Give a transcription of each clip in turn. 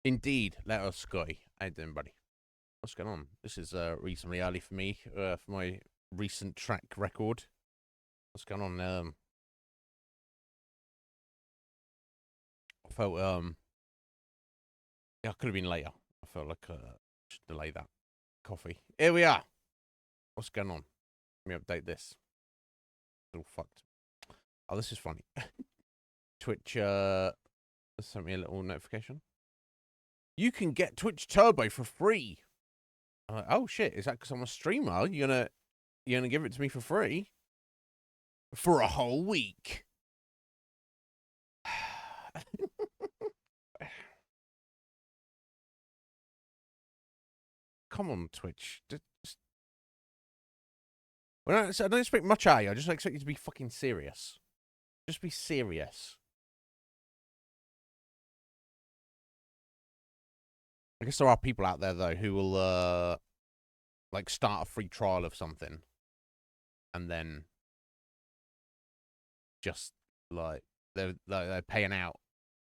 Indeed, let us go. How you doing, buddy? What's going on? This is reasonably early for me for my recent track record. What's going on? I felt yeah, I could have been later. I felt like should delay that coffee. Here we are. What's going on? Let me update this. It's all fucked. Oh, this is funny. Twitch sent me a little notification. You can get Twitch Turbo for free. I'm like, oh shit! Is that because I'm a streamer? You gonna give it to me for free for a whole week? Come on, Twitch. Well, I don't expect much out of you. I just expect you to be fucking serious. Just be serious. I guess there are people out there though who will like start a free trial of something and then just like they're paying out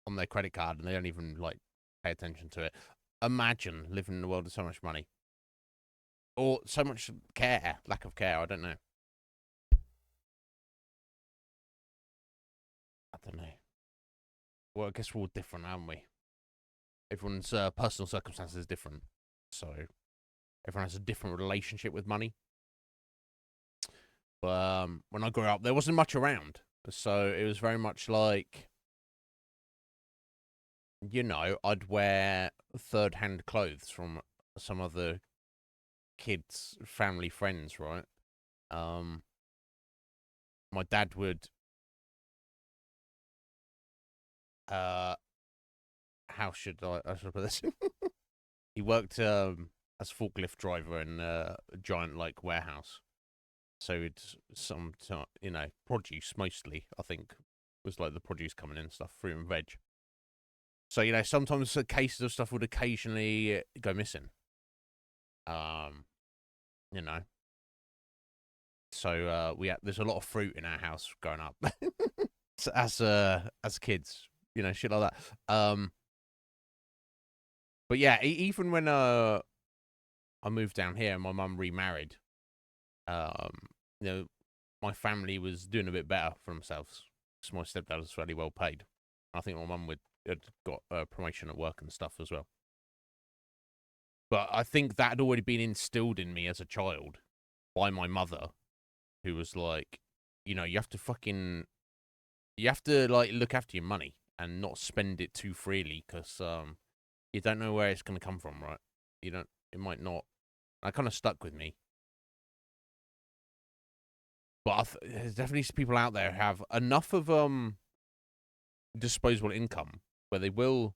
on their credit card and they don't even like pay attention to it. Imagine living in a world with so much money or so much care, lack of care. I don't know. I don't know. Well, I guess we're all different, aren't we? Everyone's personal circumstances is different, so everyone has a different relationship with money. But when I grew up, there wasn't much around, so it was very much like, I'd wear third-hand clothes from some other kids' family friends, right? My dad would, how should I should put this? He worked as a forklift driver in a giant like warehouse. So it's produce mostly, I think, was like the produce coming in, stuff, fruit and veg. So, sometimes cases of stuff would occasionally go missing. Um, you know. So there's a lot of fruit in our house growing up. So as kids, shit like that. But yeah, even when I moved down here and my mum remarried, um, my family was doing a bit better for themselves. Because my stepdad was fairly well paid. I think my mum had got a promotion at work and stuff as well. But I think that had already been instilled in me as a child by my mother, who was like, you have to like look after your money and not spend it too freely because you don't know where it's going to come from, right? It might not. That kind of stuck with me. But there's definitely people out there who have enough of disposable income where they will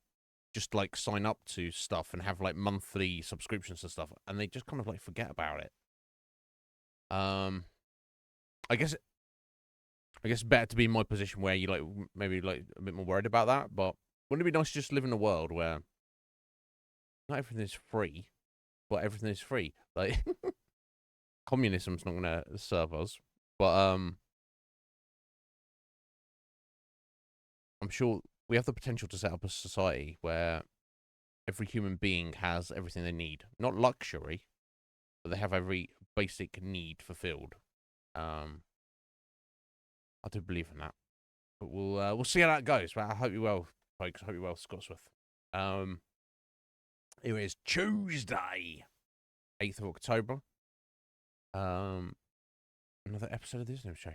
just like sign up to stuff and have like monthly subscriptions to stuff, and they just kind of like forget about it. I guess better to be in my position where you like maybe like a bit more worried about that. But wouldn't it be nice to just live in a world where not everything is free, but everything is free? Like communism's not going to serve us, but I'm sure we have the potential to set up a society where every human being has everything they need. Not luxury, but they have every basic need fulfilled. I do believe in that. But we'll see how that goes. But I hope you well, folks. I hope you well, Scotsworth. It is Tuesday, 8th of October. Another episode of the Iznib Show.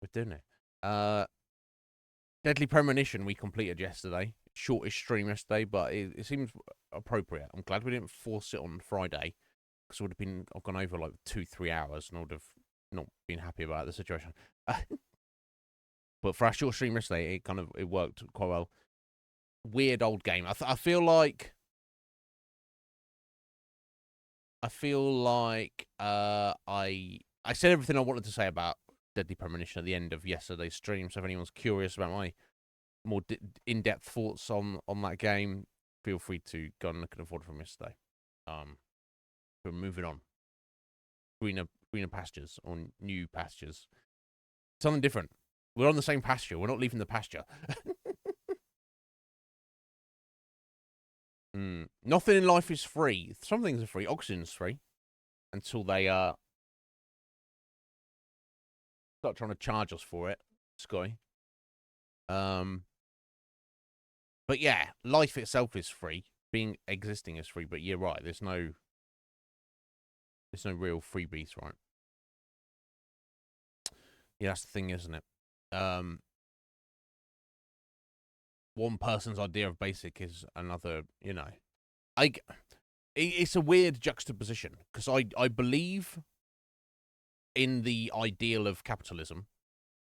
We're doing it. Deadly Premonition we completed yesterday. Shortest stream yesterday, but it seems appropriate. I'm glad we didn't force it on Friday because I've gone over like 2-3 hours and I would have not been happy about the situation. But for our short stream yesterday, it worked quite well. Weird old game. I feel like I said everything I wanted to say about Deadly Premonition at the end of yesterday's stream. So if anyone's curious about my more in-depth thoughts on that game, feel free to go and look at the VOD from yesterday. We're moving on. Greener pastures or new pastures. Something different. We're on the same pasture. We're not leaving the pasture. Nothing in life is free. Some things are free. Oxygen's free until they start trying to charge us for it. Sky. But yeah, life itself is free. Existing is free. But you're right. There's no real freebies, right? Yeah, that's the thing, isn't it? One person's idea of basic is another. You know, it's a weird juxtaposition because I believe in the ideal of capitalism,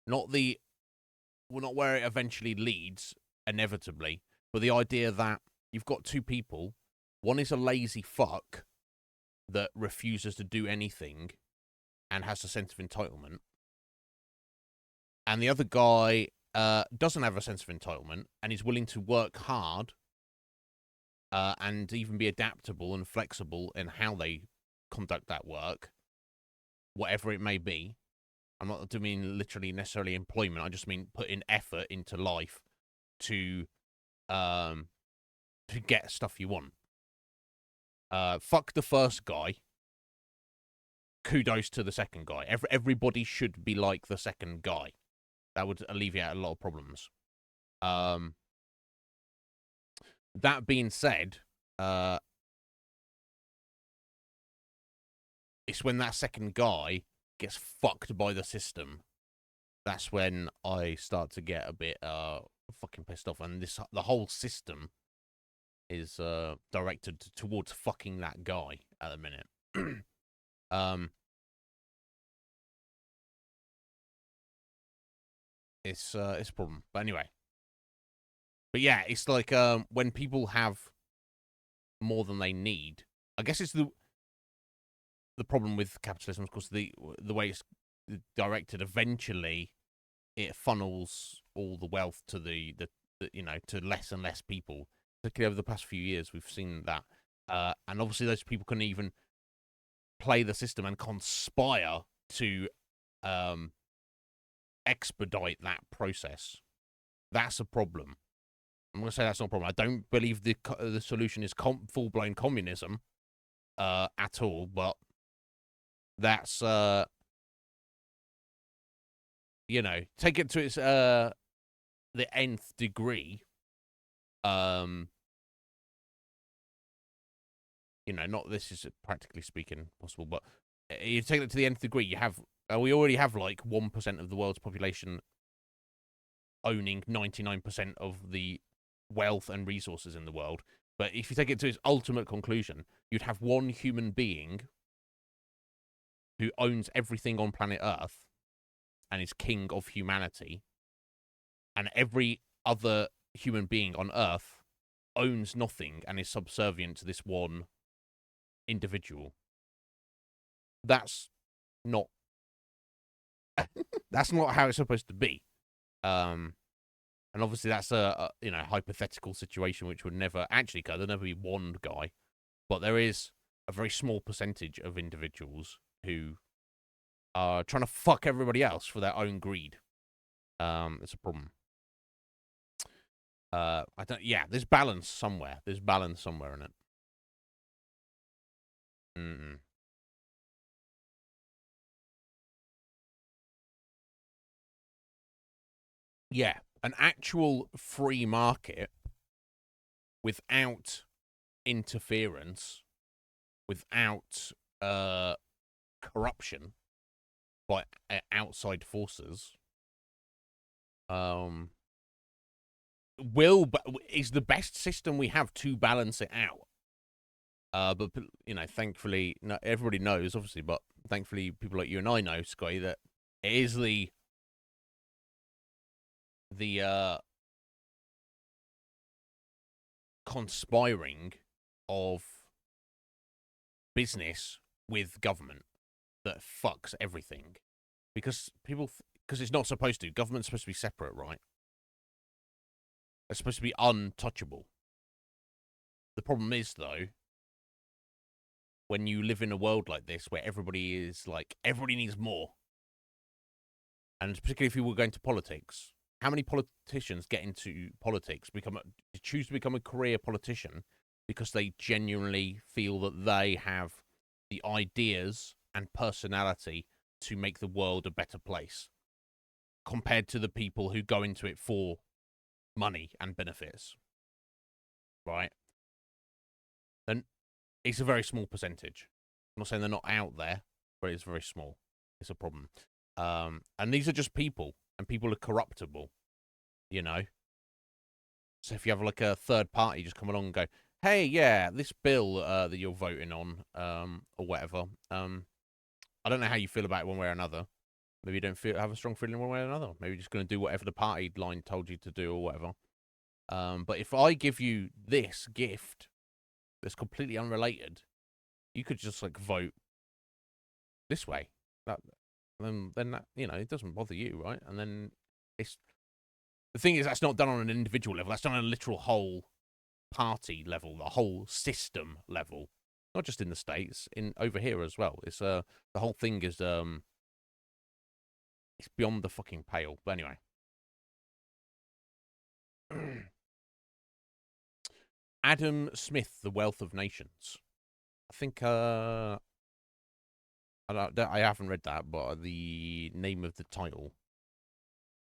not where it eventually leads inevitably, but the idea that you've got two people. One is a lazy fuck that refuses to do anything and has a sense of entitlement, and the other guy doesn't have a sense of entitlement and is willing to work hard and even be adaptable and flexible in how they conduct that work, whatever it may be. I'm not doing literally necessarily employment. I just mean putting effort into life to get stuff you want. Fuck the first guy. Kudos to the second guy. Everybody should be like the second guy. That would alleviate a lot of problems. That being said, it's when that second guy gets fucked by the system. That's when I start to get a bit fucking pissed off, and the whole system is directed towards fucking that guy at the minute. It's a problem. But anyway. But yeah, it's like when people have more than they need. I guess it's the problem with capitalism, of course, the way it's directed. Eventually, it funnels all the wealth to the to less and less people. Particularly over the past few years, we've seen that, and obviously those people can even play the system and conspire to expedite that process. That's a problem. I'm going to say that's not a problem. I don't believe the solution is full-blown communism at all, but that's, take it to its the nth degree. Not this is practically speaking possible, but you take it to the nth degree, you have we already have like 1% of the world's population owning 99% of the wealth and resources in the world. But if you take it to its ultimate conclusion, you'd have one human being who owns everything on planet Earth and is king of humanity, and every other human being on Earth owns nothing and is subservient to this one individual. That's not that's not how it's supposed to be. And obviously that's a hypothetical situation which would never actually occur. There'd never be one guy, but there is a very small percentage of individuals who are trying to fuck everybody else for their own greed. It's a problem. There's balance somewhere. There's balance somewhere in it. Yeah, an actual free market without interference, without corruption by outside forces, is the best system we have to balance it out. But thankfully, everybody knows, obviously, but thankfully, people like you and I know, Sky, that it is the conspiring of business with government that fucks everything, because it's not supposed to. Government's supposed to be separate, right? It's supposed to be untouchable. The problem is, though, when you live in a world like this where everybody is like, everybody needs more, and particularly if you were going to politics, how many politicians get into politics, choose to become a career politician because they genuinely feel that they have the ideas and personality to make the world a better place, compared to the people who go into it for money and benefits, right? And it's a very small percentage. I'm not saying they're not out there, but it's very small. It's a problem. And these are just people, and people are corruptible, you know? So if you have like a third party just come along and go, hey, yeah, this bill that you're voting on, or whatever, I don't know how you feel about it one way or another. Maybe you don't have a strong feeling one way or another. Maybe you're just going to do whatever the party line told you to do or whatever. But if I give you this gift that's completely unrelated, you could just like vote this way. Then that, you know, it doesn't bother you, right? And then it's the thing is that's not done on an individual level. That's done on a literal whole party level, the whole system level, not just in the States, in over here as well. It's the whole thing is it's beyond the fucking pale. But anyway. Adam Smith, The Wealth of Nations. I think I haven't read that, but the name of the title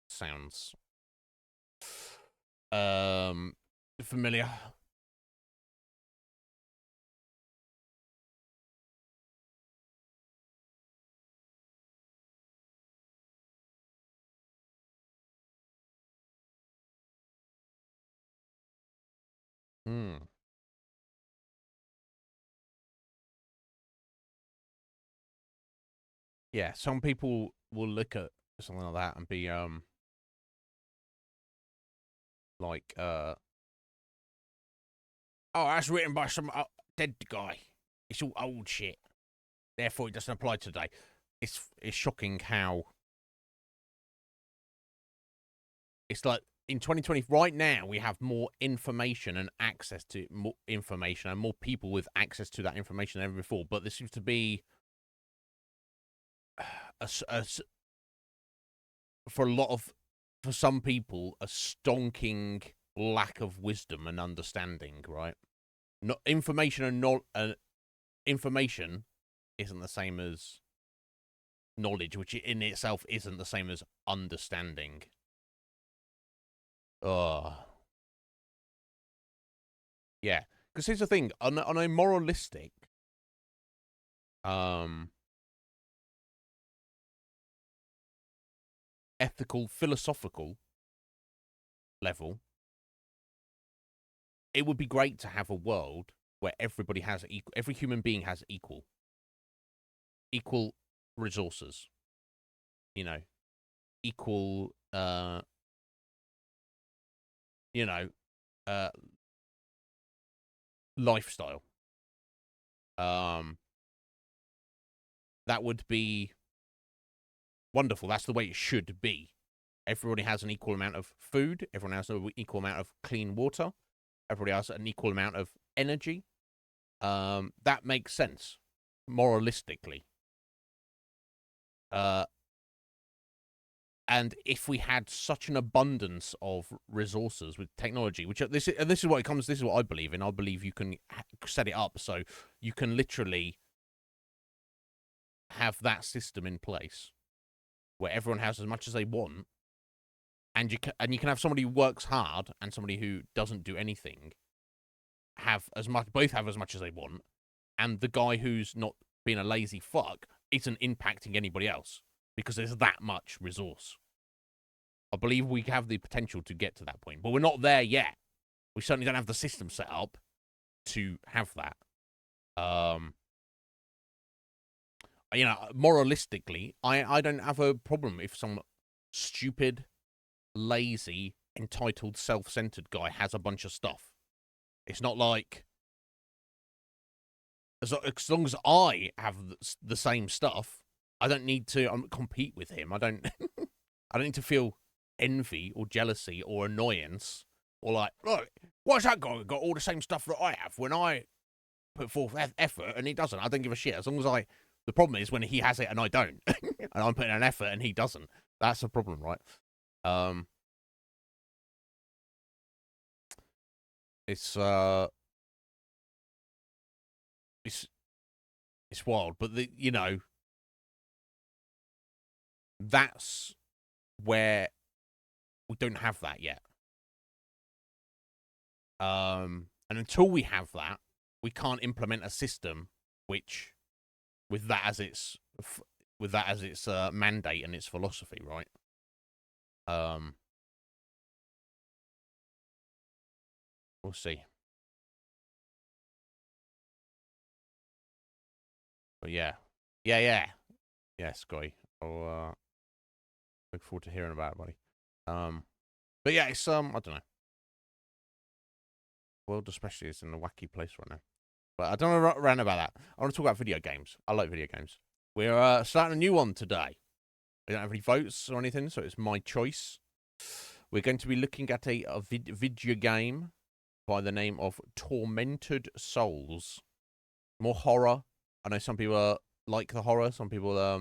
sounds familiar. Yeah, some people will look at something like that and be like oh, that's written by some dead guy. It's all old shit. Therefore, it doesn't apply today. It's shocking how it's like in 2020 right now we have more information and access to more information and more people with access to that information than ever before. But there seems to be for some people a stonking lack of wisdom and understanding. Right? Not information and not information isn't the same as knowledge, which in itself isn't the same as understanding. Yeah, because here's the thing: on a moralistic, ethical, philosophical level, it would be great to have a world where everybody has every human being has equal resources, you know, equal, you know, lifestyle. That would be wonderful. That's the way it should be. Everybody has an equal amount of food. Everyone has an equal amount of clean water. Everybody has an equal amount of energy. That makes sense moralistically. And if we had such an abundance of resources with technology, which this is what it comes, this is what I believe in. I believe you can set it up so you can literally have that system in place where everyone has as much as they want, and you can have somebody who works hard and somebody who doesn't do anything both have as much as they want, and the guy who's not being a lazy fuck isn't impacting anybody else because there's that much resource. I believe we have the potential to get to that point, but we're not there yet. We certainly don't have the system set up to have that. You know, moralistically, I don't have a problem if some stupid, lazy, entitled, self-centered guy has a bunch of stuff. It's not like as long as I have the same stuff, I don't need to compete with him. I don't need to feel envy or jealousy or annoyance or like, look, why's that guy got all the same stuff that I have when I put forth effort and he doesn't? I don't give a shit. As long as the problem is when he has it and I don't, and I'm putting an effort and he doesn't. That's a problem, right? It's it's wild. But you know, that's where we don't have that yet. And until we have that, we can't implement a system which, with that as its mandate and its philosophy, right? We'll see. But yeah, Scotty. I'll look forward to hearing about it, buddy. But yeah, it's I don't know. World especially is in a wacky place right now. But I don't want to rant about that. I want to talk about video games. I like video games. We're starting a new one today. We don't have any votes or anything, so it's my choice. We're going to be looking at a video game by the name of Tormented Souls. More horror. I know some people like the horror. Some people are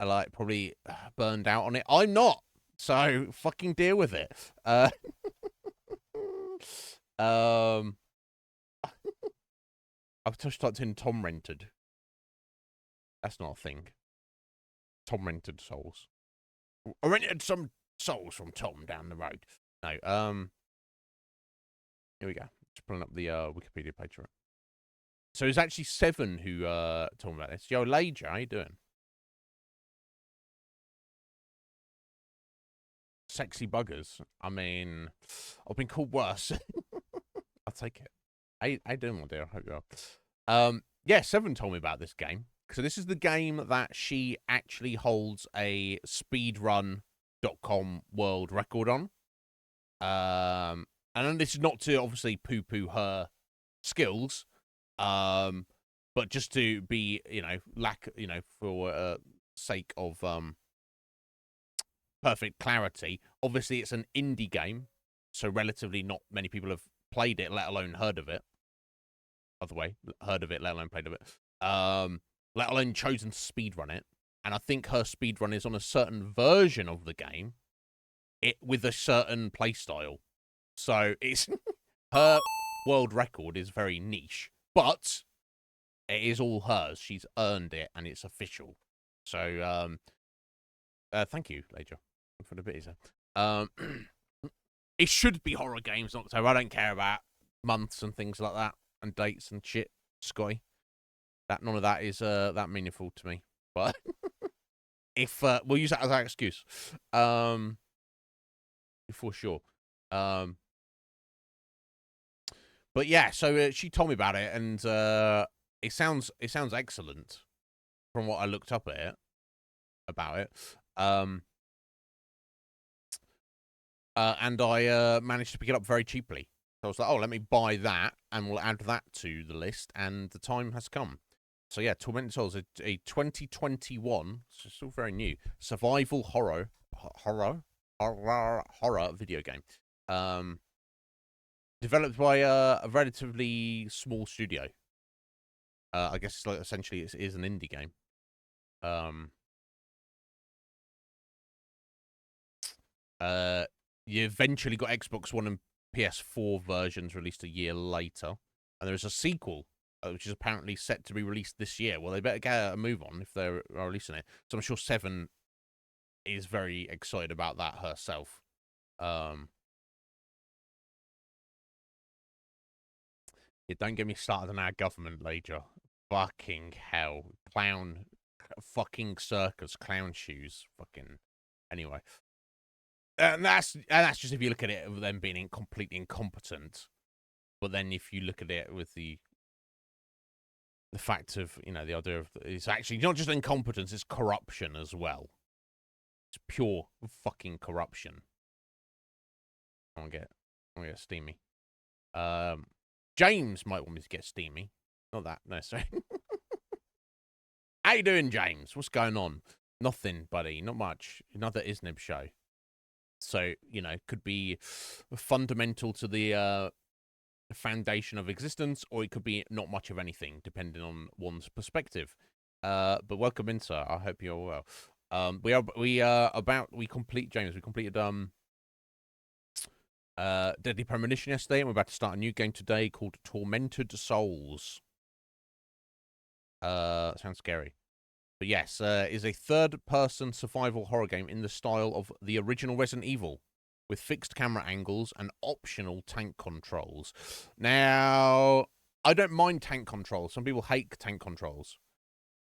like probably burned out on it. I'm not. So fucking deal with it. I've just typed in Tom Rented. That's not a thing. Tom Rented Souls. I rented some souls from Tom down the road. No, here we go. Just pulling up the Wikipedia page for it. So there's actually 7 who told me about this. Yo, Lager, how you doing? Sexy buggers. I mean, I've been called worse. I'll take it. I doing, my dear. I hope you are. Yeah, 7 told me about this game. So this is the game that she actually holds a speedrun.com world record on. And this is not to obviously poo-poo her skills, but just to be, for sake of perfect clarity. Obviously, it's an indie game, so relatively not many people have played it, let alone heard of it. Other way, heard of it, let alone played of it. Let alone chosen to speedrun it. And I think her speedrun is on a certain version of the game, with a certain playstyle. So it's her world record is very niche, but it is all hers. She's earned it, and it's official. So, thank you, Lager, for the bitties. It should be horror games, not so. I don't care about months and things like that, and dates and shit, Scotty. None of that is that meaningful to me. But if we'll use that as our excuse, for sure. But yeah, so she told me about it, and it sounds excellent from what I looked up at it about it. And I managed to pick it up very cheaply. So I was like, oh, let me buy that, and we'll add that to the list, and the time has come. So yeah, Tormented Souls, a 2021, so still very new, survival horror video game. Developed by a relatively small studio. I guess it's like essentially it is an indie game. You eventually got Xbox One and PS4 versions released a year later, and there's a sequel which is apparently set to be released this year. Well, they better get a move on if they're releasing it. So I'm sure 7 is very excited about that herself. Yeah, don't get me started on our government, Lager. Fucking hell. Fucking circus, clown shoes. Fucking. Anyway. And that's just if you look at it of them being completely incompetent. But then if you look at it with the fact of, the idea of it's actually not just incompetence, it's corruption as well. It's pure fucking corruption. I want to get steamy. James might want me to get steamy. Not that, no, sorry. How you doing, James? What's going on? Nothing, buddy. Not much. Another Iznib Show. So, could be fundamental to the foundation of existence, or it could be not much of anything, depending on one's perspective. But welcome in, sir. I hope you're well. We completed Deadly Premonition yesterday, and we're about to start a new game today called Tormented Souls. Sounds scary. But yes, is a third-person survival horror game in the style of the original Resident Evil, with fixed camera angles and optional tank controls. Now, I don't mind tank controls. Some people hate tank controls.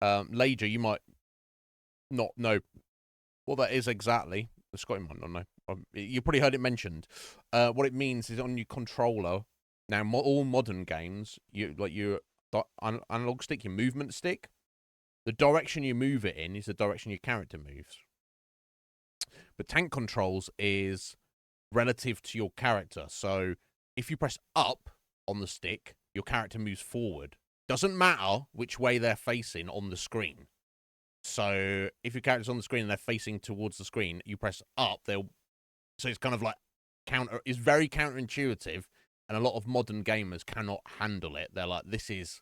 Lager, you might not know what that is exactly. The Scotty might not know. You probably heard it mentioned. What it means is on your controller. Now, all modern games, your analog stick, your movement stick, the direction you move it in is the direction your character moves. But tank controls is relative to your character. So if you press up on the stick, your character moves forward. Doesn't matter which way they're facing on the screen. So if your character's on the screen and they're facing towards the screen, you press up, so it's kind of like it's very counterintuitive, and a lot of modern gamers cannot handle it. They're like, this is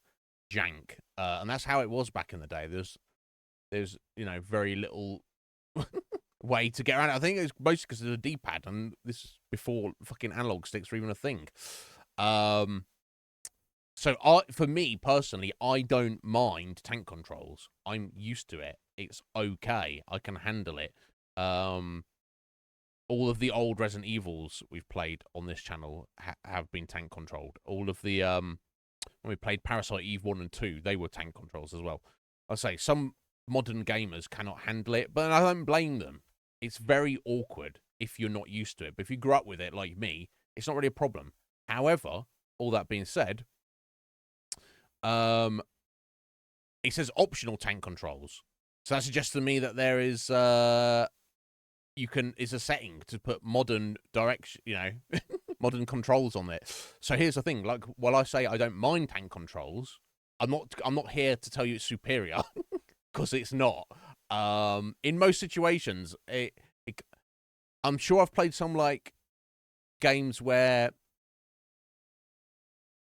jank. And that's how it was back in the day. There's very little way to get around it. I think it's mostly because there's a D-pad, and this is before fucking analog sticks were even a thing. So for me personally, I don't mind tank controls. I'm used to it. It's okay. I can handle it. All of the old Resident Evils we've played on this channel have been tank controlled. All of the when we played Parasite Eve 1 and 2, they were tank controls as well. I say some modern gamers cannot handle it, but I don't blame them. It's very awkward if you're not used to it. But if you grew up with it like me, it's not really a problem. However, all that being said, it says optional tank controls. So that suggests to me that there is is a setting to put modern direction, modern controls on it. So here's the thing, like while I say I don't mind tank controls, I'm not here to tell you it's superior because it's not. In most situations, I'm sure I've played some like games where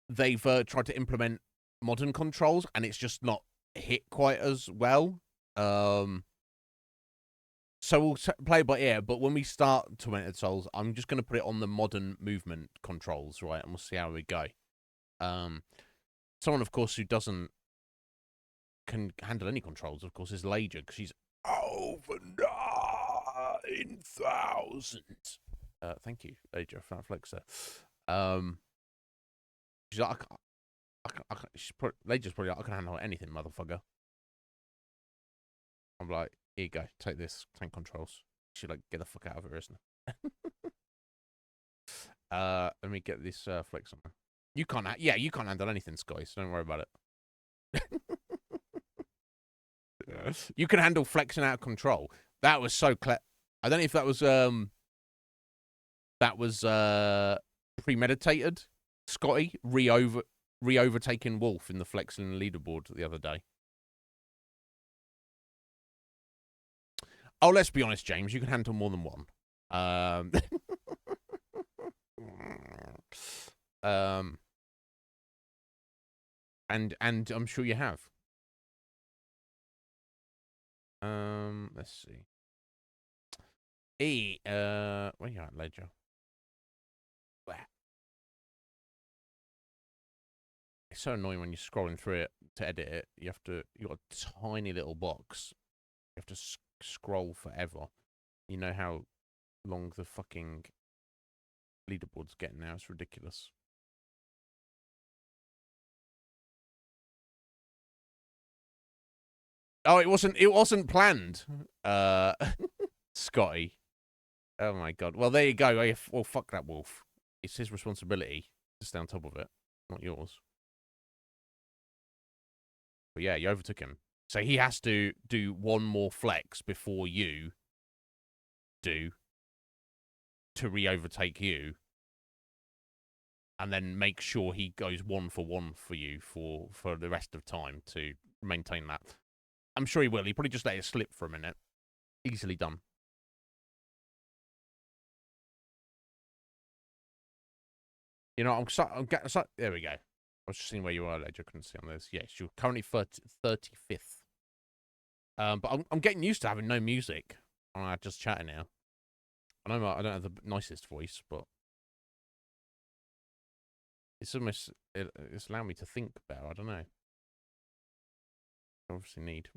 they've tried to implement modern controls and it's just not hit quite as well. So we'll play it by ear, but when we start Tormented Souls, I'm just going to put it on the modern movement controls, right? And we'll see how we go. Someone, of course, who can handle any controls, of course, is Lager, because she's over 9,000. Thank you, Lager, for that flexer. She's like, Lager's probably like, I can handle anything, motherfucker. I'm like, here you go, take this, tank controls. She's like, get the fuck out of here, isn't it? Let me get this flex on. You can't handle anything, Sky, so don't worry about it. You can handle flexing out of control. That was so clever. I don't know if that was premeditated. Scotty re-overtaking Wolf in the flexing leaderboard the other day. Oh, let's be honest, James. You can handle more than one. And I'm sure you have. Let's see. Where you at, Ledger? It's so annoying when you're scrolling through it to edit it. You got a tiny little box. You have to scroll forever. You know how long the fucking leaderboard's getting now. It's ridiculous. Oh, it wasn't planned. Scotty. Oh my god. Well, there you go. Well, fuck that Wolf. It's his responsibility to stay on top of it, not yours. But yeah, you overtook him. So he has to do one more flex before you do to re-overtake you. And then make sure he goes 1-for-1 for you for the rest of time to maintain that. I'm sure he will. He probably just let it slip for a minute. Easily done. You know, there we go. I was just seeing where you are, Ledger. I couldn't see on this. Yes, you're currently 35th. But I'm getting used to having no music. I'm just chatting now. I know I don't have the nicest voice, but it's allowed me to think better. I don't know. Obviously need.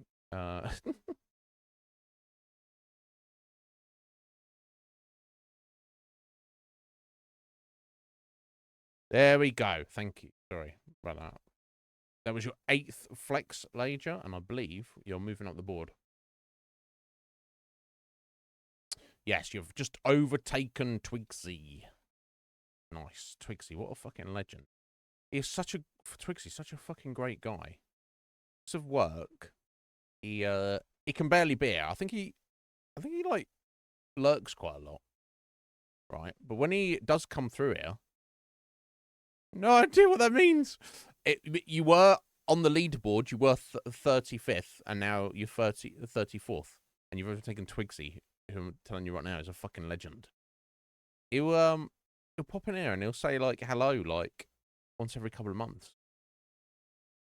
There we go. Thank you. Sorry about that. That was your 8th flex, Lager, and I believe you're moving up the board. Yes, you've just overtaken Twigsy. Nice. Twigsy, what a fucking legend. Twigsy's such a fucking great guy. Piece of work. He can barely bear. I think he like lurks quite a lot. Right? But when he does come through here, no idea what that means. You were on the leaderboard, you were 35th, and now you're 34th. And you've overtaken Twigsy, who I'm telling you right now is a fucking legend. He'll pop in here and he'll say, like, hello, like, once every couple of months.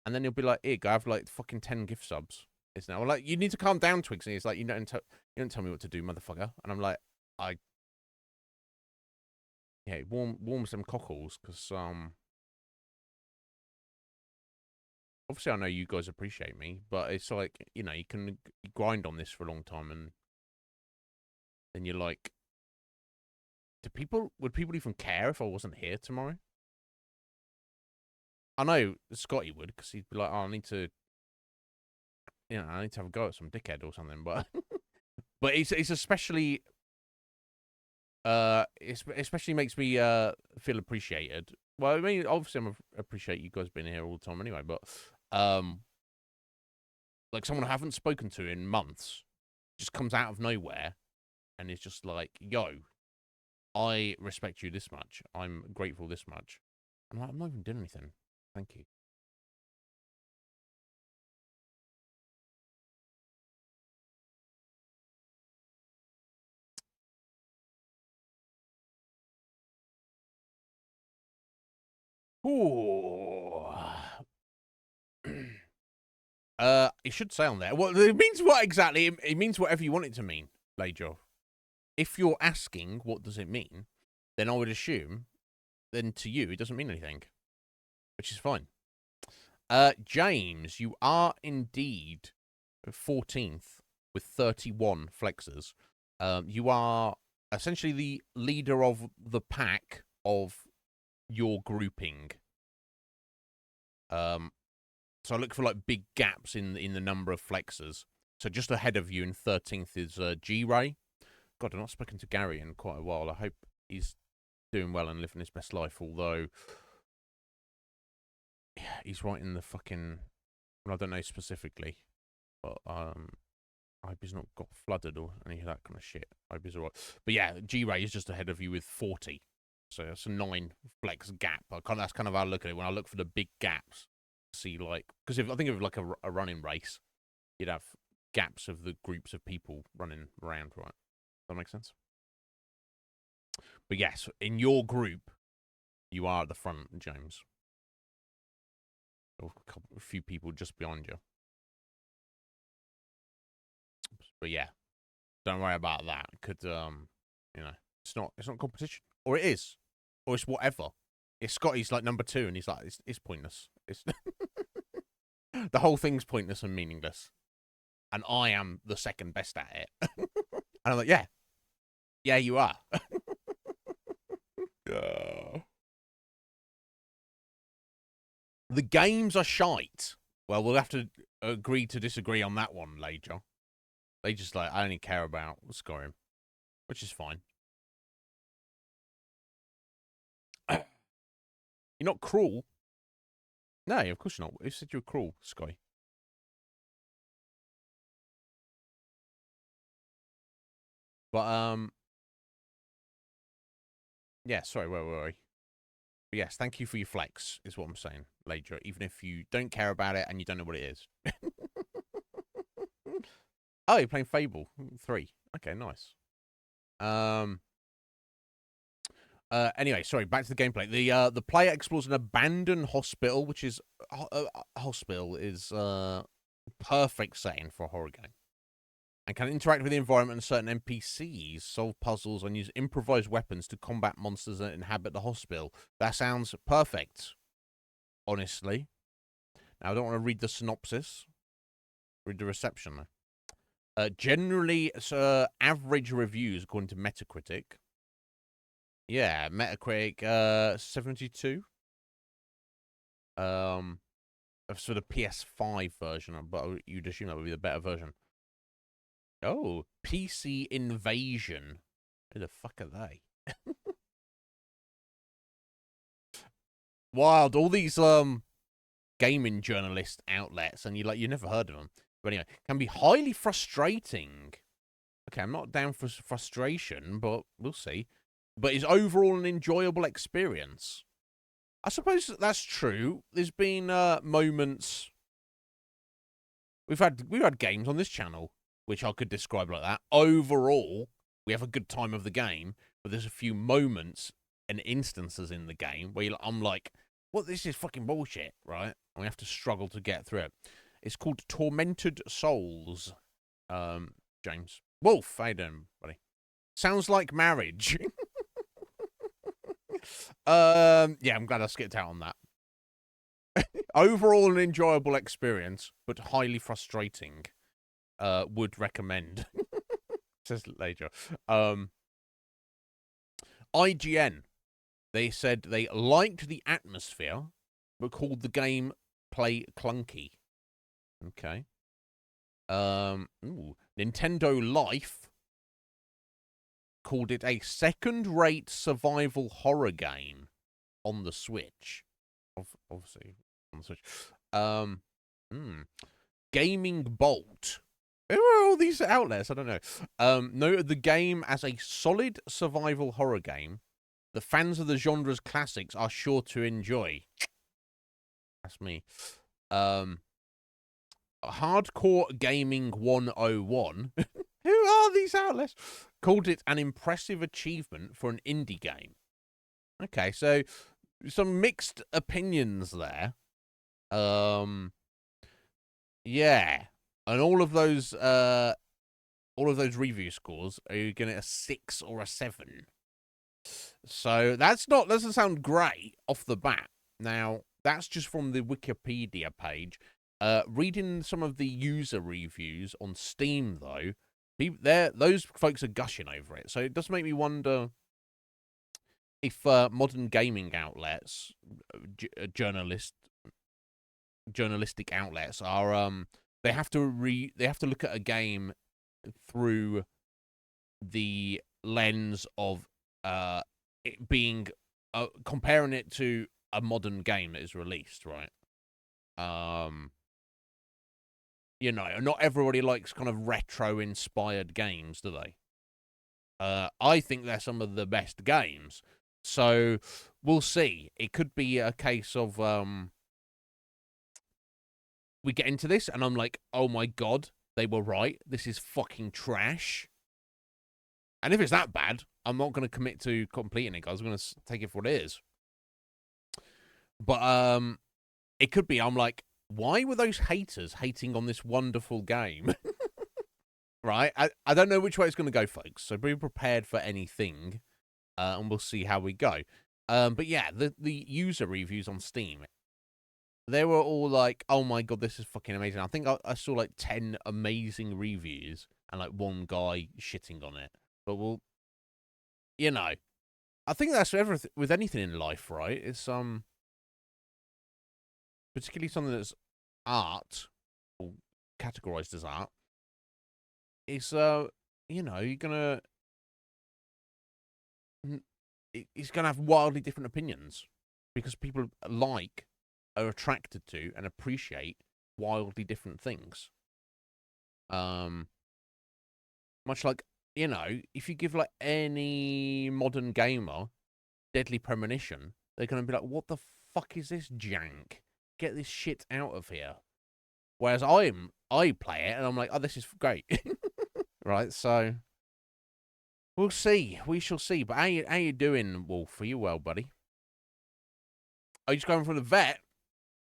And then he'll be like, here, go, I have, like, fucking 10 gift subs. It's now, like, you need to calm down, Twigsy. He's like, you don't tell me what to do, motherfucker. And I'm like, yeah, it warms them cockles, because, obviously I know you guys appreciate me, but it's like, you know, you can grind on this for a long time, and then you're like, would people even care if I wasn't here tomorrow? I know Scotty would, because he'd be like, oh, I need to have a go at some dickhead or something, but but it's especially it especially makes me feel appreciated. Well, I mean, obviously I appreciate you guys being here all the time anyway, but like someone I haven't spoken to in months just comes out of nowhere and is just like, yo, I respect you this much. I'm grateful this much. I'm like, I'm not even doing anything. Thank you. Ooh. It should say on there. Well, it means what exactly? It means whatever you want it to mean, Lajo. If you're asking what does it mean, then I would assume then to you it doesn't mean anything, which is fine. James, you are indeed 14th with 31 flexes. You are essentially the leader of the pack of your grouping. So I look for like big gaps in the number of flexes. So just ahead of you in 13th is G-Ray. God, I've not spoken to Gary in quite a while. I hope he's doing well and living his best life, although he's right in the fucking... Well, I don't know specifically, but I hope he's not got flooded or any of that kind of shit. I hope he's alright. But yeah, G-Ray is just ahead of you with 40. So that's a 9 flex gap. That's kind of how I look at it when I look for the big gaps. See, like, because if I think of like a running race, you'd have gaps of the groups of people running around, right? Does that make sense? But yes, in your group, you are at the front, James. A few people just behind you. But yeah, don't worry about that. Could it's not competition, or it is, or it's whatever. If Scotty's like number 2, and he's like, it's pointless. It's the whole thing's pointless and meaningless, and I am the second best at it. And I'm like, yeah, you are. The games are shite. Well, we'll have to agree to disagree on that one later. They just like, I only care about scoring, which is fine. You're not cruel. No, of course you're not. Who said you were cruel, Sky? But yeah, sorry, where were we? But yes, thank you for your flex, is what I'm saying, Ladra, even if you don't care about it and you don't know what it is. Oh, you're playing Fable 3. Okay, nice. Anyway, sorry, back to the gameplay. The player explores an abandoned hospital, which is hospital is perfect setting for a horror game, and can interact with the environment and certain NPCs, solve puzzles, and use improvised weapons to combat monsters that inhabit the hospital. That sounds perfect, honestly. Now, I don't want to read the synopsis, Read the reception though. Generally, average reviews according to Metacritic. Yeah, Metacritic 72. For the PS5 version, but you'd assume that would be the better version. Oh, PC Invasion. Who the fuck are they? Wild, all these gaming journalist outlets, and you never heard of them. But anyway, can be highly frustrating. Okay, I'm not down for frustration, but we'll see. But is overall an enjoyable experience. I suppose that's true. There's been moments. We've had games on this channel which I could describe like that. Overall, we have a good time of the game, but there's a few moments and instances in the game where I'm like, "What? This is fucking bullshit," right? And we have to struggle to get through it. It's called Tormented Souls. James Wolf, how you doing, buddy? Sounds like marriage. Yeah, I'm glad I skipped out on that. Overall, an enjoyable experience, but highly frustrating. Would recommend. Says later. IGN. They said they liked the atmosphere, but called the game play clunky. Okay. Nintendo Life called it a second-rate survival horror game on the Switch. Obviously, on the Switch. Gaming Bolt. Who are all these outlets? I don't know. Noted the game as a solid survival horror game that fans of the genre's classics are sure to enjoy. That's me. Hardcore Gaming 101. Who are these outlets? Called it an impressive achievement for an indie game. Okay, so some mixed opinions there. Yeah. And all of those review scores are you getting a 6 or a 7. So doesn't sound great off the bat. Now, that's just from the Wikipedia page. Reading some of the user reviews on Steam, though, those folks are gushing over it. So it does make me wonder if modern gaming outlets, journalistic outlets, are they have to look at a game through the lens of it being comparing it to a modern game that is released, right? Not everybody likes kind of retro-inspired games, do they? I think they're some of the best games. So, we'll see. It could be a case of, we get into this, and I'm like, oh my god, they were right. This is fucking trash. And if it's that bad, I'm not going to commit to completing it, guys. I'm going to take it for what it is. But, it could be, I'm like, why were those haters hating on this wonderful game? Right? I don't know which way it's going to go, folks. So be prepared for anything, and we'll see how we go. But yeah, the user reviews on Steam, they were all like, oh my god, this is fucking amazing. I think I saw like 10 amazing reviews and like one guy shitting on it. But I think that's everything with anything in life, right? It's particularly something that's art or categorized as art. It's you're gonna he's gonna have wildly different opinions because people are attracted to and appreciate wildly different things. Much like, if you give like any modern gamer Deadly Premonition, they're gonna be like, what the fuck is this jank? Get this shit out of here. Whereas I play it and I'm like, oh, this is great. Right, so we'll see. We shall see. But how you doing, Wolf? Are you well, buddy? Are you just going from the vet?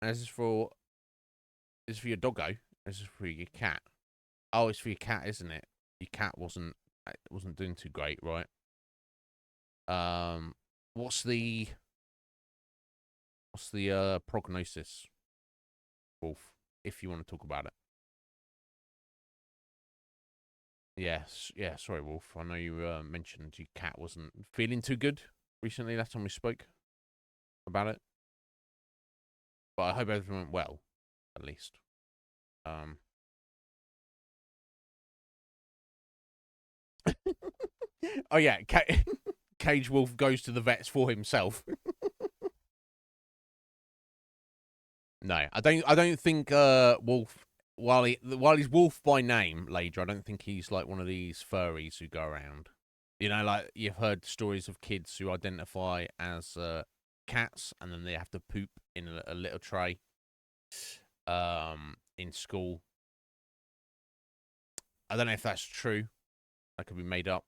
This is for your doggo. This is for your cat. Oh, it's for your cat, isn't it? Your cat wasn't doing too great, right? What's the prognosis, Wolf? If you want to talk about it. Yes, yeah. Sorry, Wolf. I know you mentioned your cat wasn't feeling too good recently. Last time we spoke about it, but I hope everything went well, at least. Um. Oh yeah, Cage Wolf goes to the vets for himself. No, I don't. I don't think Wolf. While he's Wolf by name, Lager, I don't think he's like one of these furries who go around. You know, like you've heard stories of kids who identify as cats and then they have to poop in a little tray in school. I don't know if that's true. That could be made up.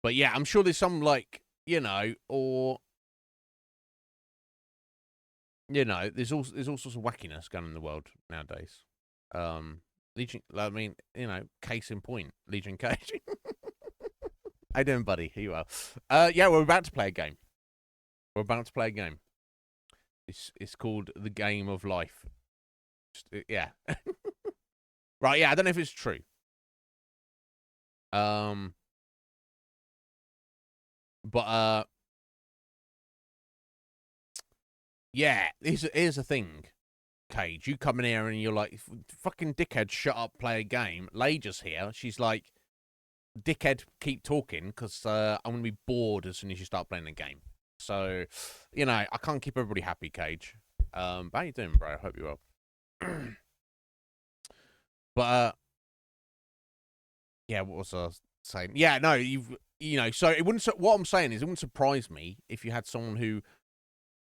But yeah, I'm sure there's some like, or there's all sorts of wackiness going on in the world nowadays. Legion, I mean, case in point, Legion Cage. How you doing, buddy? Here you are. Yeah, we're about to play a game. We're about to play a game. It's called the Game of Life. Yeah. Right. Yeah. I don't know if it's true. But yeah. Here's the thing. Cage, you come in here and you're like, fucking dickhead, shut up, play a game. Lager's here. She's like, dickhead, keep talking because I'm going to be bored as soon as you start playing the game. So, I can't keep everybody happy, Cage. How you doing, bro? I hope you're well. But, yeah, what was I saying? Yeah, no, so it wouldn't, what I'm saying is it wouldn't surprise me if you had someone who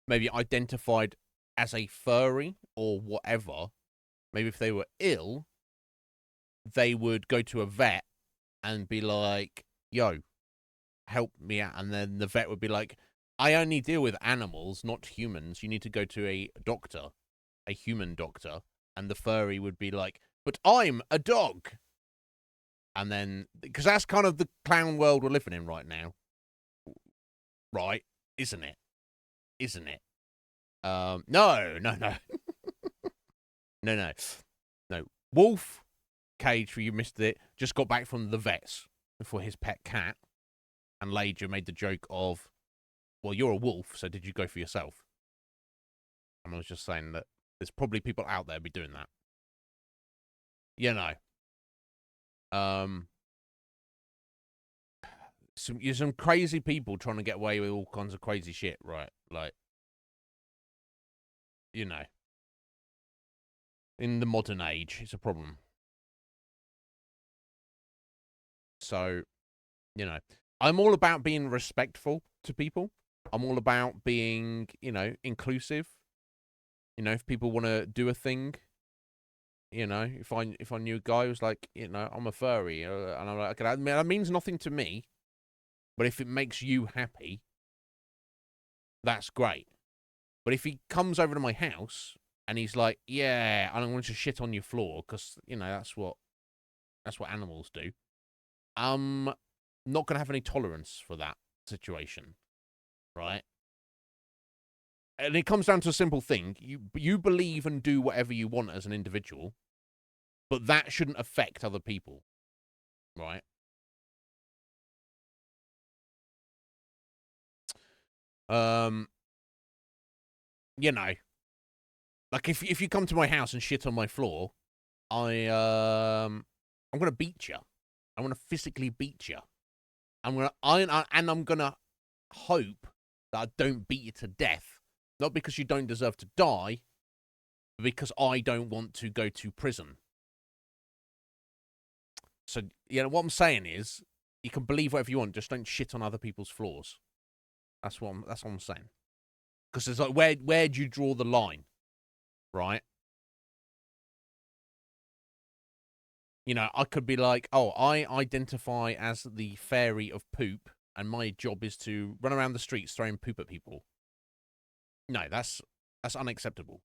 maybe identified as a furry or whatever. Maybe if they were ill, they would go to a vet and be like, yo, help me out. And then the vet would be like, I only deal with animals, not humans. You need to go to a doctor, a human doctor. And the furry would be like, but I'm a dog. And then, because that's kind of the clown world we're living in right now. Right? Isn't it? Isn't it? No. No. Wolf Cage, you missed it, just got back from the vets for his pet cat. And Lager made the joke of, well, you're a wolf, so did you go for yourself? And I was just saying that there's probably people out there be doing that. Some crazy people trying to get away with all kinds of crazy shit, right? Like, in the modern age, it's a problem. So, I'm all about being respectful to people. I'm all about being, inclusive. If people want to do a thing, if I knew a guy who was like, I'm a furry, and I'm like, okay, that means nothing to me, but if it makes you happy, that's great. But if he comes over to my house and he's like, yeah, I don't want to shit on your floor because that's what animals do. I'm not gonna have any tolerance for that situation, right? And it comes down to a simple thing: you believe and do whatever you want as an individual, but that shouldn't affect other people, right? Um, like if you come to my house and shit on my floor, I'm gonna beat you. I'm gonna physically beat you. I'm gonna hope that I don't beat you to death, not because you don't deserve to die, but because I don't want to go to prison. So, what I'm saying is, you can believe whatever you want, just don't shit on other people's floors. That's what I'm saying. Because it's like, where do you draw the line, right? I could be like, oh, I identify as the fairy of poop, and my job is to run around the streets throwing poop at people. No, that's unacceptable.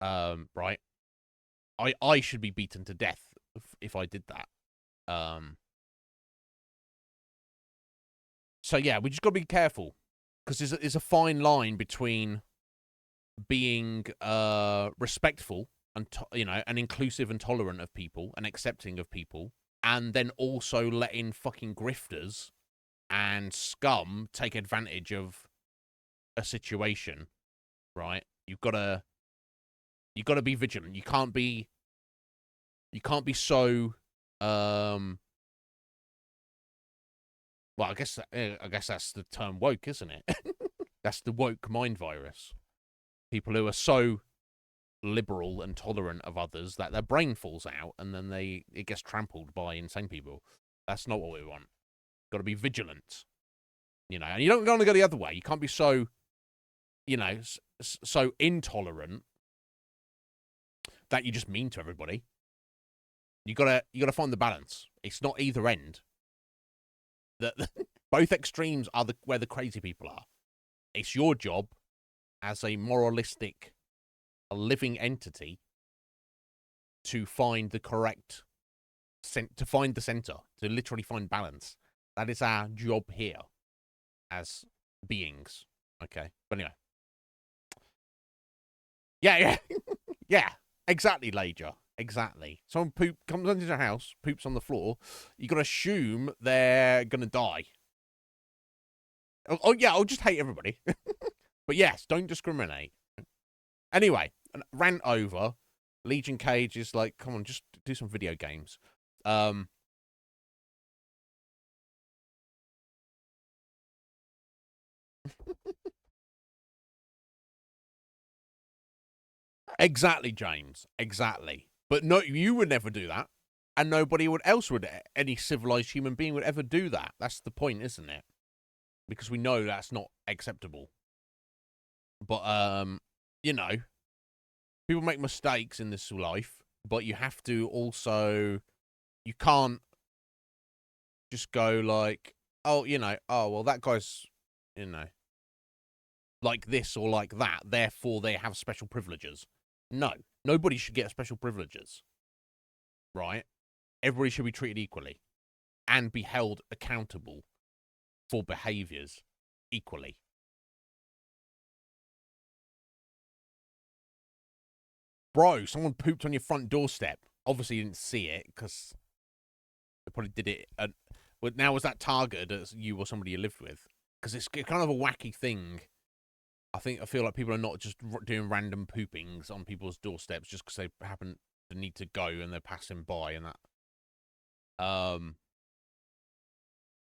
Right? I should be beaten to death if I did that. So yeah, we just got to be careful because there's a fine line between being respectful and and inclusive and tolerant of people and accepting of people, and then also letting fucking grifters and scum take advantage of a situation, right? You've got to be vigilant. You can't be so well, I guess that's the term woke, isn't it? That's the woke mind virus. People who are so liberal and tolerant of others that their brain falls out and then it gets trampled by insane people. That's not what we want. Got to be vigilant, you know. And you don't want to go the other way. You can't be so, you know, so intolerant that you just mean to everybody. You gotta find the balance. It's not either end. Both extremes are where the crazy people are. It's your job as a moralistic, a living entity to find the correct, to find the center, to literally find balance. That is our job here as beings. Okay, but anyway. Yeah. Yeah, exactly, Lager. Exactly. Someone comes into your house, poops on the floor. You got to assume they're going to die. Oh, yeah, I'll just hate everybody. But yes, don't discriminate. Anyway, rant over. Legion Cage is like, come on, just do some video games. Exactly, James. Exactly. But no, you would never do that. And nobody else would, any civilized human being would ever do that. That's the point, isn't it? Because we know that's not acceptable. But, you know, people make mistakes in this life, but you have to also, you can't just go like, oh, you know, oh, well, that guy's, you know, like this or like that, therefore they have special privileges. No, nobody should get special privileges, right? Everybody should be treated equally and be held accountable for behaviors equally. Bro, someone pooped on your front doorstep. Obviously, you didn't see it because they probably did it. But now, was that targeted as you or somebody you lived with? Because it's kind of a wacky thing. I feel like people are not just doing random poopings on people's doorsteps just because they happen to need to go and they're passing by and that.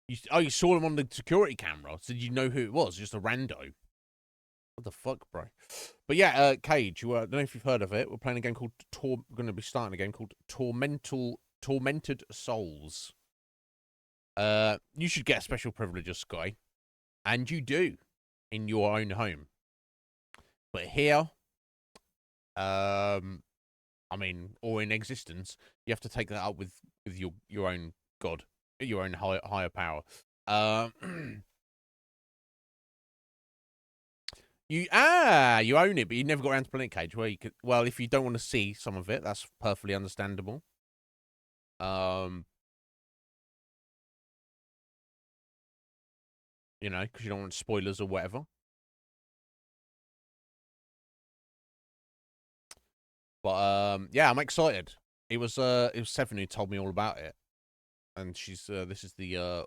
You saw them on the security camera. So did you know who it was? Just a rando. What the fuck, bro? But yeah, Cage. I don't know if you've heard of it. We're playing a game called we're going to be starting a game called Tormented Souls. You should get special privileges, Sky, and you do in your own home. But here, I mean, or in existence, you have to take that up with your own god, your own higher power. You own it, but you never got around to playing it, Cage. Where you could, well, if you don't want to see some of it, that's perfectly understandable. You know, because you don't want spoilers or whatever. But yeah, I'm excited. It was Seven who told me all about it, and she's this is the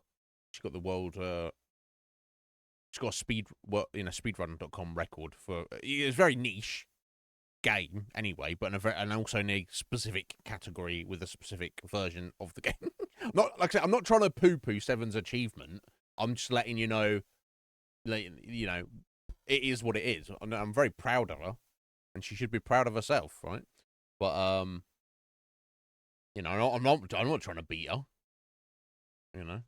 she got the world she's got a speedrun.com record for it's very niche game anyway, but and also in a specific category with a specific version of the game. Not like I said, I'm not trying to poo-poo Seven's achievement. I'm just letting you know, you know, it is what it is. I'm very proud of her, and she should be proud of herself, right? But you know, I'm not trying to beat her. You know.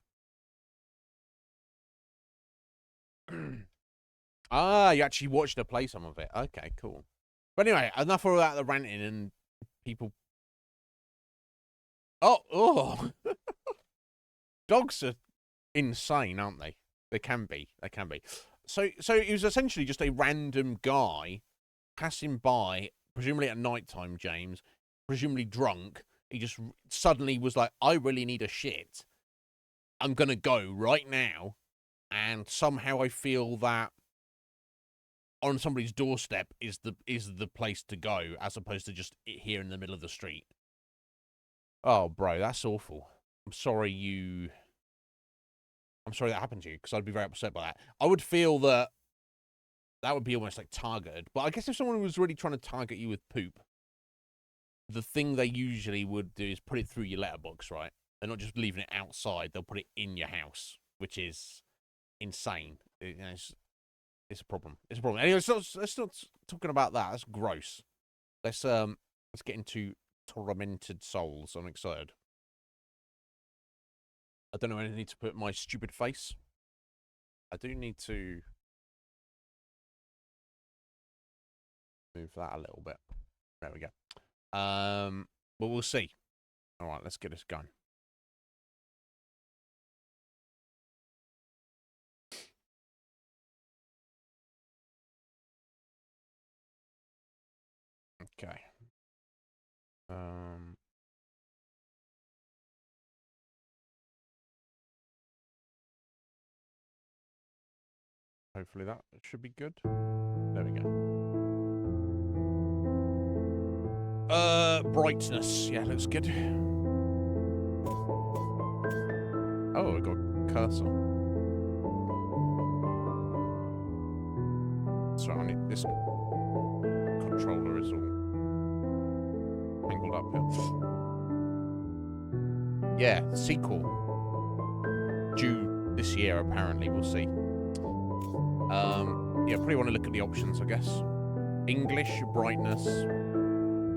You actually watched her play some of it. Okay, cool. But anyway, enough of that, the ranting and people. Oh. Dogs are insane, aren't they? They can be. So it was essentially just a random guy passing by, presumably at night time, James, presumably drunk. He just suddenly was like, I really need a shit. I'm going to go right now. And somehow I feel that on somebody's doorstep is the place to go, as opposed to just here in the middle of the street. Oh, bro, that's awful. I'm sorry that happened to you, because I'd be very upset by that. I would feel that would be almost like targeted. But I guess if someone was really trying to target you with poop, the thing they usually would do is put it through your letterbox, right? They're not just leaving it outside. They'll put it in your house, which is insane. It's a problem. It's a problem. Anyway, let's not talking about that. That's gross. Let's get into Tormented Souls. I'm excited. I don't know when I need to put my stupid face. I do need to move that a little bit. There we go. But we'll see. All right, let's get this going. Okay. Hopefully that should be good. There we go. Brightness. Yeah, looks good. Oh, we got cursor. So I need this controller is all angled up here. Yeah, sequel due this year apparently. We'll see. Yeah, probably want to look at the options, I guess. English, brightness.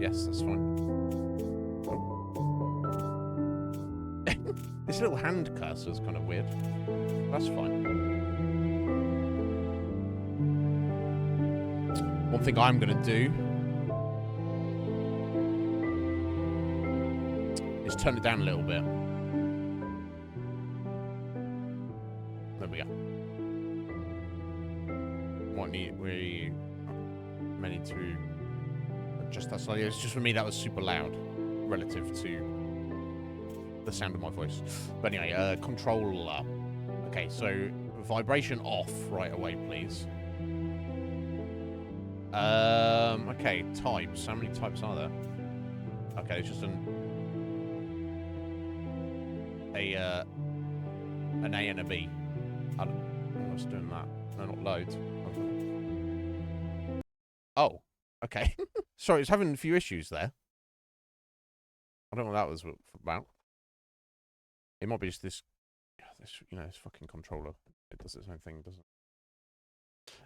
Yes, that's fine. Oh. This little hand cursor is kind of weird. That's fine. One thing I'm going to do is turn it down a little bit. There we go. We may need to adjust that slightly. It's just for me that was super loud relative to the sound of my voice. But anyway, controller. Okay, so vibration off right away, please. Okay, types. How many types are there? Okay, it's just an A and a B. I don't know what's doing that. No, not loads. Oh, okay. Sorry, it's having a few issues there. I don't know what that was about. It might be just this fucking controller. It does its own thing, doesn't it?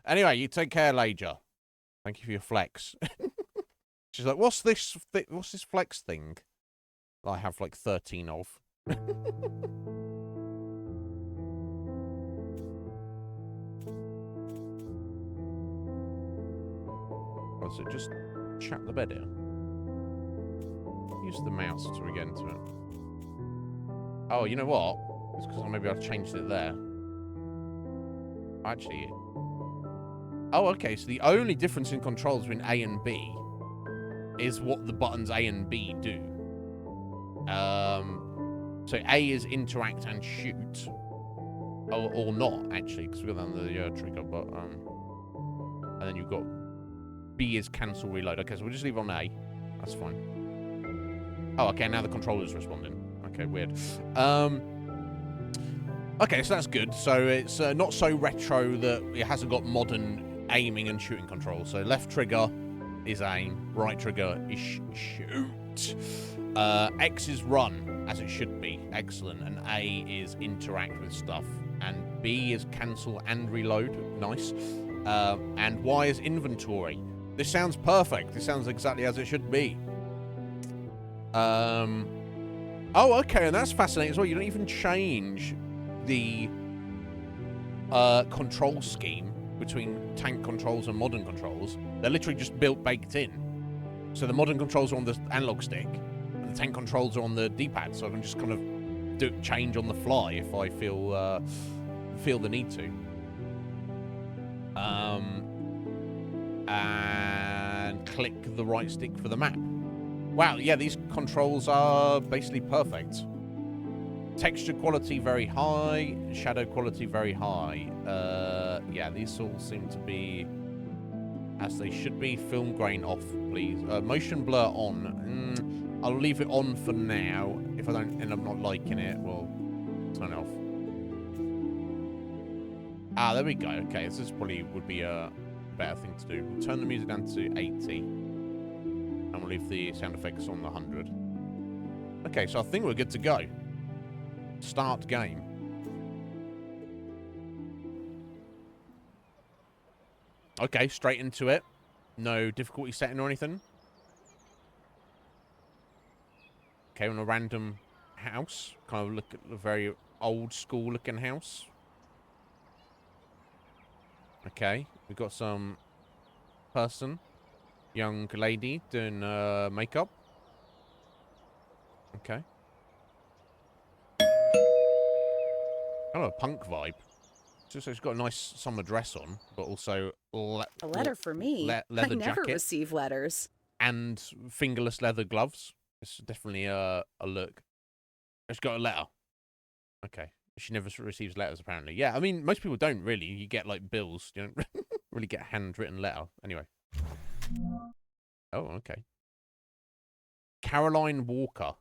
Anyway, you take care, Lager. Thank you for your flex. She's like, what's this flex thing that I have like 13 of? So just chat the bed here. Use the mouse to get into it. Oh, you know what? It's because maybe I've changed it there. Actually. Oh, okay. So the only difference in controls between A and B is what the buttons A and B do. So A is interact and shoot. Oh, or not, actually, because we've got that on the trigger, but and then you've got B is cancel reload. Okay, so we'll just leave on A. That's fine. Oh, okay, now the controller's responding. Okay, weird. Okay, so that's good. So it's not so retro that it hasn't got modern aiming and shooting controls. So left trigger is aim, right trigger is shoot. X is run, as it should be. Excellent. And A is interact with stuff. And B is cancel and reload. Nice. And Y is inventory. This sounds perfect. This sounds exactly as it should be. Oh, okay, and that's fascinating as well. You don't even change the control scheme between tank controls and modern controls. They're literally just baked in. So the modern controls are on the analog stick, and the tank controls are on the D-pad. So I can just kind of change on the fly if I feel the need to. And click the right stick for the map. Wow, yeah, these controls are basically perfect. Texture quality very high, shadow quality very high. Yeah, these all seem to be as they should be. Film grain off, please. Motion blur on. I'll leave it on for now. If I don't end up not liking it, we'll turn it off. Ah, there we go. Okay, so this probably would be a better thing to do. We'll turn the music down to 80. And we'll leave the sound effects on the 100. Okay, so I think we're good to go. Start game. Okay, straight into it. No difficulty setting or anything. Okay, on a random house. Kind of look at the very old school looking house. Okay, we've got some person, young lady doing makeup. Okay. Kind of a punk vibe. So she's got a nice summer dress on, but also a letter for me. Leather I never jacket receive letters. and fingerless leather gloves. It's definitely a look. She's got a letter. Okay. She never receives letters, apparently. Yeah, I mean, most people don't really. You get, like, bills. You don't really get a handwritten letter. Anyway. Oh, okay. Caroline Walker.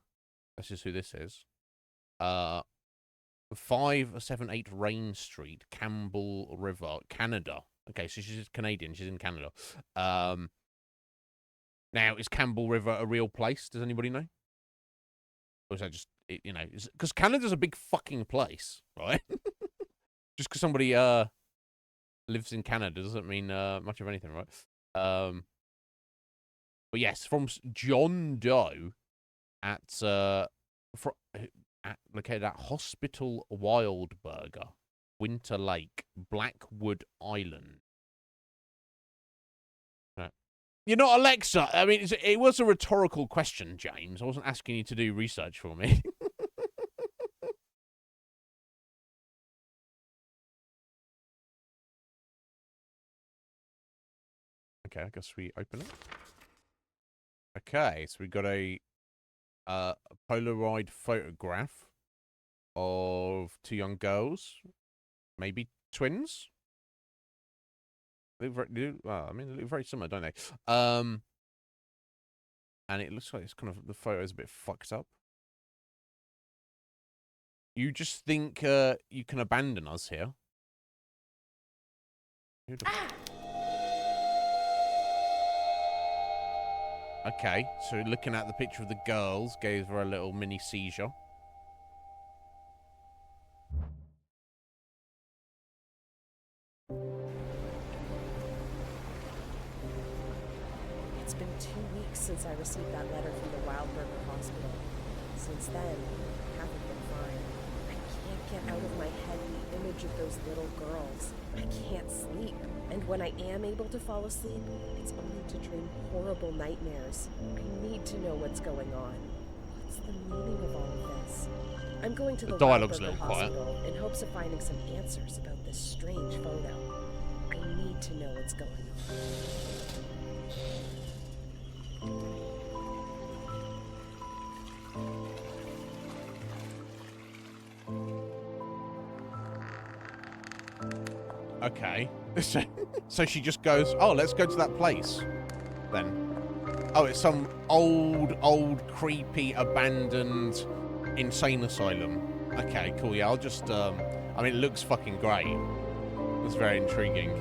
This is who this is. 578 Rain Street, Campbell River, Canada. Okay, so she's Canadian. She's in Canada. Now, is Campbell River a real place? Does anybody know? Or is that just, you know, because Canada's a big fucking place, right? Just because somebody lives in Canada doesn't mean much of anything, right? But yes, from John Doe at located at Hospital Wildburger, Winter Lake, Blackwood Island. You're not Alexa. I mean, it was a rhetorical question, James. I wasn't asking you to do research for me. Okay, I guess we open it. Okay, so we got a Polaroid photograph of two young girls, maybe twins. They look well, I mean, they look very similar, don't they? And it looks like it's kind of, the photo is a bit fucked up. You just think you can abandon us here? Okay, so looking at the picture of the girls gave her a little mini seizure. It's been 2 weeks since I received that letter from the Wildburger Hospital. Since then, I haven't been fine. I can't get out of my head the image of those little girls. I can't sleep. And when I am able to fall asleep, it's only to dream horrible nightmares. I need to know what's going on. What's the meaning of all of this? I'm going to the Wildburger Hospital in hopes of finding some answers about this strange photo. I need to know what's going on. Okay. So she just goes, oh, let's go to that place then. Oh, it's some old, creepy, abandoned, insane asylum. Okay, cool. Yeah, I'll just, I mean, it looks fucking great. It's very intriguing.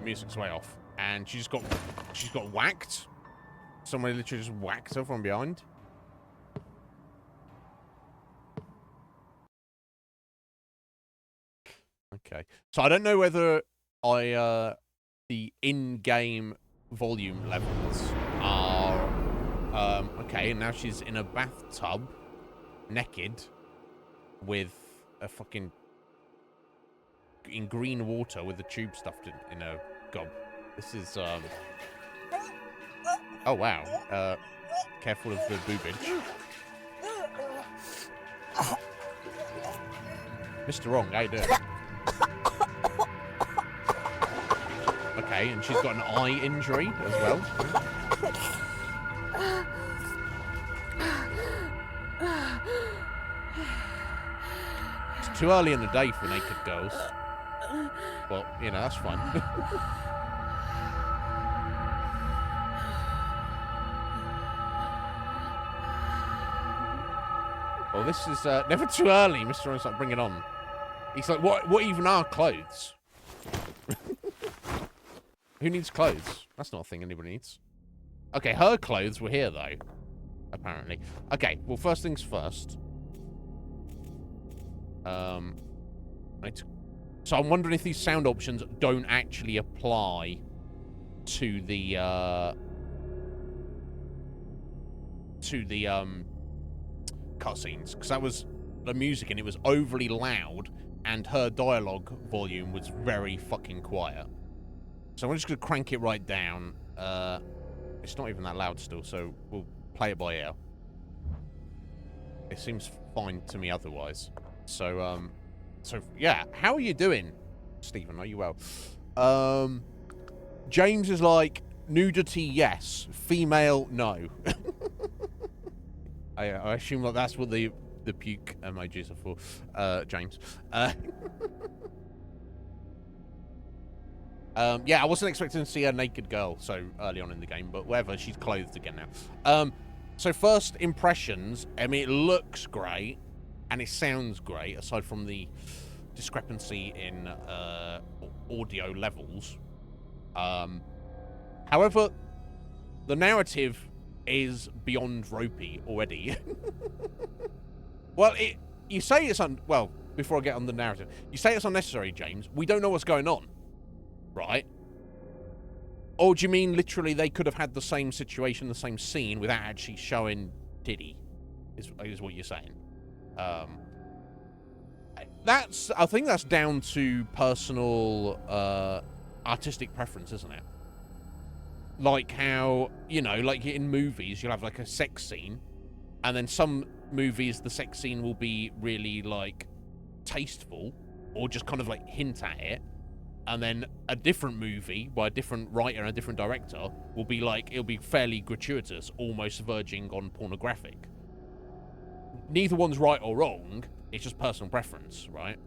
Music's way off. And she's got whacked. Somebody literally just whacked her from behind. Okay. So I don't know whether the in-game volume levels are okay, and now she's in a bathtub, naked, with a fucking in green water with the tube stuffed in a gob. This is oh wow. Careful of the boobage. Mr. Wrong, how you doing? Okay, and she's got an eye injury as well. It's too early in the day for naked girls. Well, you know, that's fine. Well, this is never too early, Mr. Owens, like, bring it on. He's like, what even are clothes? Who needs clothes? That's not a thing anybody needs. Okay, her clothes were here, though. Apparently. Okay, well, first things first. Right. So I'm wondering if these sound options don't actually apply to the cutscenes, because that was the music and it was overly loud, and her dialogue volume was very fucking quiet. So I'm just gonna crank it right down. It's not even that loud still, so we'll play it by ear. It seems fine to me otherwise. So yeah, how are you doing, Stephen? Are you well? James is like, nudity, yes. Female, no. I assume that that's what the puke emojis are for, James. Yeah, I wasn't expecting to see a naked girl so early on in the game, but whatever, she's clothed again now. So first impressions, I mean, it looks great, and it sounds great, aside from the discrepancy in audio levels. However, the narrative is beyond ropey already. Well, you say it's well, before I get on the narrative, you say it's unnecessary, James. We don't know what's going on, right? Or do you mean literally they could have had the same situation, the same scene, without actually showing Diddy? Is what you're saying? I think that's down to personal artistic preference, isn't it? Like how, you know, like in movies, you'll have like a sex scene, and then some movies, the sex scene will be really like tasteful, or just kind of like hint at it, and then a different movie by a different writer and a different director will be like, it'll be fairly gratuitous, almost verging on pornographic. Neither one's right or wrong, it's just personal preference, right?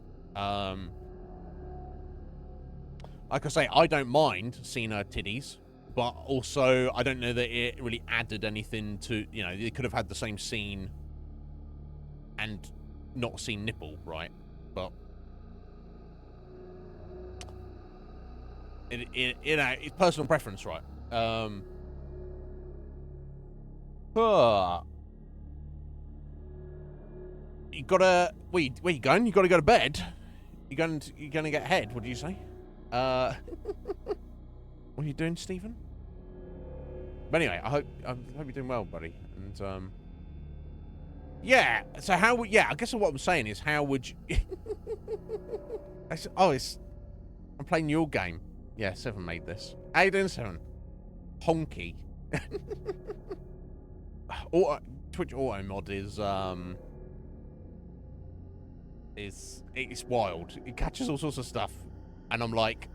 Like I say, I don't mind seeing her titties, but also I don't know that it really added anything to, you know, they could have had the same scene and not seen nipple, right? But you know, it's personal preference, right? You gotta, where you going? You gotta go to bed. You're gonna get head. What do you say? What are you doing, Stephen? But anyway, I hope you're doing well, buddy. And yeah. So how would, yeah? I guess what I'm saying is, how would you? I'm playing your game. Yeah, 7 made this. How you doing, 7? Honky. Twitch auto mod is it's wild. It catches all sorts of stuff, and I'm like,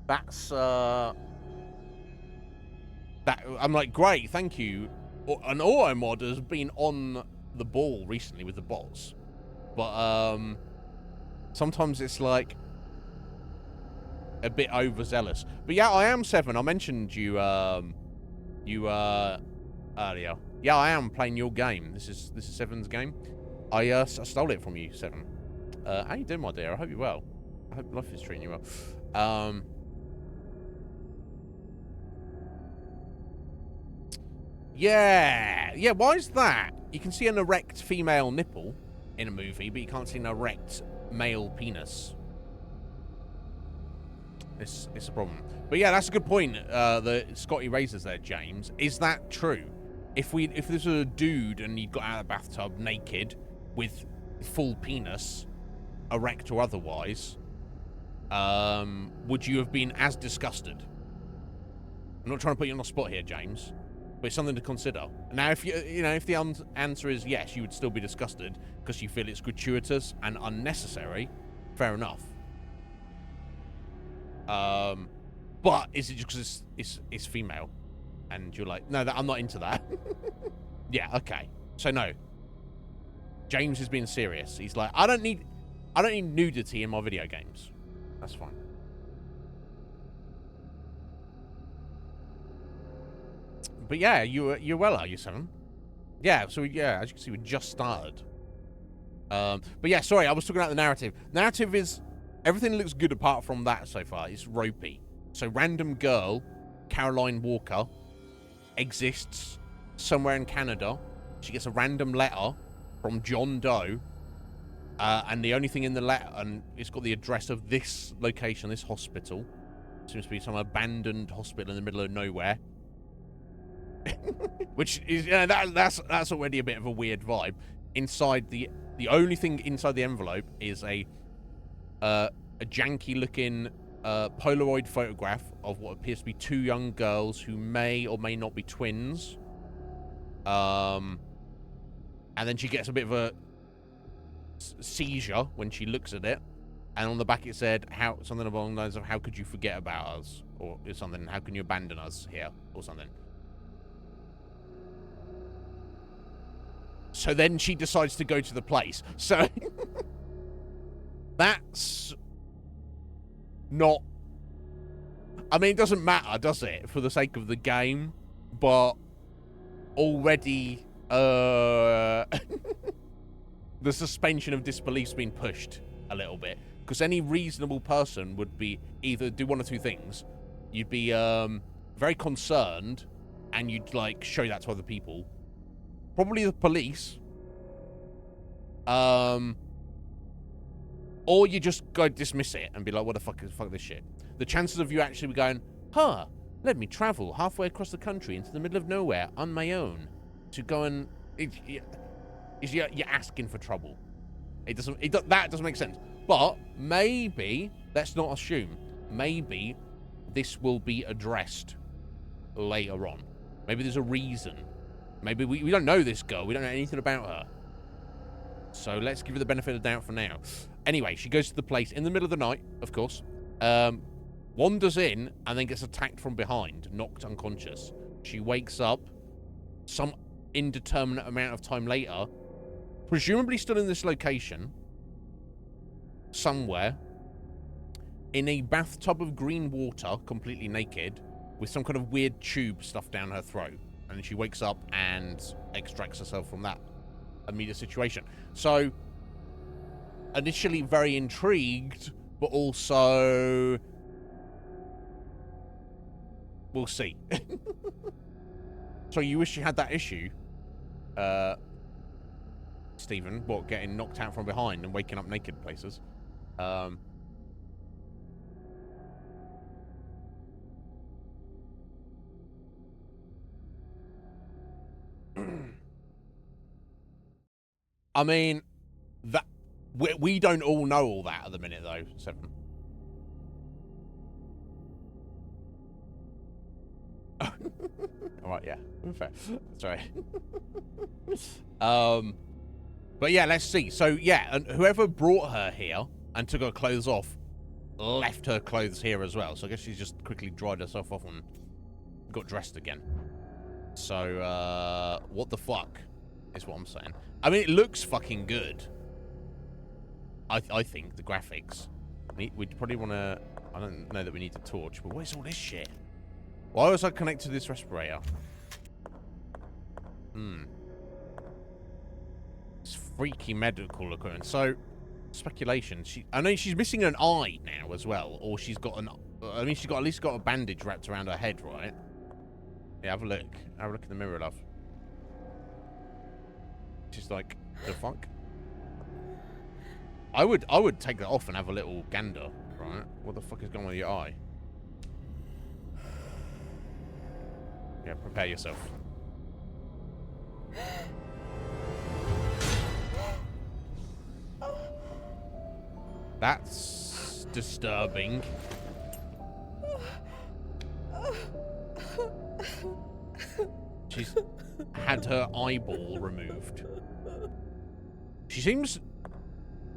that's that. I'm like, great, thank you. An auto mod has been on the ball recently with the bots, but sometimes it's like a bit overzealous. But yeah, I am 7. I mentioned you earlier. Yeah, I am playing your game. This is 7's game. I stole it from you, 7. How you doing, my dear? I hope you're well. I hope life is treating you well. Yeah, why is that? You can see an erect female nipple in a movie, but you can't see an erect male penis. It's a problem. But yeah, that's a good point that Scotty raises there, James. Is that true? If this was a dude and he got out of the bathtub naked with full penis, erect or otherwise, would you have been as disgusted? I'm not trying to put you on the spot here, James, but it's something to consider. Now, if if the answer is yes, you would still be disgusted because you feel it's gratuitous and unnecessary. Fair enough. But is it just because it's female, and you're like, no, I'm not into that? Yeah, okay. So no. James is being serious. He's like, I don't need nudity in my video games. That's fine. But yeah, you're well, are you, Seven? Yeah, so yeah, as you can see, we just started. But yeah, sorry, I was talking about the narrative. Narrative is, everything looks good apart from that so far. It's ropey. So random girl, Caroline Walker, exists somewhere in Canada. She gets a random letter from John Doe. And the only thing in the letter, and it's got the address of this location, this hospital. Seems to be some abandoned hospital in the middle of nowhere. Which is, that's already a bit of a weird vibe. Inside the only thing inside the envelope is a janky looking Polaroid photograph of what appears to be two young girls who may or may not be twins. And then she gets a bit of a seizure when she looks at it, and on the back it said something along the lines of "How could you forget about us?" or something. "How can you abandon us here?" or something. So then she decides to go to the place. So that's not. I mean, it doesn't matter, does it, for the sake of the game? But already, the suspension of disbelief's been pushed a little bit, because any reasonable person would be either do one or two things. You'd be very concerned, and you'd like show that to other people, probably the police, or you just go dismiss it and be like, what the fuck this shit. The chances of you actually going, let me travel halfway across the country into the middle of nowhere on my own to go and you're asking for trouble. That doesn't make sense. But maybe, let's not assume, maybe this will be addressed later on. Maybe there's a reason. Maybe we don't know this girl. We don't know anything about her. So let's give her the benefit of the doubt for now. Anyway, she goes to the place in the middle of the night, of course. Wanders in and then gets attacked from behind, knocked unconscious. She wakes up some indeterminate amount of time later, presumably still in this location, somewhere, in a bathtub of green water, completely naked, with some kind of weird tube stuffed down her throat. And she wakes up and extracts herself from that immediate situation. So, initially very intrigued, but also, we'll see. So you wish you had that issue, Stephen? What, getting knocked out from behind and waking up naked places? I mean, that we don't all know all that at the minute, though, Seven. All right, yeah, fair. Sorry. But yeah, let's see. So yeah, and whoever brought her here and took her clothes off left her clothes here as well. So I guess she's just quickly dried herself off and got dressed again. So what the fuck is what I'm saying. I mean, it looks fucking good. I think the graphics. We'd probably want to. I don't know that we need a torch, but where's all this shit? Why was I connected to this respirator? It's freaky medical equipment. So, speculation. I know she's missing an eye now as well, or she's got an. I mean, she's got at least got a bandage wrapped around her head, right? Yeah, have a look. Have a look in the mirror, love. Just like, the fuck? I would take that off and have a little gander, right? What the fuck is going on with your eye? Yeah, prepare yourself. That's disturbing. She's had her eyeball removed. She seems...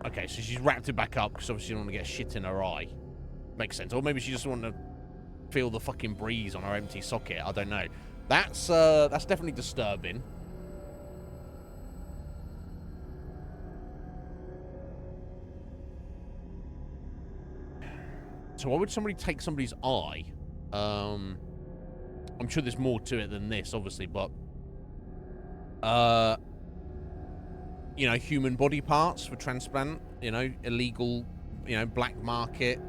Okay, so she's wrapped it back up because obviously she doesn't want to get shit in her eye. Makes sense. Or maybe she just wanted to feel the fucking breeze on her empty socket. I don't know. That's definitely disturbing. So why would somebody take somebody's eye? I'm sure there's more to it than this, obviously, but you know, human body parts for transplant, you know, illegal, you know, black market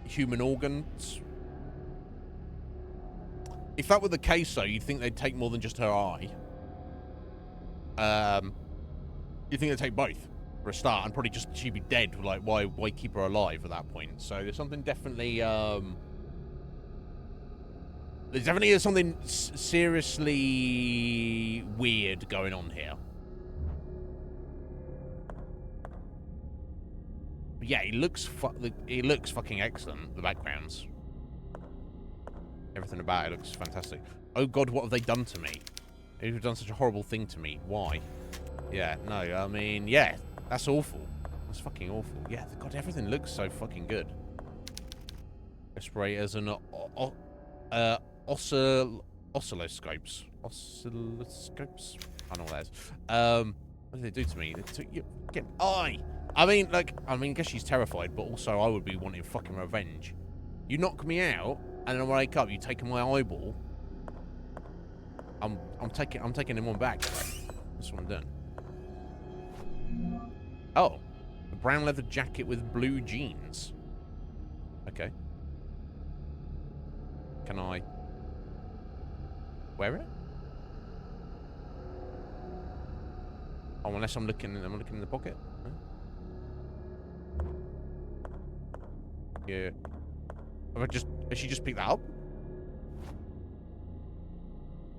human organs. If that were the case, though, you'd think they'd take more than just her eye. You'd think they'd take both for a start, and probably just she'd be dead. Like, why keep her alive at that point? So there's something definitely, there's definitely something seriously weird going on here. But yeah, he looks fucking excellent. The backgrounds, everything about it looks fantastic. Oh God, what have they done to me? They've done such a horrible thing to me. Why? Yeah, no, I mean, yeah, that's awful. That's fucking awful. Yeah, God, everything looks so fucking good. Respirators and oscilloscopes. Oscilloscopes? I don't know what that is. What did they do to me? They took your fucking eye. I mean, like, I guess she's terrified, but also I would be wanting fucking revenge. You knock me out, and then when I wake up, you take my eyeball. I'm taking him on back. That's what I'm doing. Oh, a brown leather jacket with blue jeans. Okay. Can I wear it? Oh, unless I'm looking in the pocket. Huh? Yeah. Has she just picked that up?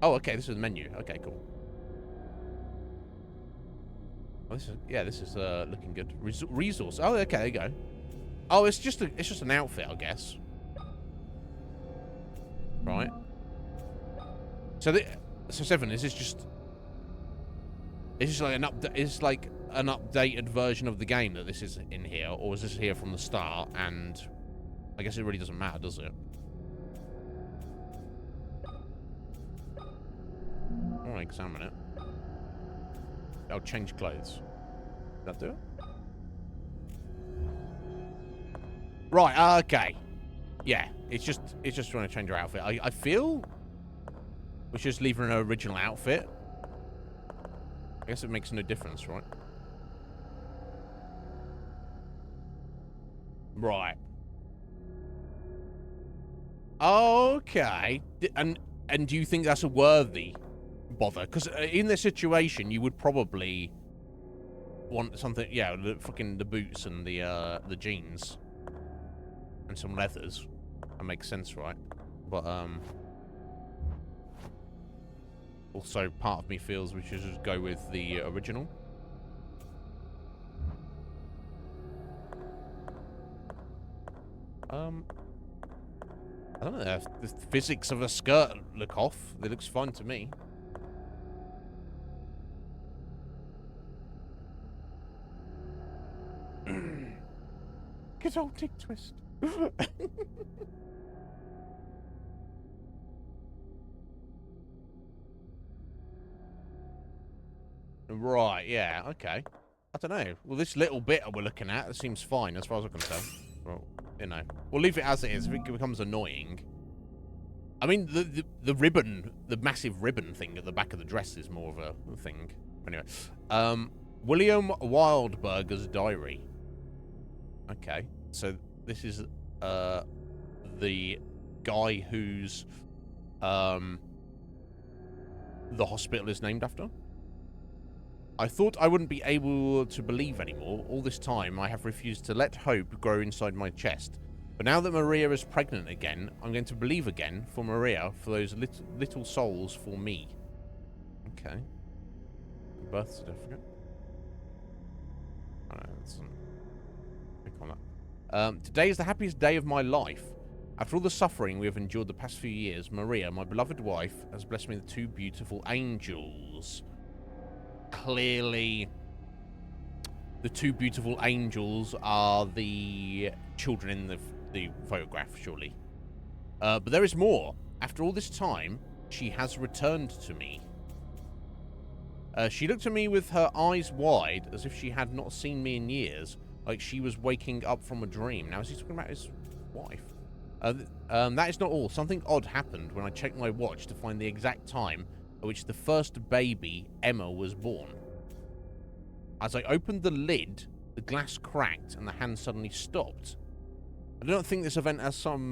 Oh, okay, this is the menu. Okay, cool. Oh, this is looking good. Resource. Oh, okay, there you go. Oh, it's just an outfit, I guess. Right. So Seven, is this just like an update? Is like an updated version of the game that this is in here, or is this here from the start? And I guess it really doesn't matter, does it? I'll examine it. I'll change clothes. Did that do it? Right, okay. Yeah, it's just trying to change her outfit. I feel we should just leave her in her original outfit. I guess it makes no difference, right? Right. Okay. And do you think that's a worthy bother? Because in this situation, you would probably want something. Yeah, the boots and the jeans and some leathers. That makes sense, right? But also part of me feels we should just go with the original. I don't know. The physics of a skirt look off. It looks fine to me. Good old dick twist. Right, yeah, okay. I don't know. Well, this little bit we're looking at, it seems fine as far as I can tell. Well, you know. We'll leave it as it is. If it becomes annoying. I mean, the ribbon, the massive ribbon thing at the back of the dress is more of a thing. Anyway. William Wildberger's diary. Okay. So, this is, the guy who's, the hospital is named after. I thought I wouldn't be able to believe anymore. All this time, I have refused to let hope grow inside my chest. But now that Maria is pregnant again, I'm going to believe again for Maria, for those little souls, for me. Okay. Birth certificate. I don't know, that's click on that. Today is the happiest day of my life. After all the suffering we have endured the past few years, Maria, my beloved wife, has blessed me with 2 beautiful angels. Clearly, the 2 beautiful angels are the children in the photograph, surely. But there is more. After all this time, she has returned to me. She looked at me with her eyes wide, as if she had not seen me in years. Like she was waking up from a dream. Now is he talking about his wife? That is not all. Something odd happened when I checked my watch to find the exact time at which the first baby, Emma, was born. As I opened the lid, the glass cracked and the hand suddenly stopped. I don't think this event has some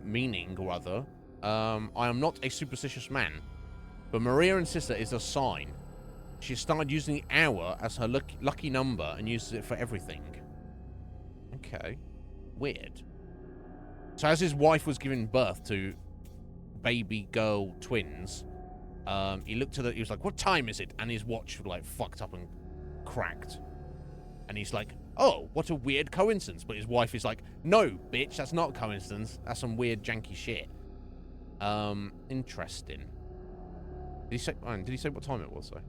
meaning or other. I am not a superstitious man, but Maria insists that it's a sign. She started using the hour as her lucky number and uses it for everything. Okay. Weird. So as his wife was giving birth to baby girl twins, he looked at it, he was like, what time is it? And his watch like fucked up and cracked. And he's like, oh, what a weird coincidence. But his wife is like, no, bitch, that's not a coincidence. That's some weird janky shit. Interesting. Did he say what time it was, though?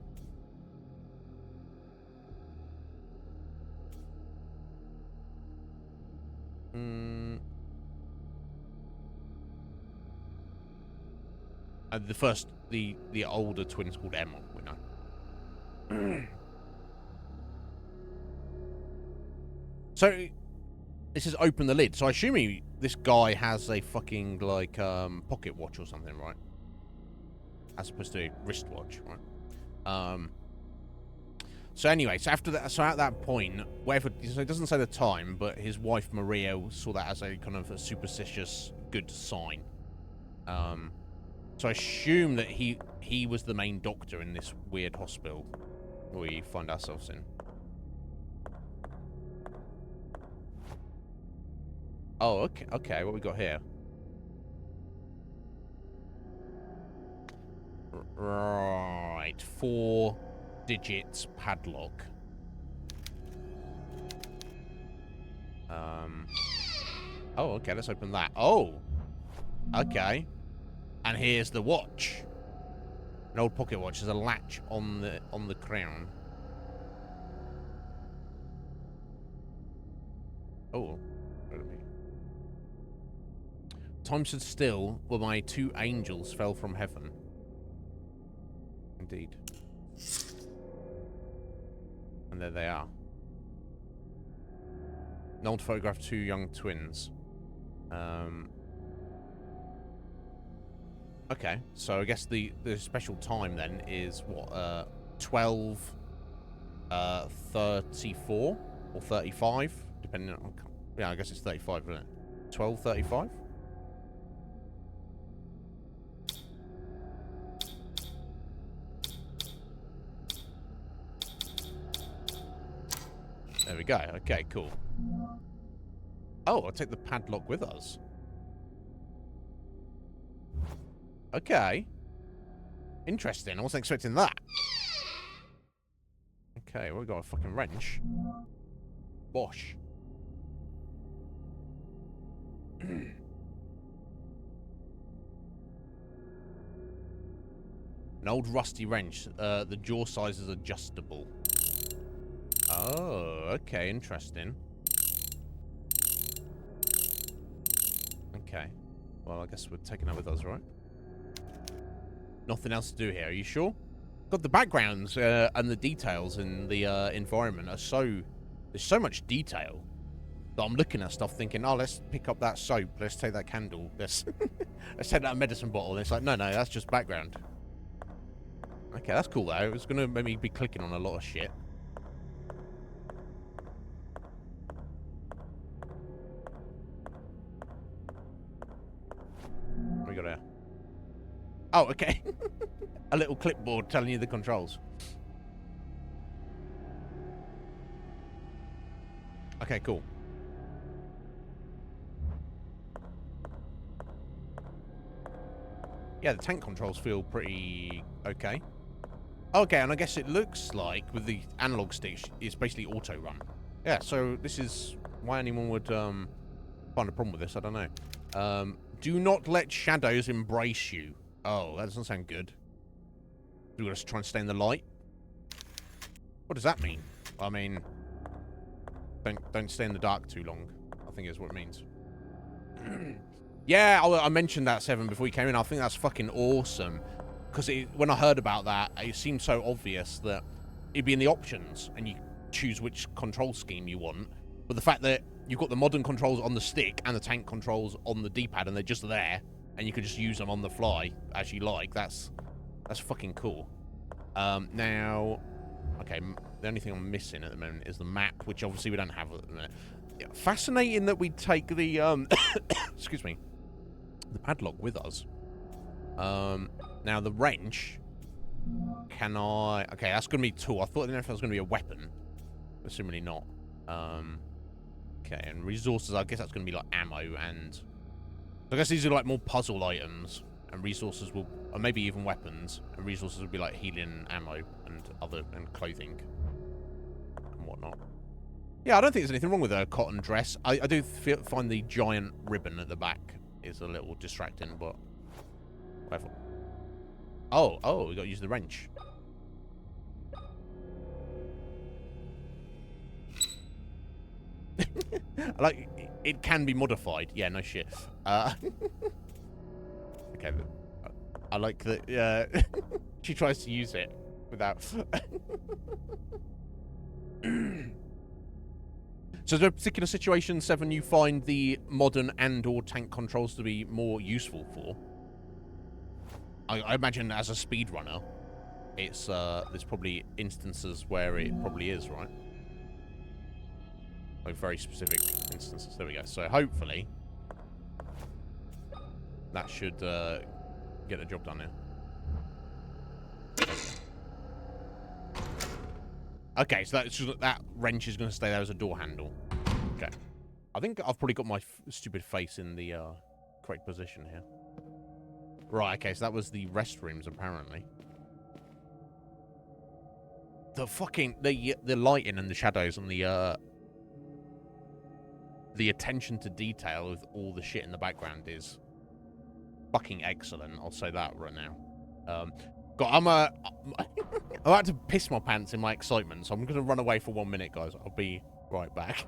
The older twin's called Emma, we know. So, this is open the lid. So I assume this guy has a fucking, like, pocket watch or something, right? As opposed to a wristwatch, right? So anyway, so after that, so at that point, whatever, so it doesn't say the time, but his wife Maria saw that as a kind of a superstitious good sign. So I assume that he was the main doctor in this weird hospital we find ourselves in. Oh, okay, what we got here? Right, 4 digits padlock. Oh, okay, let's open that. Oh, okay. And here's the watch. An old pocket watch. There's a latch on the crown. Oh, wait a minute. Time stood still where my 2 angels fell from heaven. Indeed. And there they are. An old photograph of 2 young twins. Okay, so I guess the special time then is what, 12:34 or 35, depending on, yeah, I guess it's 35, isn't it? 12:35. There we go. Okay, cool. Oh, I'll take the padlock with us. Okay. Interesting. I wasn't expecting that. Okay, we got a fucking wrench. Bosh. An old rusty wrench. The jaw size is adjustable. Oh, okay, interesting. Okay. Well, I guess we're taking that with us, right? Nothing else to do here, are you sure? God, the backgrounds and the details in the environment are so... There's so much detail that I'm looking at stuff thinking, oh, let's pick up that soap, let's take that candle, let's take that medicine bottle. And it's like, no, that's just background. Okay, that's cool, though. It's going to make me be clicking on a lot of shit. What we got here? Oh, okay. A little clipboard telling you the controls. Okay, cool. Yeah, the tank controls feel pretty okay. Okay, and I guess it looks like with the analog sticks, it's basically auto-run. Yeah, so this is why anyone would find a problem with this, I don't know. Do not let shadows embrace you. Oh, that doesn't sound good. We've got to try and stay in the light. What does that mean? I mean, don't stay in the dark too long, I think is what it means. Yeah, I mentioned that, Seven, before you came in. I think that's fucking awesome. Because when I heard about that, it seemed so obvious that it'd be in the options, and you choose which control scheme you want. But the fact that you've got the modern controls on the stick and the tank controls on the D-pad, and they're just there, and you can just use them on the fly as you like, that's fucking cool. Now, okay, the only thing I'm missing at the moment is the map, which obviously we don't have at the minute. Yeah, fascinating that we take the excuse me, the padlock with us. Now the wrench, can I? Okay, that's gonna be a tool. I thought that was gonna be a weapon, assumingly not. Okay, and resources, I guess that's gonna be like ammo, and I guess these are like more puzzle items, and resources will, or maybe even weapons, and resources will be like healing, ammo, and clothing and whatnot. Yeah, I don't think there's anything wrong with a cotton dress. I do find the giant ribbon at the back is a little distracting, but whatever. Oh, we got to use the wrench. Like, it can be modified. Yeah, no shit. Okay, I like that she tries to use it without... So is there a particular situation, Seven, you find the modern and or tank controls to be more useful for? I imagine as a speedrunner, it's there's probably instances where it probably is, right? Like very specific instances. There we go. So hopefully that should get the job done now. Okay, so that wrench is going to stay there as a door handle. Okay. I think I've probably got my stupid face in the correct position here. Right, okay, so that was the restrooms, apparently. The fucking... The lighting and the shadows and the attention to detail with all the shit in the background is fucking excellent. I'll say that right now. God, I'm about to piss my pants in my excitement, so I'm going to run away for 1 minute, guys. I'll be right back.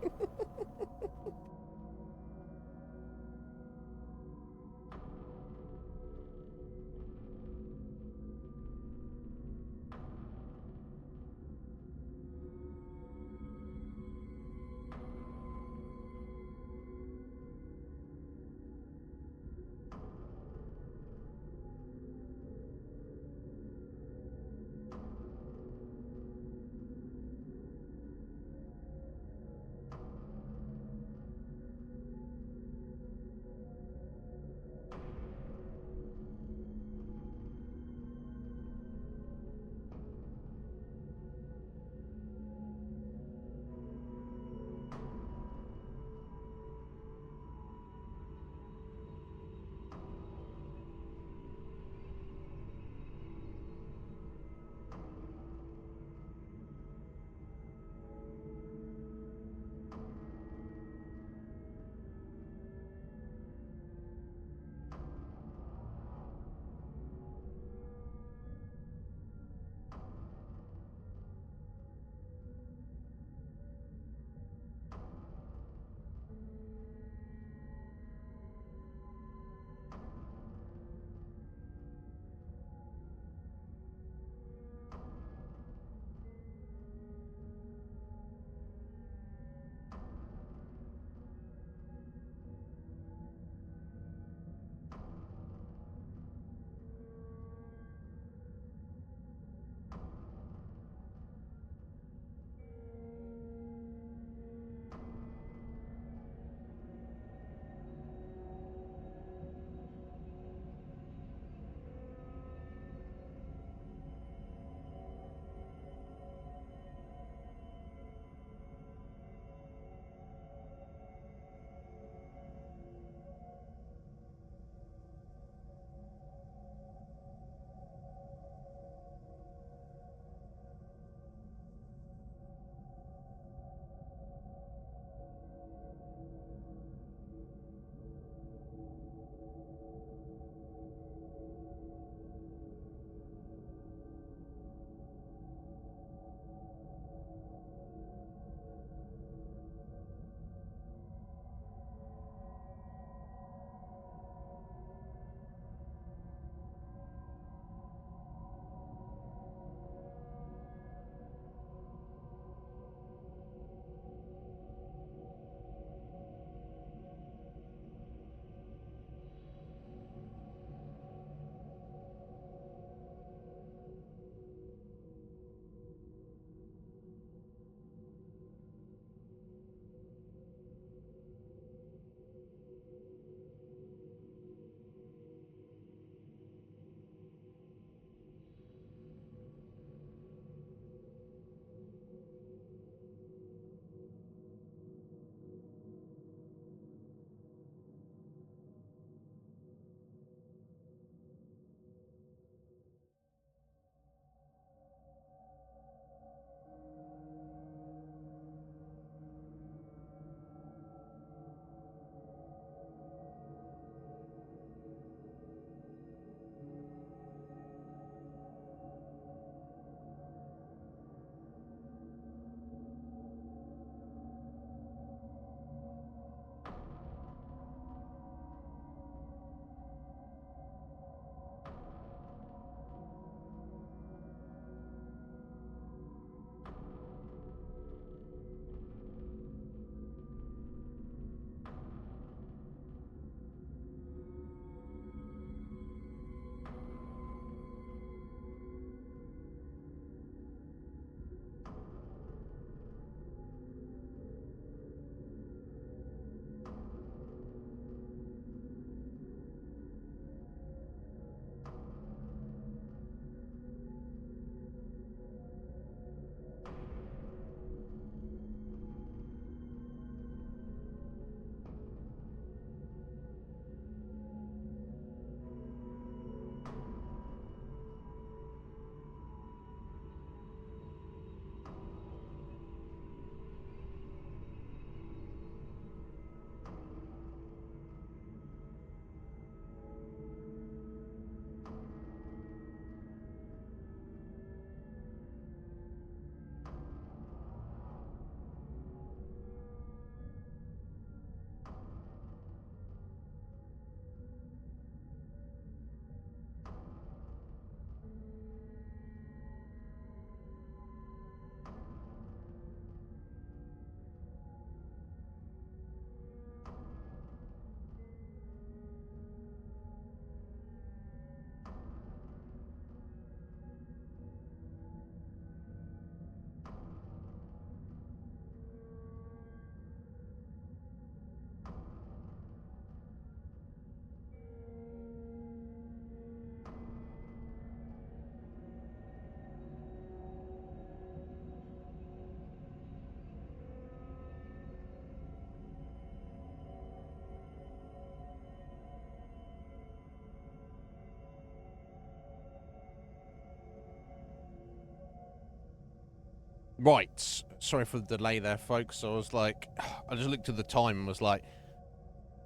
Right. Sorry for the delay there, folks. I was like, I just looked at the time and was like,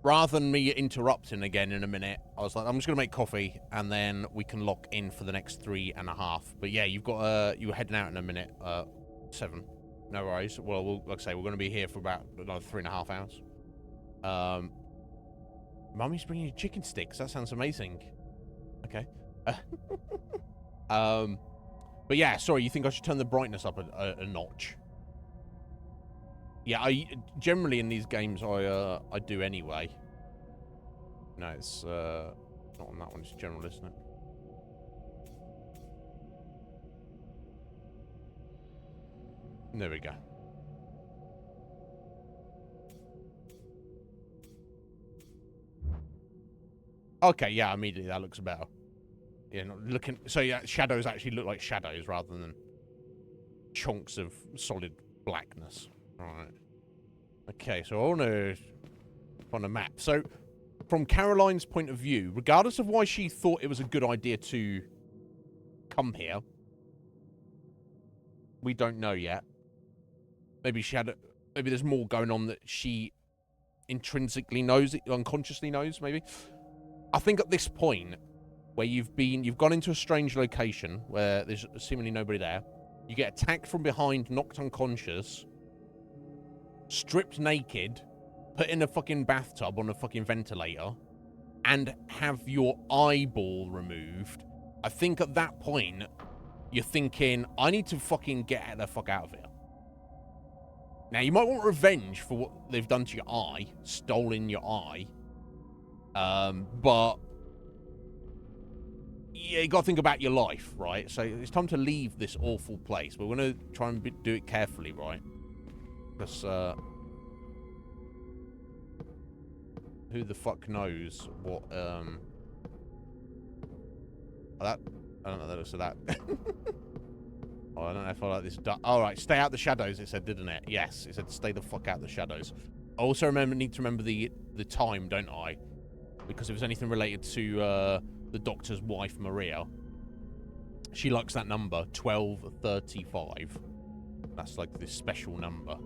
rather than me interrupting again in a minute, I was like, I'm just going to make coffee and then we can lock in for the next 3.5. But yeah, you've got, you were heading out in a minute. 7. No worries. Well, like I say, we're going to be here for about another 3.5 hours. Mummy's bringing you chicken sticks. That sounds amazing. Okay. But yeah, sorry, you think I should turn the brightness up a notch? Yeah, I generally in these games I do anyway. No, it's not on that one. It's general, isn't it? There we go. Okay, yeah, immediately that looks better. Yeah, not looking. So yeah, shadows actually look like shadows rather than chunks of solid blackness. All right. Okay, so I want to on a map. So, from Caroline's point of view, regardless of why she thought it was a good idea to come here, we don't know yet. Maybe she had. Maybe there's more going on that she intrinsically knows, unconsciously knows. Maybe. I think at this point, where you've gone into a strange location where there's seemingly nobody there. You get attacked from behind, knocked unconscious, stripped naked, put in a fucking bathtub on a fucking ventilator, and have your eyeball removed. I think at that point, you're thinking, I need to fucking get the fuck out of here. Now, you might want revenge for what they've done to your eye, stolen your eye, but yeah, you got to think about your life, right? So it's time to leave this awful place. We're going to try and do it carefully, right? Because who the fuck knows what that I don't know the looks of that. Oh, I don't know if I like this. All right, stay out the shadows. It said, didn't it? Yes, it said stay the fuck out the shadows. I also need to remember the time, don't I? Because if it's anything related to the doctor's wife, Maria, she likes that number 1235. That's like this special number.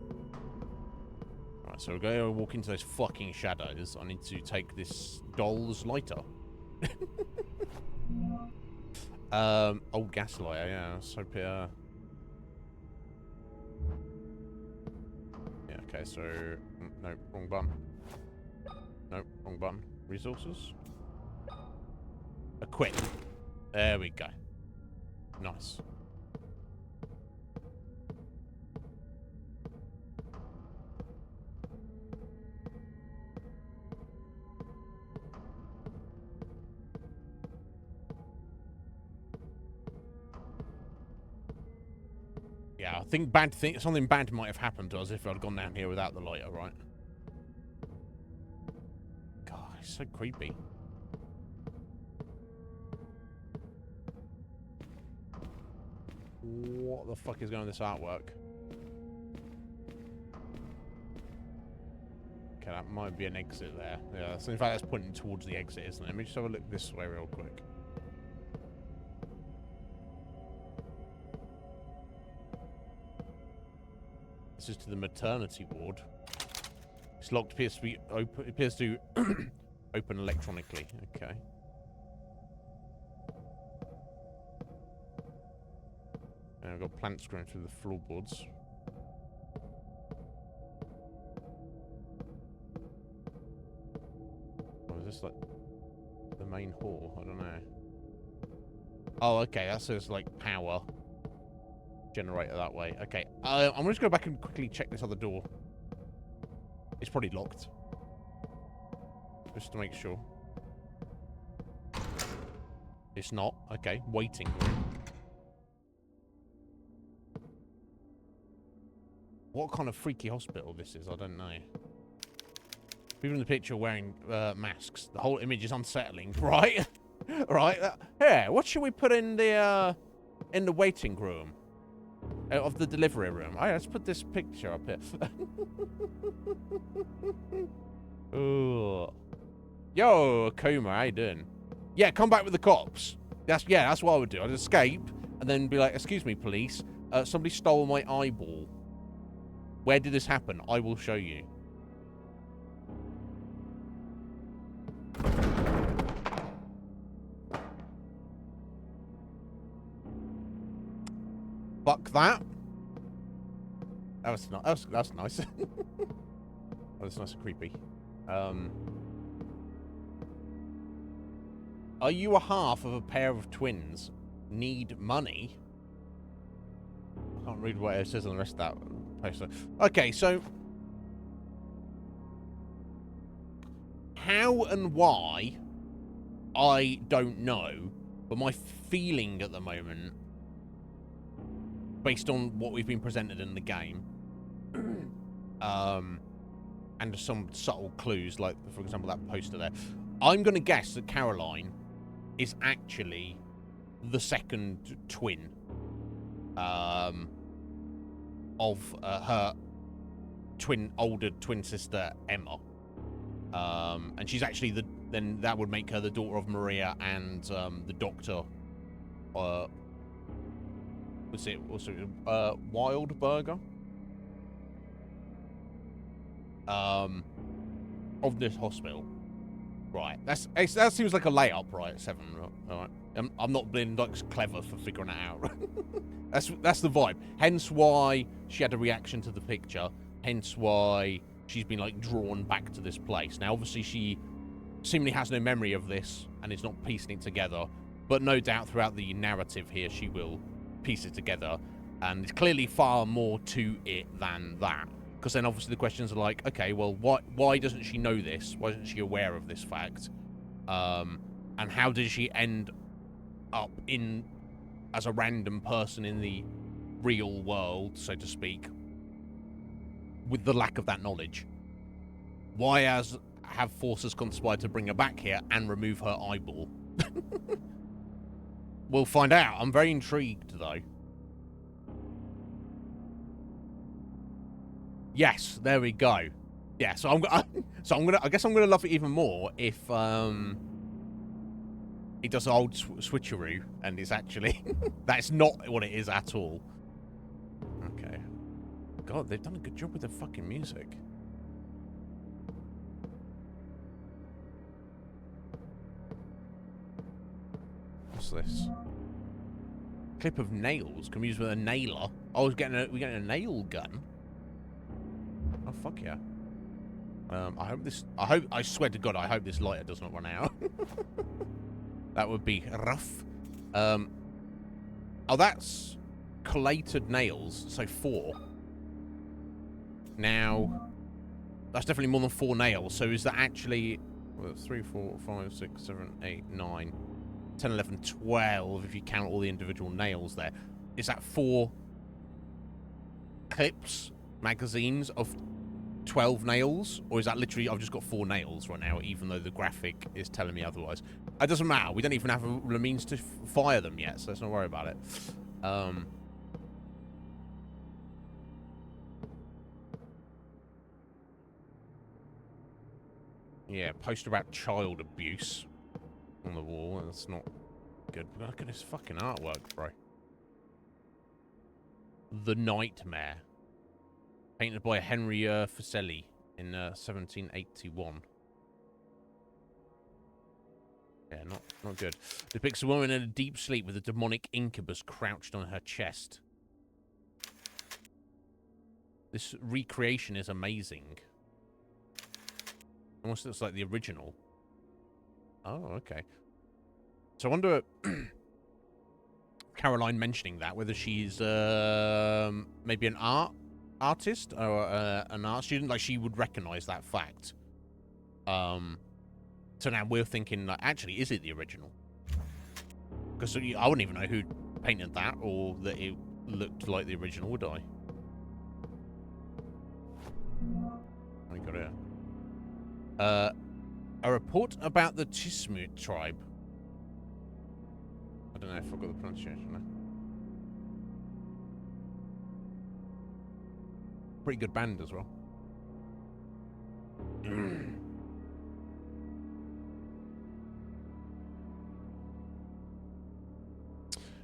Alright, so we're going to walk into those fucking shadows. I need to take this doll's lighter. Old gas lighter, yeah. Let's hope it, yeah, okay, so no, wrong button. No, wrong button. Resources. Equip. There we go. Nice. Yeah, I think something bad might have happened to us if I'd gone down here without the lighter, right? God, it's so creepy. What the fuck is going on with this artwork? Okay, that might be an exit there. Yeah, so in fact that's pointing towards the exit, isn't it? Let me just have a look this way real quick. This is to the maternity ward. It's locked, appears to be open. It appears to open electronically. Okay. And I've got plants growing through the floorboards. Oh, is this like the main hall? I don't know. Oh, okay. That says like power generator that way. Okay. I'm gonna just go back and quickly check this other door. It's probably locked. Just to make sure. It's not. Okay. Waiting room. What kind of freaky hospital this is, I don't know. People in the picture are wearing masks. The whole image is unsettling, right? Right? Here, what should we put in the waiting room? Of the delivery room. Alright, let's put this picture up here. Ooh. Yo, Akuma, how you doing? Yeah, come back with the cops. That's what I would do. I'd escape and then be like, excuse me, police. Somebody stole my eyeball. Where did this happen? I will show you. Fuck that. That's nice. That's nice. Oh, that's nice and creepy. Are you a half of a pair of twins? Need money? I can't read what it says on the rest of that poster. Okay, so how and why, I don't know, but my feeling at the moment, based on what we've been presented in the game, and some subtle clues, like, for example, that poster there, I'm going to guess that Caroline is actually the second twin of her older twin sister, Emma. And she's actually then that would make her the daughter of Maria and the doctor. Was it also Wildberger? Of this hospital, right? That seems like a layup, right? 7, right? I'm not being like clever for figuring it out. That's the vibe. Hence why she had a reaction to the picture. Hence why she's been like drawn back to this place. Now, obviously, she seemingly has no memory of this and is not piecing it together. But no doubt throughout the narrative here, she will piece it together. And there's clearly far more to it than that. Because then obviously the questions are like, okay, well, why doesn't she know this? Why isn't she aware of this fact? And how did she end up as a random person in the real world, so to speak, with the lack of that knowledge? Why have forces conspired to bring her back here and remove her eyeball? We'll find out. I'm very intrigued, though. Yes, there we go. Yeah, so I guess I'm gonna love it even more if it does an old switcheroo and it's actually that's not what it is at all. Okay. God, they've done a good job with the fucking music. What's this? Clip of nails. Can we use with a nailer? Oh, we're getting a nail gun. Oh, fuck yeah. I swear to God, I hope this lighter does not run out. That would be rough. Oh, that's collated nails, so 4. Now, that's definitely more than 4 nails, so is that actually 3, 4, 5, 6, 7, 8, 9, 10, 11, 12, if you count all the individual nails there. Is that 4 clips, magazines of 12 nails, or is that literally I've just got 4 nails right now, even though the graphic is telling me otherwise? It doesn't matter. We don't even have the means to fire them yet, so let's not worry about it. Yeah, poster about child abuse on the wall. That's not good. Look at this fucking artwork, bro. The Nightmare. Painted by Henry Fuseli in 1781. Yeah, not good. Depicts a woman in a deep sleep with a demonic incubus crouched on her chest. This recreation is amazing. Almost looks like the original. Oh, okay. So I wonder, Caroline mentioning that, whether she's maybe an artist or an art student, like she would recognize that fact. So now we're thinking, like, actually, is it the original? Because I wouldn't even know who painted that or that it looked like the original, would I? What we got here? A report about the Tismut tribe. I don't know if I've got the pronunciation there. Pretty good band as well.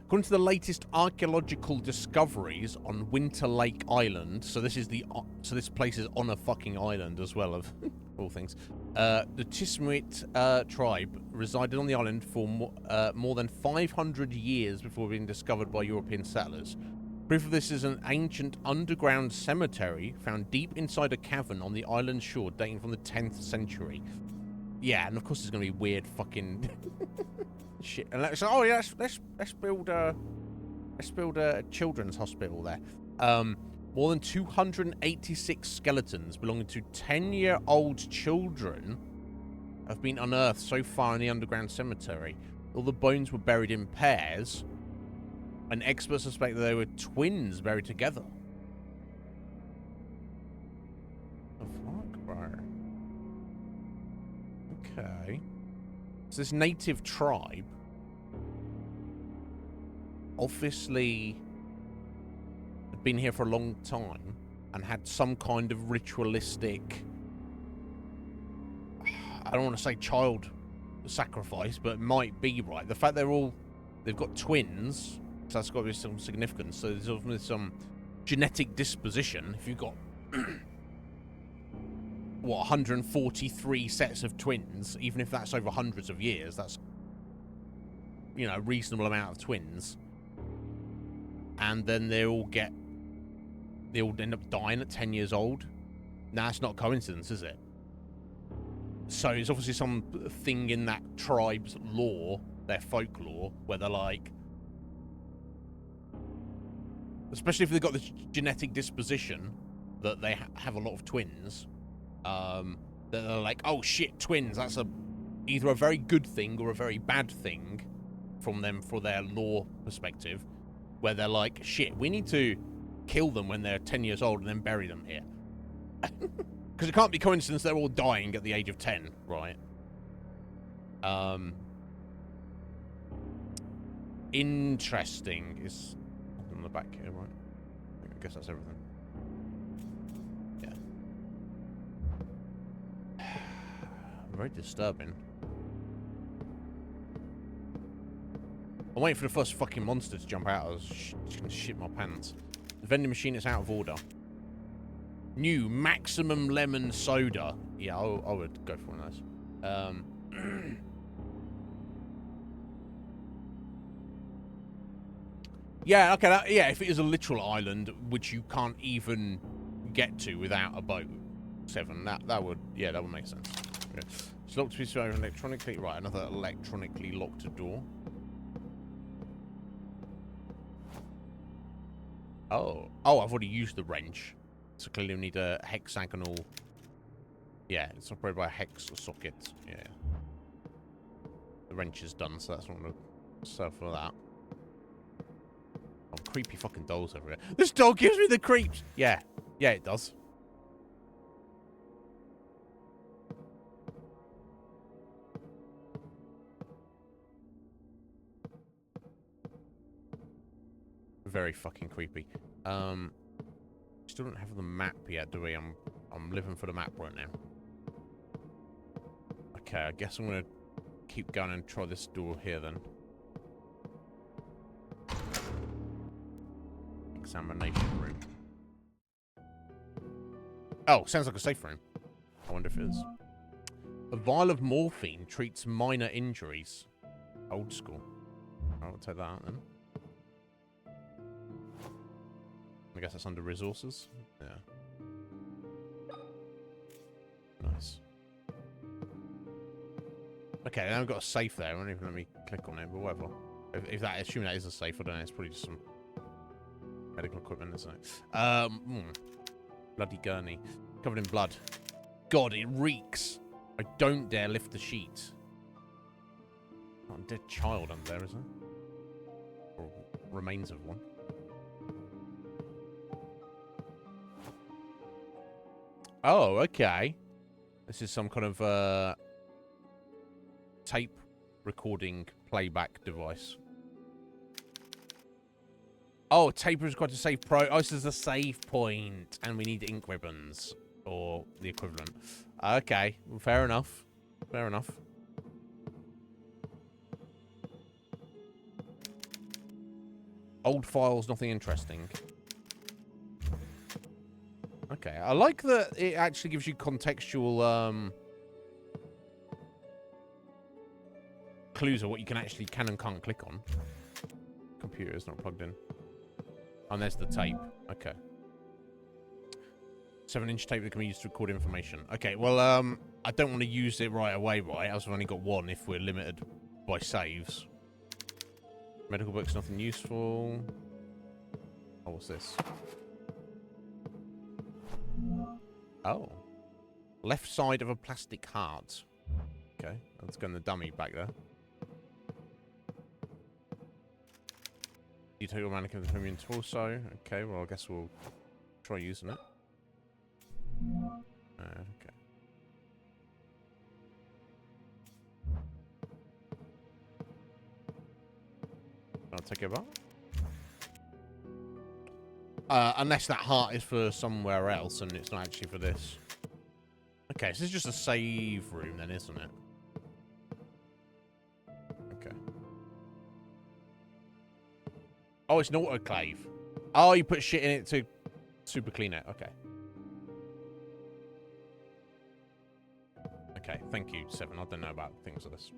According to the latest archaeological discoveries on Winter Lake Island, so this place is on a fucking island as well, of all things. The Tismuit tribe resided on the island for more than 500 years before being discovered by European settlers. Proof of this is an ancient underground cemetery found deep inside a cavern on the island's shore, dating from the 10th century. Yeah, and of course there's gonna be weird fucking shit. And let's build a children's hospital there. More than 286 skeletons belonging to 10-year-old children have been unearthed so far in the underground cemetery. All the bones were buried in pairs, and experts suspect that they were twins buried together. The fuck, bro? Okay. So this native tribe obviously had been here for a long time and had some kind of ritualistic, I don't want to say child sacrifice, but it might be right. The fact they've got twins, so that's got to be some significance. So there's obviously some genetic disposition. If you've got, what, 143 sets of twins, even if that's over hundreds of years, that's, you know, a reasonable amount of twins. And then they all end up dying at 10 years old. Now, that's not coincidence, is it? So it's obviously something in that tribe's lore, their folklore, where they're like, especially if they've got this genetic disposition that they have a lot of twins, that they're like, oh shit, twins, that's either a very good thing or a very bad thing from them for their lore perspective, where they're like, shit, we need to kill them when they're 10 years old and then bury them here. Because it can't be coincidence they're all dying at the age of 10, right? Interesting. Is on the back here, right? I guess that's everything. Yeah. Very disturbing. I'm waiting for the first fucking monster to jump out. I was just gonna shit my pants. The vending machine is out of order. New maximum lemon soda. Yeah, I would go for one of those. Yeah, okay, yeah, if it is a literal island, which you can't even get to without a boat, 7, that would make sense. Okay. It's locked to be so electronically. Right, another electronically locked door. Oh, I've already used the wrench. So clearly we need a hexagonal. Yeah, it's operated by a hex socket. Yeah. The wrench is done, so that's not going to serve for that. Oh, creepy fucking dolls everywhere. This doll gives me the creeps! Yeah. Yeah, it does. Very fucking creepy. Still don't have the map yet, do we? I'm living for the map right now. Okay, I guess I'm gonna keep going and try this door here then. Examination room. Oh, sounds like a safe room. I wonder if it is. A vial of morphine treats minor injuries. Old school. I'll take that out then. I guess that's under resources. Yeah. Nice. Okay, now I've got a safe there. It won't even let me click on it, but whatever. If that, assuming that is a safe, I don't know. It's probably just some medical equipment, isn't it? Bloody gurney. Covered in blood. God, it reeks. I don't dare lift the sheet. Oh, a dead child under there, isn't there? Or remains of one. Oh, okay. This is some kind of tape recording playback device. Oh, tape is required to save pro. Oh, this is a save point, and we need ink ribbons or the equivalent. Okay, well, fair enough. Fair enough. Old files, nothing interesting. Okay, I like that it actually gives you contextual clues of what you can and can't click on. Computer is not plugged in. And there's the tape. Okay. 7-inch tape that can be used to record information. Okay, well, I don't want to use it right away, right? As we've only got one if we're limited by saves. Medical books, nothing useful. Oh, what's this? Oh. Left side of a plastic heart. Okay, let's go in the dummy back there. Detail mannequin of the human torso. Okay, well, I guess we'll try using it. Okay. I'll take it back. Unless that heart is for somewhere else and it's not actually for this. Okay, so this is just a save room then, isn't it? Okay. Oh, it's an autoclave. Oh, you put shit in it to super clean it. Okay. Okay, thank you, 7. I don't know about things like this.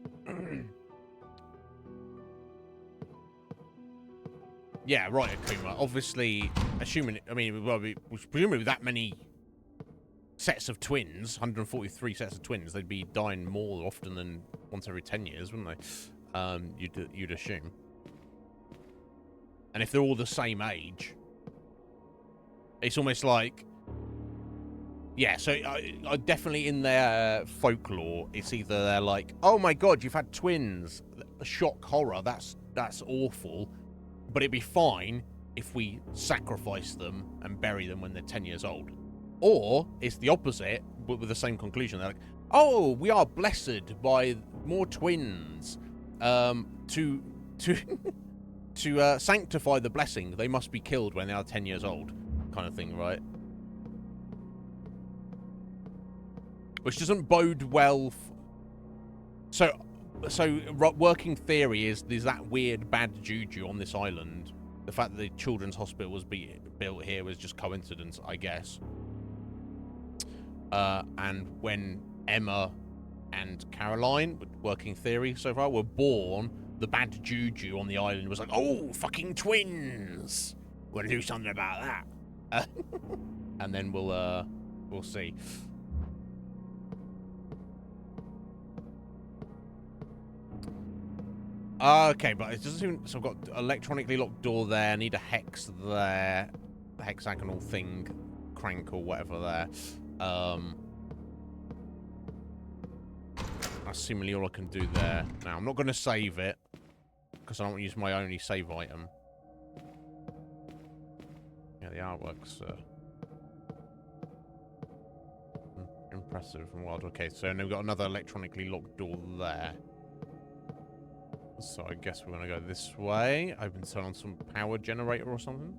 Yeah, right, Akuma. Obviously, assuming... I mean, well, presumably with that many sets of twins, 143 sets of twins, they'd be dying more often than once every 10 years, wouldn't they? You'd assume. And if they're all the same age, it's almost like... Yeah, so definitely in their folklore, it's either they're like, oh my god, you've had twins, shock horror, that's awful, but it'd be fine if we sacrifice them and bury them when they're 10 years old. Or it's the opposite, but with the same conclusion. They're like, oh, we are blessed by more twins. To sanctify the blessing, they must be killed when they are 10 years old, kind of thing, right? Which doesn't bode well. So working theory is there's that weird bad juju on this island. The fact that the children's hospital was built here was just coincidence, I guess. And when Emma and Caroline, working theory so far, were born, the bad juju on the island was like, oh, fucking twins. We'll do something about that. And then we'll see. Okay, but it doesn't seem... So I've got electronically locked door there. Need a hex there. The hexagonal thing. Crank or whatever there. That's seemingly all I can do there. Now, I'm not going to save it. Because I don't use my only save item. Yeah, the artwork's... impressive and wild. Okay, so now we've got another electronically locked door there. So I guess we're going to go this way. Open turn on some power generator or something.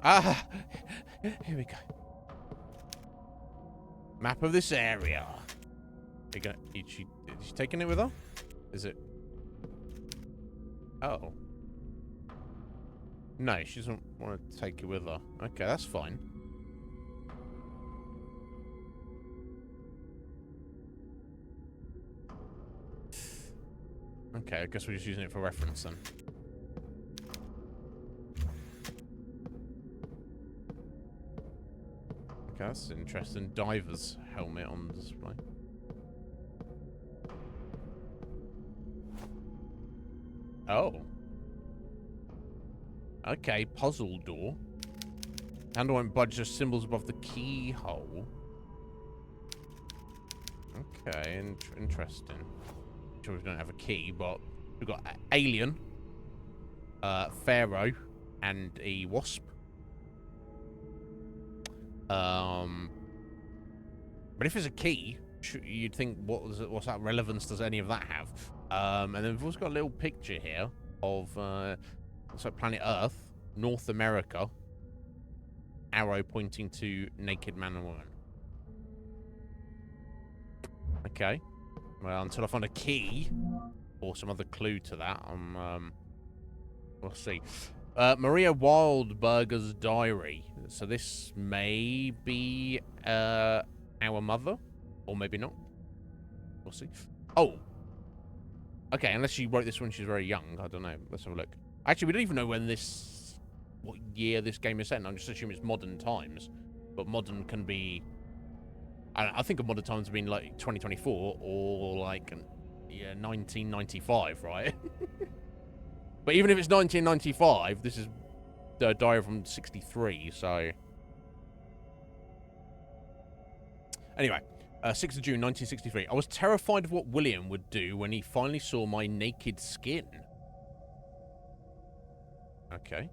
Ah! Here we go. Map of this area. Is she taking it with her? Is it? Oh. No, she doesn't want to take it with her. Okay, that's fine. Okay, I guess we're just using it for reference then. Okay, that's interesting. Diver's helmet on display. Oh. Okay, puzzle door. Handle won't budge, just symbols above the keyhole. Okay, interesting. Sure we don't have a key, but we've got alien, pharaoh, and a wasp. But if there's a key, you'd think, what's that relevance does any of that have? And then we've also got a little picture here of looks like planet Earth, North America, arrow pointing to naked man and woman. Okay. Well, until I find a key or some other clue to that, we'll see. Maria Wildberger's diary. So this may be our mother, or maybe not. We'll see. Oh, okay. Unless she wrote this when she was very young, I don't know. Let's have a look. Actually, we don't even know what year this game is set in. I'm just assuming it's modern times, but modern can be. I think of modern times being like 2024 or like 1995, right? But even if it's 1995, this is the diary from 63, so... Anyway, 6th of June, 1963. I was terrified of what William would do when he finally saw my naked skin. Okay.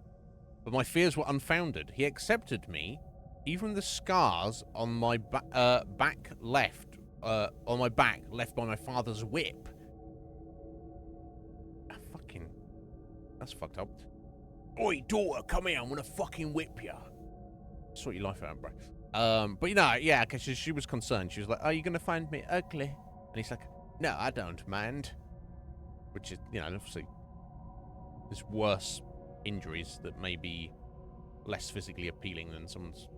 But my fears were unfounded. He accepted me, even the scars on my back left by my father's whip. That's fucked up. Oi, daughter, come here. I'm gonna fucking whip you. Sort your life out, bro. But you know, yeah, because she was concerned. She was like, "Are you gonna find me ugly?" And he's like, "No, I don't mind." Which is, you know, obviously, there's worse injuries that may be less physically appealing than someone's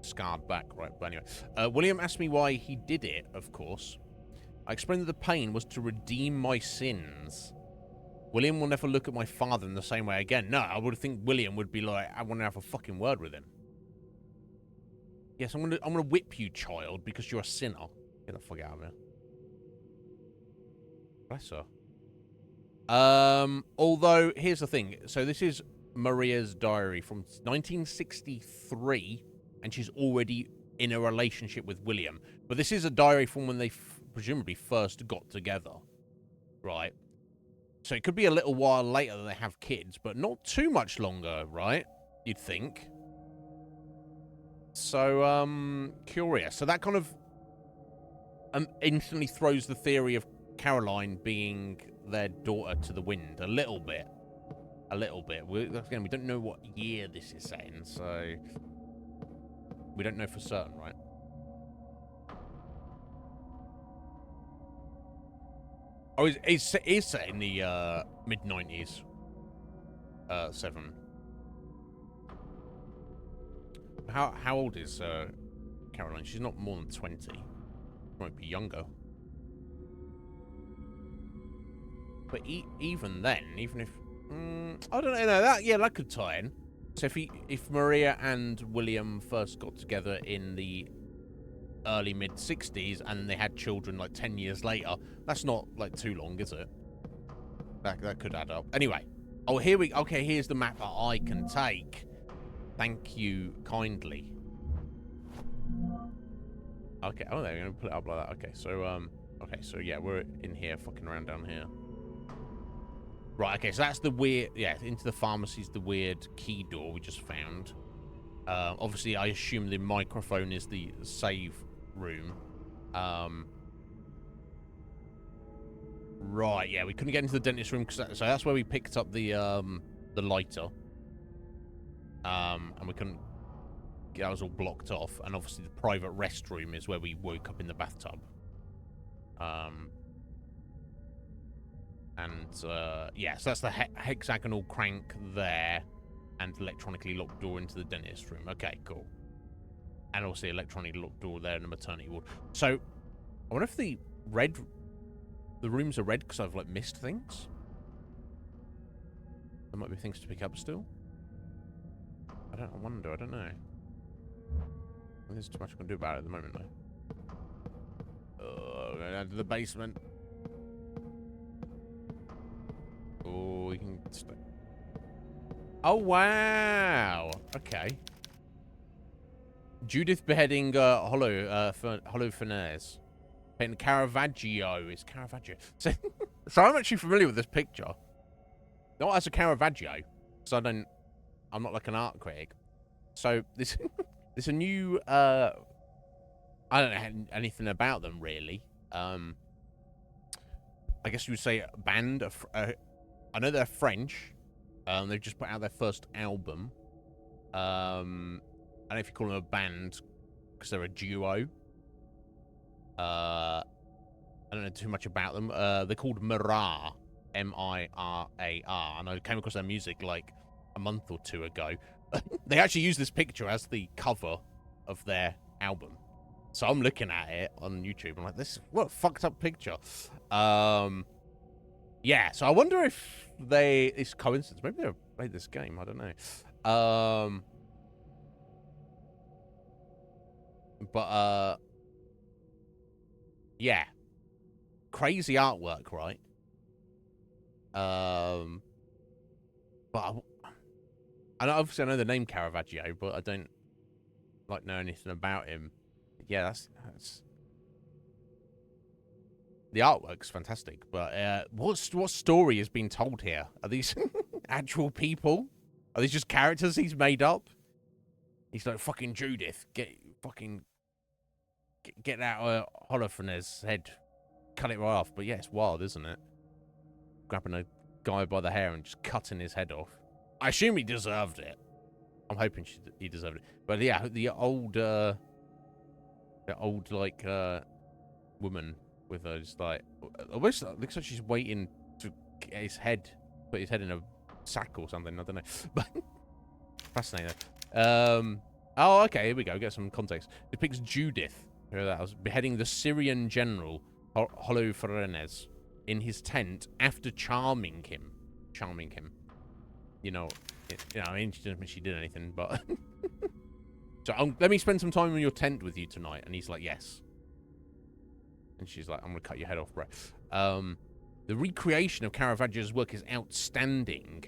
scarred back, right? But anyway, William asked me why he did it. Of course, I explained that the pain was to redeem my sins. William will never look at my father in the same way again. No, I would think William would be like, I want to have a fucking word with him. Yes, I'm gonna whip you, child, because you're a sinner. Get the fuck out of here. Bless her. Although, here's the thing. So this is Maria's diary from 1963, and she's already in a relationship with William. But this is a diary from when they presumably first got together. Right? So it could be a little while later that they have kids, but not too much longer, right? You'd think. So, curious. So that kind of instantly throws the theory of Caroline being their daughter to the wind a little bit. A little bit. Again, we don't know what year this is set in, so we don't know for certain, right? Oh, it's set in the mid-90s. 7. How old is Caroline? She's not more than 20. Might be younger. But even then, even if I don't know, that could tie in. So if Maria and William first got together in the early mid-60s and they had children like 10 years later, that's not like too long, is it? That could add up. Anyway, okay, here's the map that I can take. Thank you kindly. Okay, oh, they're gonna put it up like that. Okay, so yeah, we're in here, fucking around down here. Right, okay, so that's the weird, yeah, into the pharmacy's the weird key door we just found. Obviously, I assume the microphone is the save room. Right, yeah, we couldn't get into the dentist room, so that's where we picked up the lighter. And we couldn't, that was all blocked off. And obviously the private restroom is where we woke up in the bathtub. Yeah, so that's the hexagonal crank there, and electronically locked door into the dentist room. Okay, cool. And also the electronically locked door there in the maternity ward. So, I wonder if the rooms are red because I've, like, missed things? There might be things to pick up still? I don't know. There's too much I can do about it at the moment, though. Oh, going down to the basement. Oh, we can... Oh, wow! Okay. Judith beheading Hollow Fernandez. Painting Caravaggio. It's Caravaggio. So I'm actually familiar with this picture. Not as a Caravaggio. So I'm not like an art critic. So this a new I don't know anything about them really. I guess you would say a band. I know they're French. They've just put out their first album. I don't know if you call them a band because they're a duo. I don't know too much about them. They're called Mirar, M-I-R-A-R, and I came across their music like a month or two ago. They actually use this picture as the cover of their album. So I'm looking at it on YouTube. I'm like, what a fucked up picture. Yeah, so I wonder if it's coincidence. Maybe they've played this game. I don't know. Yeah. Crazy artwork, right? But obviously I know the name Caravaggio, but I don't know anything about him. Yeah, that's the artwork's fantastic, but what story is being told here? Are these actual people? Are these just characters he's made up? He's like, fucking Judith, get that Holofernes head, cut it right off. But yeah, it's wild, isn't it? Grabbing a guy by the hair and just cutting his head off. I assume he deserved it. I'm hoping he deserved it. But yeah, the old like woman with those like, almost looks like she's waiting to get his head, put his head in a sack or something. I don't know, but fascinating. Oh, okay, here we go. Get some context. Depicts Judith, who that was, beheading the Syrian general Holofernes in his tent after charming him. You know, I mean, she didn't mean she did anything, but so let me spend some time in your tent with you tonight. And he's like, yes. And she's like, I'm gonna cut your head off, bro. The recreation of Caravaggio's work is outstanding.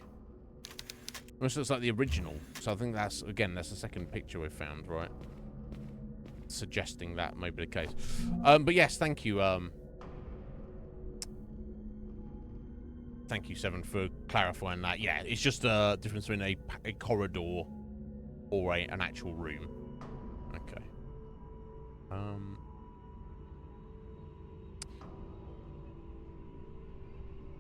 Almost looks like the original. So I think that's the second picture we've found, right? Suggesting that may be the case. But yes, thank you. Thank you, Seven, for clarifying that. Yeah, it's just a difference between a corridor or an actual room. Okay.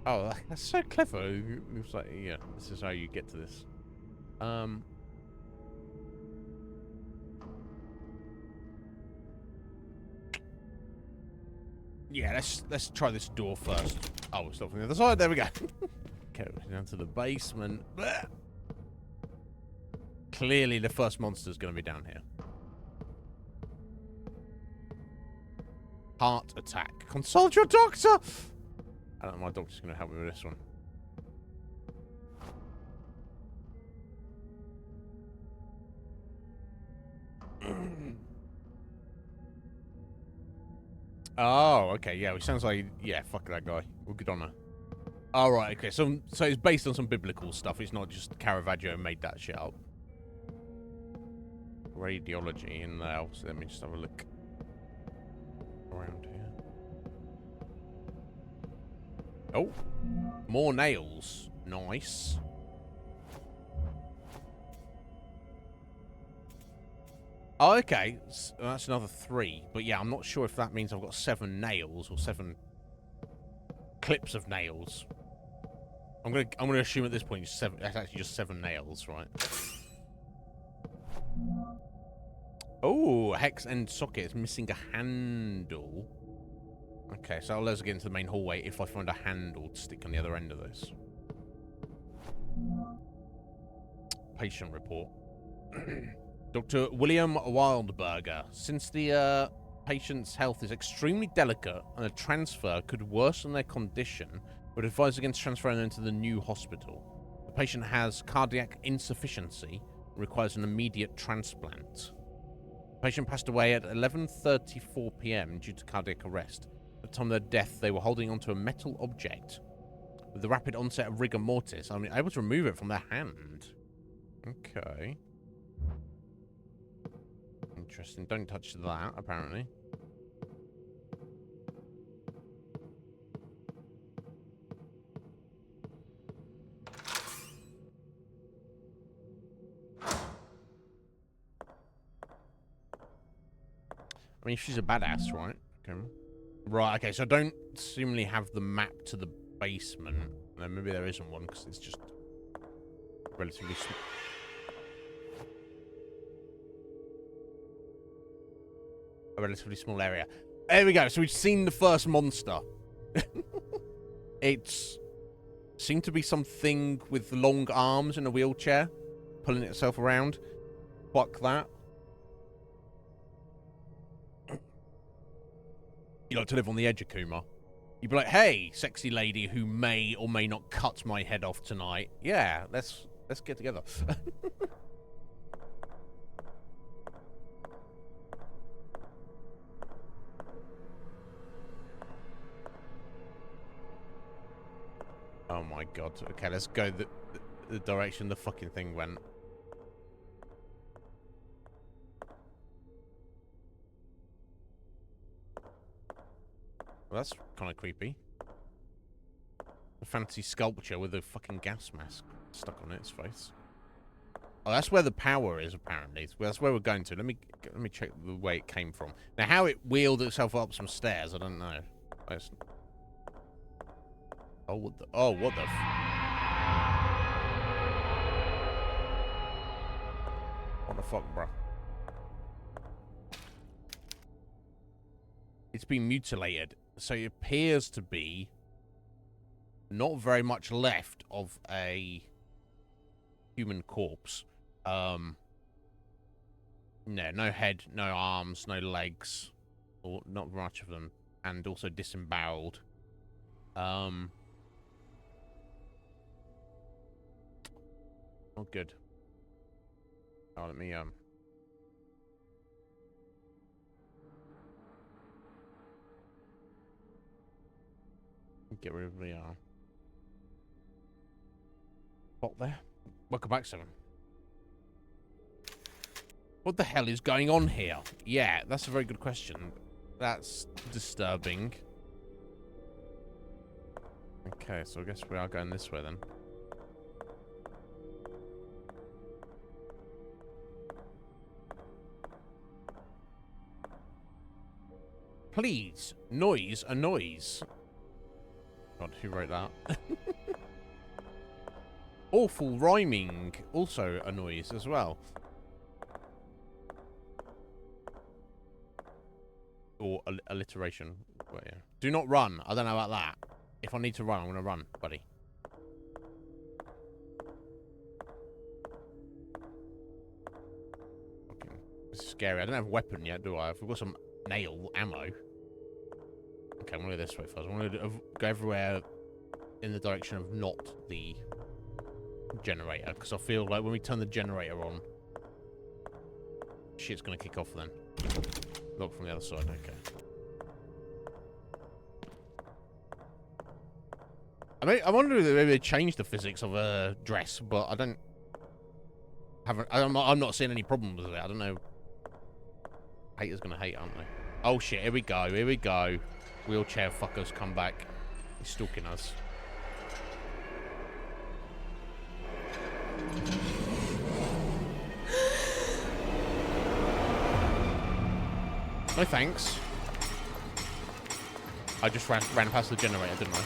Oh, that's so clever. It's like, yeah, this is how you get to this. Yeah, let's try this door first. Oh, it's not from the other side. There we go. Okay, down to the basement. Blah. Clearly, the first monster's going to be down here. Heart attack. Consult your doctor. I don't know. My doctor's going to help me with this one. Oh, okay. Yeah, it sounds like, yeah, fuck that guy. We'll get on her. All right, okay. So it's based on some biblical stuff. It's not just Caravaggio made that shit up. Radiology in there. So let me just have a look around here. Oh, more nails. Nice. Oh, okay. So that's another 3. But yeah, I'm not sure if that means I've got 7 nails or 7 clips of nails. I'm gonna assume at this point that's actually just 7 nails, right? Oh, hex end socket is missing a handle. Okay, so I'll let us get into the main hallway if I find a handle to stick on the other end of this. Patient report. Dr. William Wildberger. Since the patient's health is extremely delicate and a transfer could worsen their condition, would advise against transferring them to the new hospital. The patient has cardiac insufficiency and requires an immediate transplant. The patient passed away at 11:34 p.m. due to cardiac arrest. At the time of their death, they were holding onto a metal object. With the rapid onset of rigor mortis, I'm able to remove it from their hand. Okay. Interesting. Don't touch that, apparently. I mean, she's a badass, right? Okay. Right, okay, so I don't seemingly have the map to the basement. No, maybe there isn't one, because it's just relatively small. A relatively small area. There we go. So we've seen the first monster. It's seemed to be something with long arms in a wheelchair, pulling itself around. Fuck that. You like to live on the edge of Kuma. You'd be like, hey, sexy lady who may or may not cut my head off tonight. Yeah, let's get together. Oh my god. Okay, let's go the direction the fucking thing went. Well, that's kind of creepy. A fancy sculpture with a fucking gas mask stuck on its face. Oh, that's where the power is, apparently. That's where we're going to. Let me check the way it came from. Now, how it wheeled itself up some stairs, I don't know. Oh, what the... Oh, what the... What the fuck, bro? It's been mutilated. So it appears to be not very much left of a human corpse. No, no head, no arms, no legs, or not much of them, and also disemboweled. Not good. Oh, let me get rid of the bot there. Welcome back, Seven. What the hell is going on here? Yeah, that's a very good question. That's disturbing. Okay, so I guess we are going this way then. Please, noise, a noise. God, who wrote that? Awful rhyming, also a noise as well. Or alliteration. Well, yeah. Do not run. I don't know about that. If I need to run, I'm going to run, buddy. Okay. This is scary. I don't have a weapon yet, do I? I've got some nail ammo. Okay, I'm going to go this way first. I'm going to go everywhere in the direction of not the generator, because I feel like when we turn the generator on, shit's going to kick off then. Look from the other side, okay. I mean, I wonder if maybe they changed the physics of a dress, but I don't... I'm not seeing any problems with it. I don't know. Haters gonna hate, aren't they? Oh shit, here we go, here we go. Wheelchair fuckers come back. He's stalking us. No thanks. I just ran past the generator, didn't I?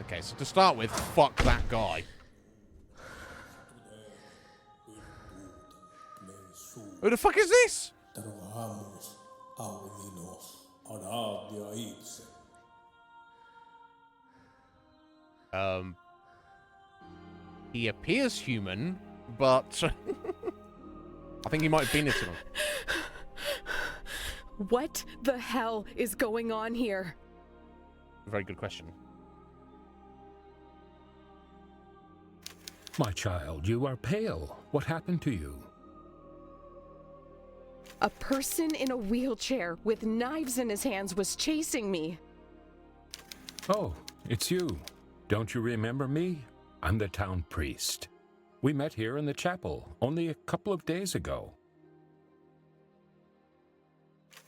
Okay, so to start with, fuck that guy. Who the fuck is this? He appears human, but I think he might have been into them. What the hell is going on here? Very good question. My child, you are pale. What happened to you? A person in a wheelchair with knives in his hands was chasing me. Oh, it's you. Don't you remember me? I'm the town priest. We met here in the chapel only a couple of days ago.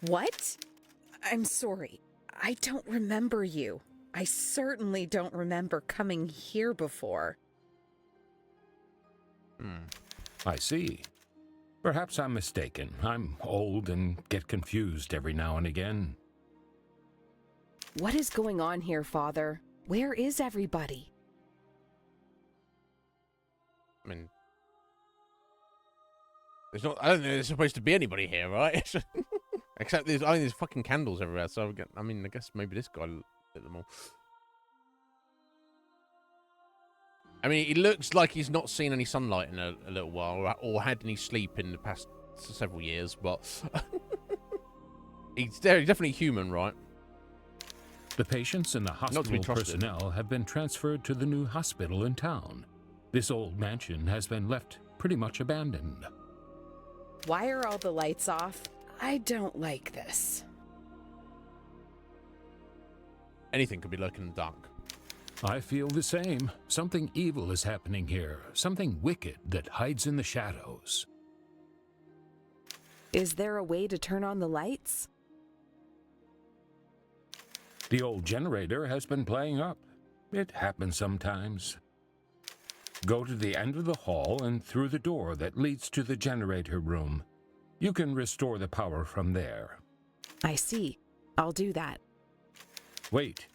What? I'm sorry. I don't remember you. I certainly don't remember coming here before. I see. Perhaps I'm mistaken. I'm old and get confused every now and again. What is going on here, Father? Where is everybody? I mean, I don't think there's supposed to be anybody here, right? Except there's fucking candles everywhere. So I mean, I guess maybe this guy lit them all. I mean, it looks like he's not seen any sunlight in a little while, or had any sleep in the past several years. But he's definitely human, right? The patients and the hospital personnel have been transferred to the new hospital in town. This old mansion has been left pretty much abandoned. Why are all the lights off? I don't like this. Anything could be lurking in the dark. I feel the same. Something evil is happening here. Something wicked that hides in the shadows. Is there a way to turn on the lights? The old generator has been playing up. It happens sometimes. Go to the end of the hall and through the door that leads to the generator room. You can restore the power from there. I see. I'll do that. Wait.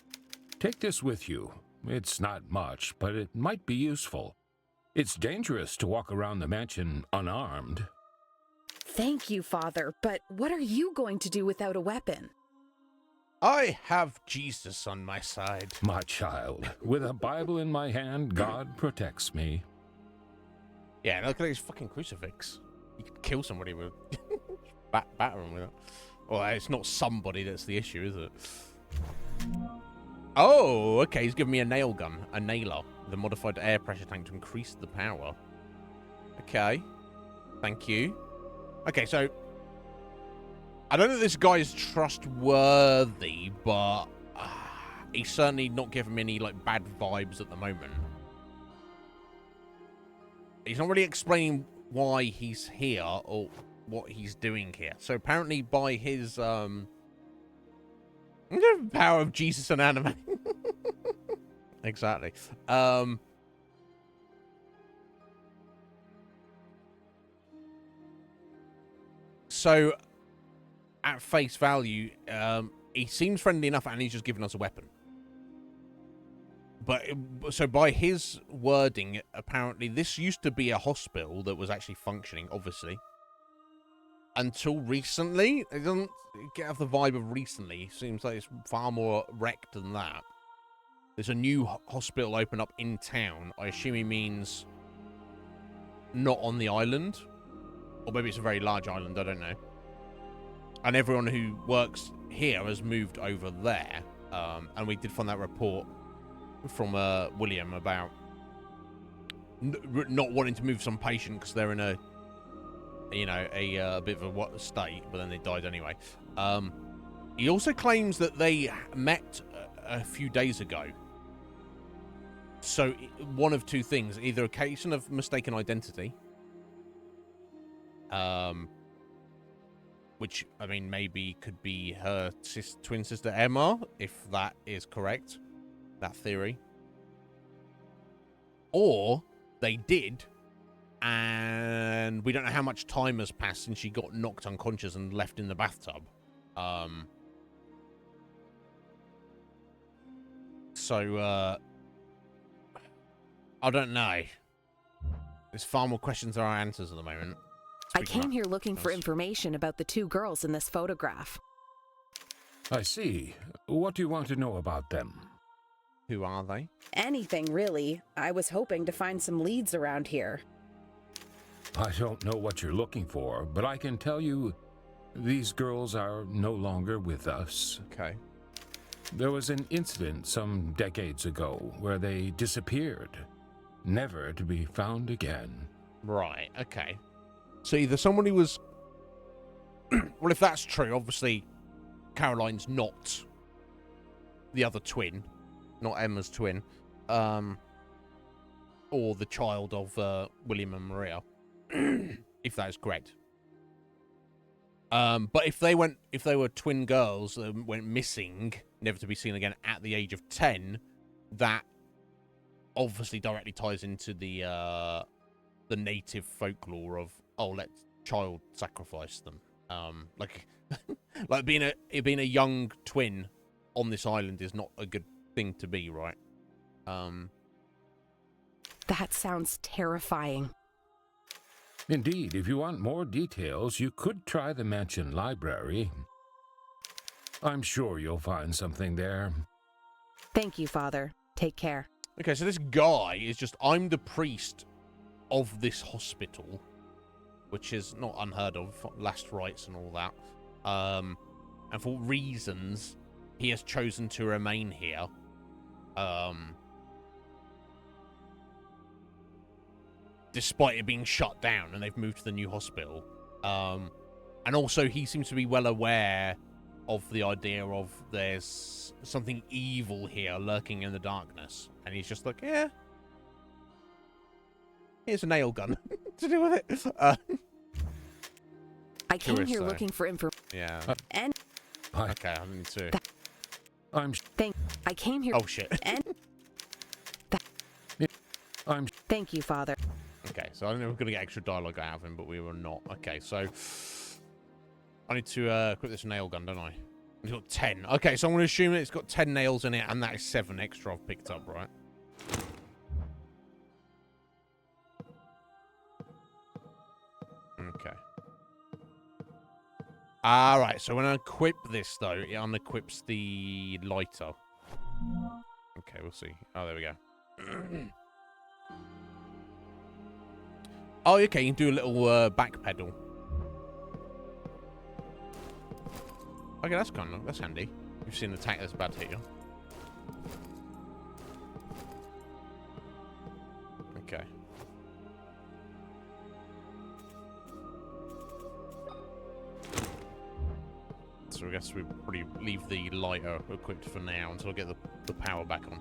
Take this with you. It's not much, but it might be useful. It's dangerous to walk around the mansion unarmed. Thank you, Father, but what are you going to do without a weapon? I have Jesus on my side. My child, with a Bible in my hand, God protects me. Yeah, look at his fucking crucifix. You could kill somebody with batter him with it. Well, it's not somebody that's the issue, is it? Oh, okay. He's giving me a nail gun, a nailer, with a modified air pressure tank to increase the power. Okay. Thank you. Okay, so I don't know if this guy is trustworthy, but he's certainly not giving me any like bad vibes at the moment. He's not really explaining why he's here or what he's doing here. So apparently by his power of Jesus and anime. Exactly. So at face value, he seems friendly enough and he's just giving us a weapon. But so by his wording, apparently this used to be a hospital that was actually functioning, obviously. Until recently. It doesn't get off the vibe of recently. It seems like it's far more wrecked than that. There's a new hospital open up in town. I assume he means not on the island. Or maybe it's a very large island, I don't know. And everyone who works here has moved over there. And we did find that report from William about not wanting to move some patient because they're in a, you know, a bit of a state, but then they died anyway. He also claims that they met a few days ago. So one of two things: either a case of mistaken identity, which I mean maybe could be her twin sister Emma, if that is correct, that theory, or they did. And we don't know how much time has passed since she got knocked unconscious and left in the bathtub. So, I don't know. There's far more questions than are answers at the moment. I came here looking for information about the two girls in this photograph. I see. What do you want to know about them? Who are they? Anything, really. I was hoping to find some leads around here. I don't know what you're looking for, but I can tell you these girls are no longer with us. Okay. There was an incident some decades ago where they disappeared, never to be found again. Right, okay. So either somebody was... well, if that's true, obviously Caroline's not the other twin, not Emma's twin, or the child of William and Maria, if that is correct. But if they were twin girls that went missing, never to be seen again at the age of 10, that obviously directly ties into the native folklore of, oh, let child sacrifice them. Like like being a young twin on this island is not a good thing to be, right? That sounds terrifying. Indeed, if you want more details, you could try the mansion library. I'm sure you'll find something there. Thank you, Father. Take care. Okay, so this guy is just, I'm the priest of this hospital, which is not unheard of, last rites and all that. And for reasons, he has chosen to remain here. Despite it being shut down, and they've moved to the new hospital. And also, he seems to be well aware of the idea of there's something evil here lurking in the darkness. And he's just like, yeah, here's a nail gun to do with it. I came here looking for information. Yeah. And okay, I need to. I came here. Oh shit. And thank you, Father. Okay, so I don't know if we're gonna get extra dialogue out of him, but we were not. Okay, so I need to equip this nail gun, don't I? It's got 10. Okay, so I'm gonna assume that it's got 10 nails in it, and that is 7 extra I've picked up, right? Okay. Alright, so when I equip this, though, it unequips the lighter. Okay, we'll see. Oh, there we go. Oh, okay, you can do a little back pedal. Okay, that's handy. You've seen an attack that's about to hit you. Okay. So I guess we probably leave the lighter equipped for now until I get the power back on.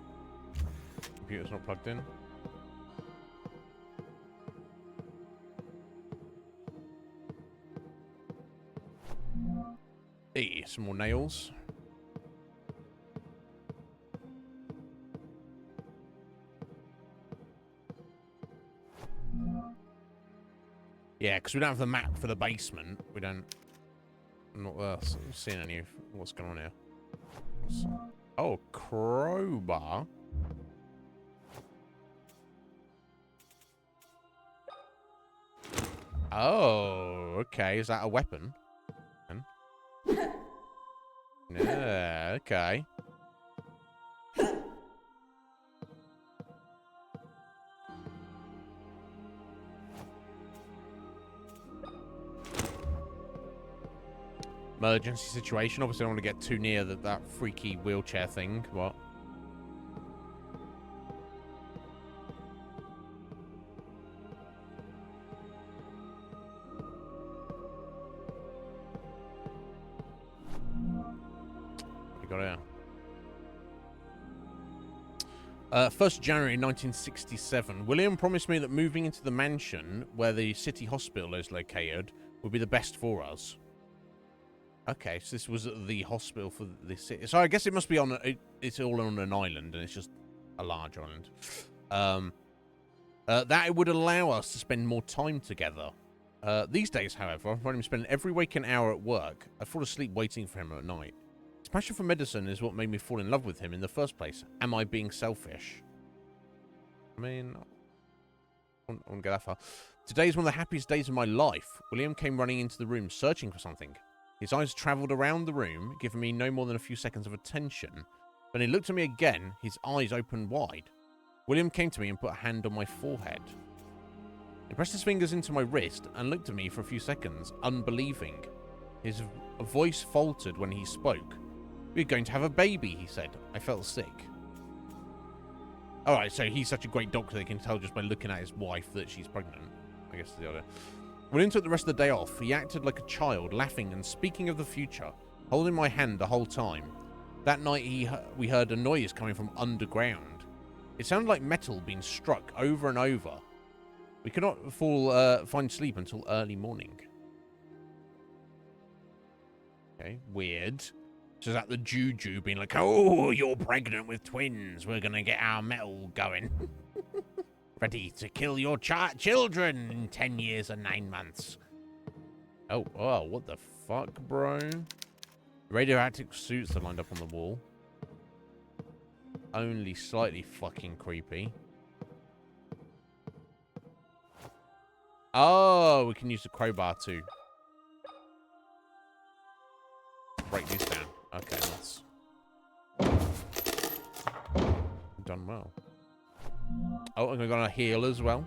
Computer's not plugged in. Hey, some more nails. Yeah, because we don't have the map for the basement. We don't. I'm not seeing any of what's going on here. Oh, crowbar. Oh, okay. Is that a weapon? Yeah, okay. Emergency situation. Obviously, I don't want to get too near that freaky wheelchair thing. What? We got it. 1st January 1967. William promised me that moving into the mansion where the city hospital is located would be the best for us. Okay, so this was the hospital for the city. So I guess it must be on. It's all on an island, and it's just a large island. That it would allow us to spend more time together. These days, however, I find him spending every waking hour at work. I fall asleep waiting for him at night. His passion for medicine is what made me fall in love with him in the first place. Am I being selfish? I mean, I won't go that far. Today is one of the happiest days of my life. William came running into the room, searching for something. His eyes travelled around the room, giving me no more than a few seconds of attention. When he looked at me again, his eyes opened wide. William came to me and put a hand on my forehead. He pressed his fingers into my wrist and looked at me for a few seconds, unbelieving. His voice faltered when he spoke. "We're going to have a baby," he said. I felt sick. Alright, so he's such a great doctor they can tell just by looking at his wife that she's pregnant. I guess the other. William took the rest of the day off. He acted like a child, laughing and speaking of the future, holding my hand the whole time. That night we heard a noise coming from underground. It sounded like metal being struck over and over. We could not find sleep until early morning. Okay, weird. So is that the juju being like, "Oh, you're pregnant with twins. We're going to get our metal going." Ready to kill your children in 10 years and 9 months. Oh, what the fuck, bro? Radioactive suits are lined up on the wall. Only slightly fucking creepy. Oh, we can use the crowbar to break these down. Okay. well. Oh, and we're gonna heal as well.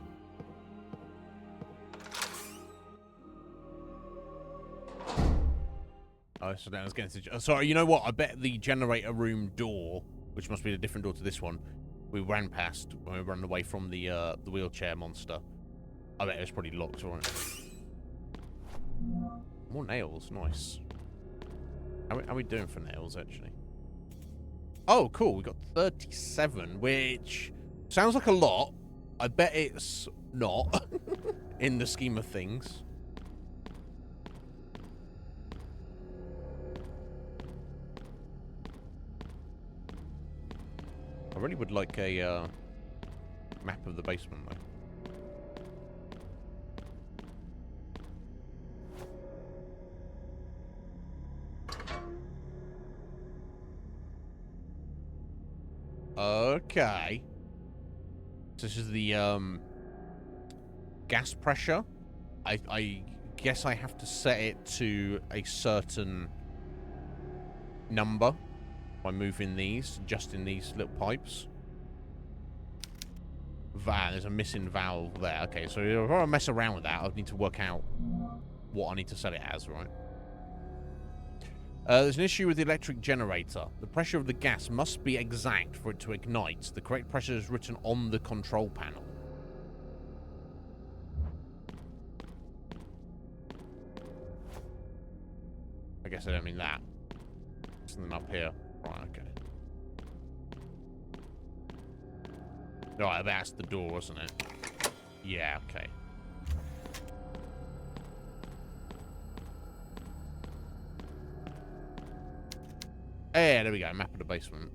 Oh, so now it's getting to... Sorry, you know what? I bet the generator room door, which must be a different door to this one, we ran past when we ran away from the wheelchair monster. I bet it was probably locked, wasn't it? More nails, nice. How are we doing for nails, actually? Oh, cool. We got 37, which sounds like a lot. I bet it's not in the scheme of things. I really would like a map of the basement, though. Okay. So this is the gas pressure. I guess I have to set it to a certain number by moving these, adjusting these little pipes. There's a missing valve there. Okay, so if I want to mess around with that, I need to work out what I need to set it as, right? There's an issue with the electric generator. The pressure of the gas must be exact for it to ignite. The correct pressure is written on the control panel. I guess I don't mean that. Something up here. Right, okay. Right, that's the door, wasn't it? Yeah, okay. Hey, there we go. Map of the basement.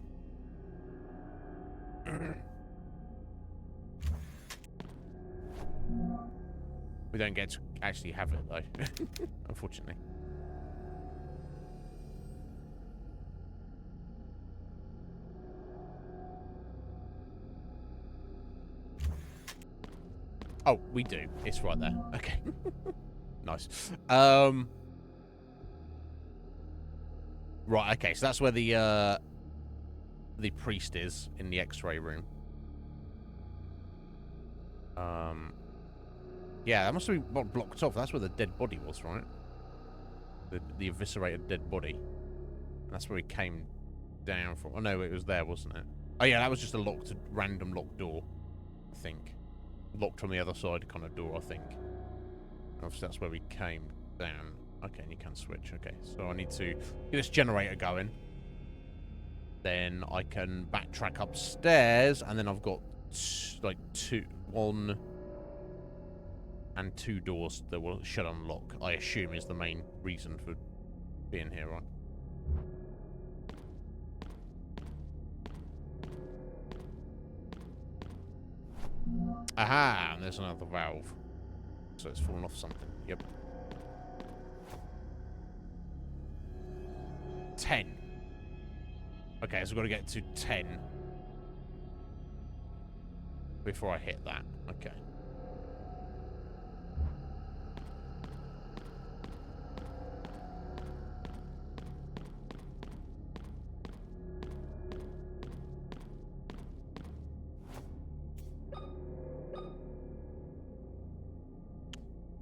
We don't get to actually have it, though. Unfortunately. Oh, we do. It's right there. Okay. Nice. Right, okay, so that's where the priest is in the X-ray room. Yeah, that must be what blocked off. That's where the dead body was, right? The eviscerated dead body. And that's where he came down from. Oh no, it was there, wasn't it? Oh yeah, that was just a random locked door, I think. Locked from the other side kind of door, I think. Obviously, that's where we came down. Okay, and you can switch. Okay, so I need to get this generator going. Then I can backtrack upstairs, and then I've got like one and two doors that will shut and unlock. I assume is the main reason for being here, right? Aha! And there's another valve. So it's fallen off something. Yep. 10. Okay, so we've got to get to 10 before I hit that. Okay.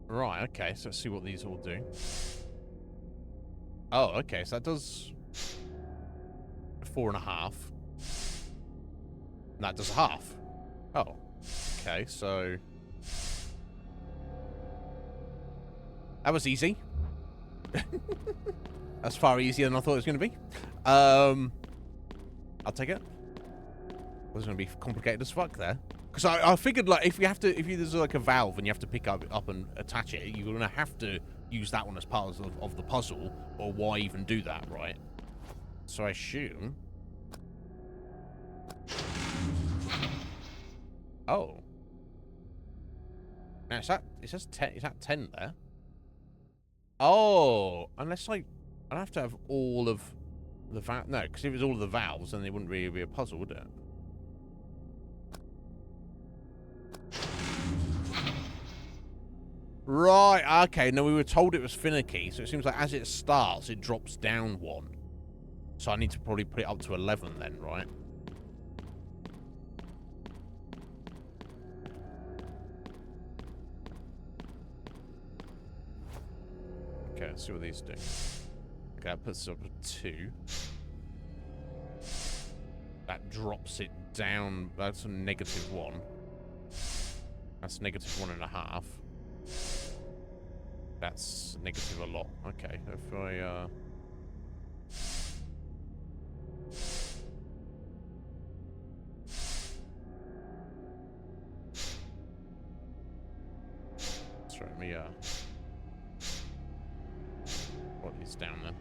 Right, okay, so let's see what these all do. Oh, okay, so that does 4.5. And that does half. Oh, okay, so that was easy. That's far easier than I thought it was going to be. I'll take it. It was going to be complicated as fuck there. Because I figured, like, if there's like a valve and you have to pick up and attach it, you're going to have to use that one as part of the puzzle, or why even do that, right? So I assume... Oh. Now, it says 10, is that 10 there? Oh, unless I don't have to have all of the valves. No, because if it was all of the valves, then it wouldn't really be a puzzle, would it? Right, okay. No, we were told it was finicky, so it seems like as it starts, it drops down 1. So I need to probably put it up to 11 then, right? Okay, let's see what these do. Okay, that puts us up to 2. That drops it down. That's a -1. That's -1.5. That's negative a lot. Okay, if I, Sorry, let me, put these down then.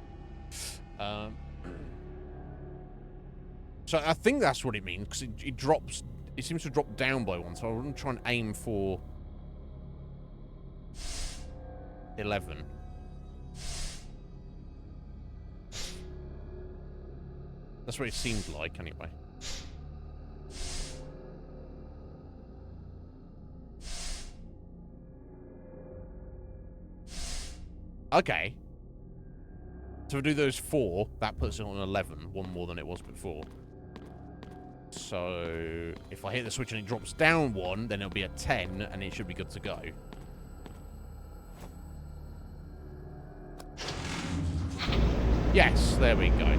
So I think that's what it means, because it drops, it seems to drop down by 1, so I'm going to try and aim for 11. That's what it seemed like, anyway. Okay. So if we do those 4, that puts it on 11, 1 more than it was before. So if I hit the switch and it drops down 1, then it'll be a 10, and it should be good to go. Yes, there we go. Okay.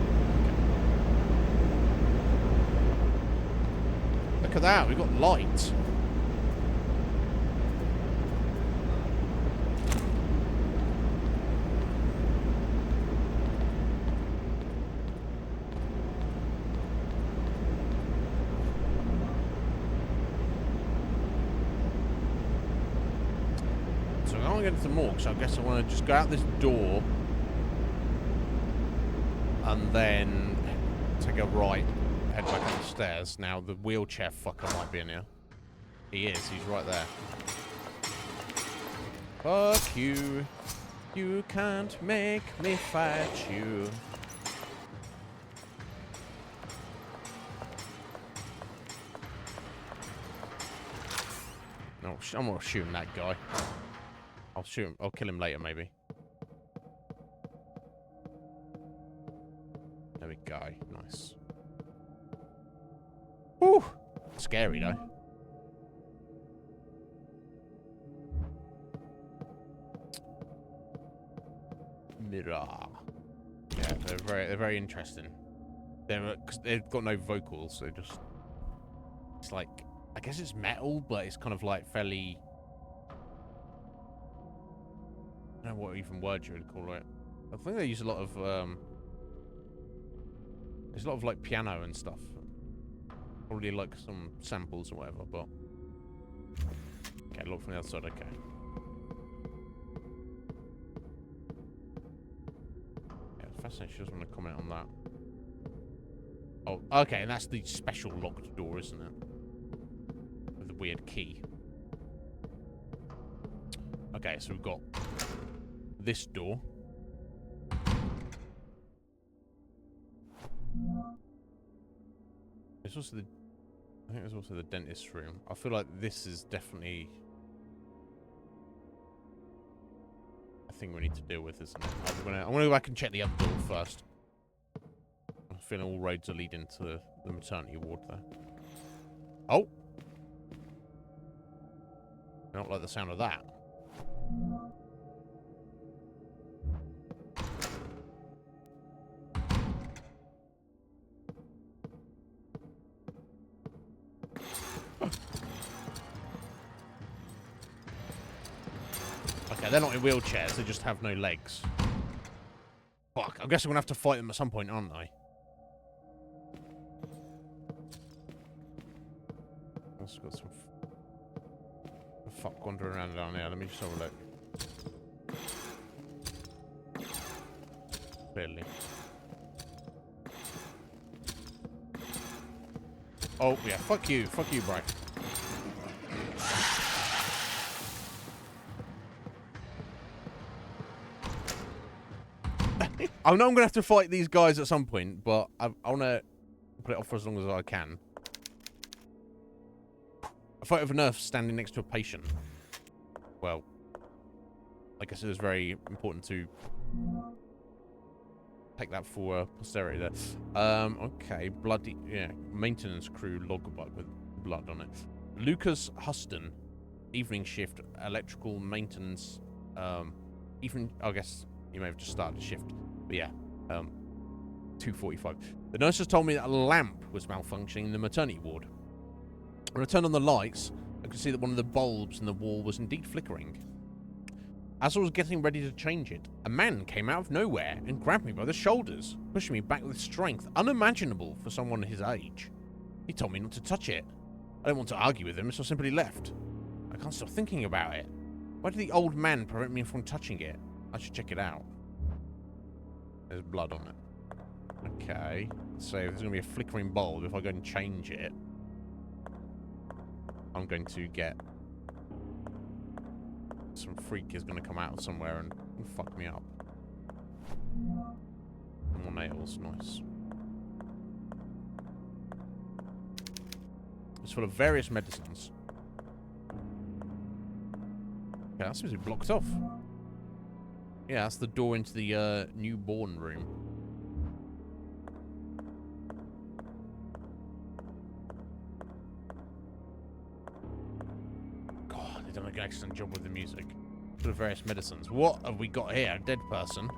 Look at that, we've got light. So I want to get into the morgue, so I guess I want to just go out this door and then take a right, head back up the stairs. Now, the wheelchair fucker might be in here. He is, he's right there. Fuck you. You can't make me fight you. No, I'm not shooting that guy. I'll shoot him. I'll kill him later, maybe. There we go. Nice. Whew. Scary, though. Mirror. Yeah, they're very interesting. Cause they've got no vocals, so just it's like, I guess it's metal, but it's kind of like fairly, I don't know what even word you would call it. I think they use a lot of there's a lot of like piano and stuff. Probably like some samples or whatever, but okay, look from the other side, okay. Yeah, it's fascinating. She doesn't want to comment on that. Oh, okay, and that's the special locked door, isn't it? With the weird key. Okay, so we've got this door. There's also the, I think there's also the dentist's room. I feel like this is definitely a thing we need to deal with, isn't it? I'm gonna go back and check the other door first. I'm feeling all roads are leading to the maternity ward there. Oh! I don't like the sound of that. Okay, they're not in wheelchairs, they just have no legs. Fuck, I guess I'm gonna have to fight them at some point, aren't I? Also got some fuck wandering around down here. Let me just have a look. Clearly. Oh, yeah, fuck you, bro. I know I'm gonna have to fight these guys at some point, but I wanna put it off for as long as I can. A fight of a nurse standing next to a patient. Well, I guess it was very important to take that for posterity there. Okay, bloody, yeah, maintenance crew logbook with blood on it. Lucas Huston, evening shift, electrical maintenance, even, I guess, He may have just started a shift. But yeah, 2:45. The nurses told me that a lamp was malfunctioning in the maternity ward. When I turned on the lights, I could see that one of the bulbs in the wall was indeed flickering. As I was getting ready to change it, a man came out of nowhere and grabbed me by the shoulders, pushing me back with strength unimaginable for someone his age. He told me not to touch it. I don't want to argue with him, so I simply left. I can't stop thinking about it. Why did the old man prevent me from touching it? I should check it out. There's blood on it. Okay, so there's going to be a flickering bulb. If I go and change it, I'm going to get... some freak is going to come out of somewhere and fuck me up. More nails, nice. It's full of various medicines. Okay, that seems to be blocked off. Yeah, that's the door into the newborn room. God, they've done an excellent job with the music. Full of various medicines. What have we got here? A dead person.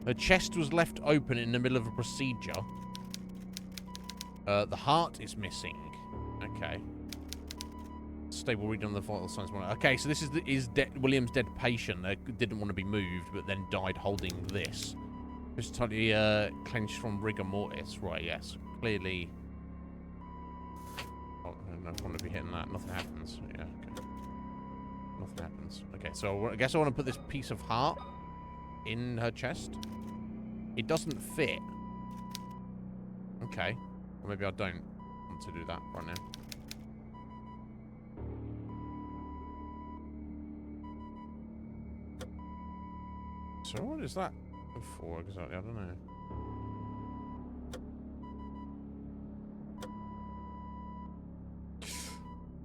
Her chest was left open in the middle of a procedure. The heart is missing. Okay. Stable reading on the vital signs. Okay, so this is William's dead patient that didn't want to be moved, but then died holding this. Just totally clenched from rigor mortis. Right, yes. Clearly. Oh, I don't want to be hitting that. Nothing happens. Yeah, okay. Nothing happens. Okay, so I guess I want to put this piece of heart in her chest. It doesn't fit. Okay. Or maybe I don't want to do that right now. So what is that for exactly? I don't know.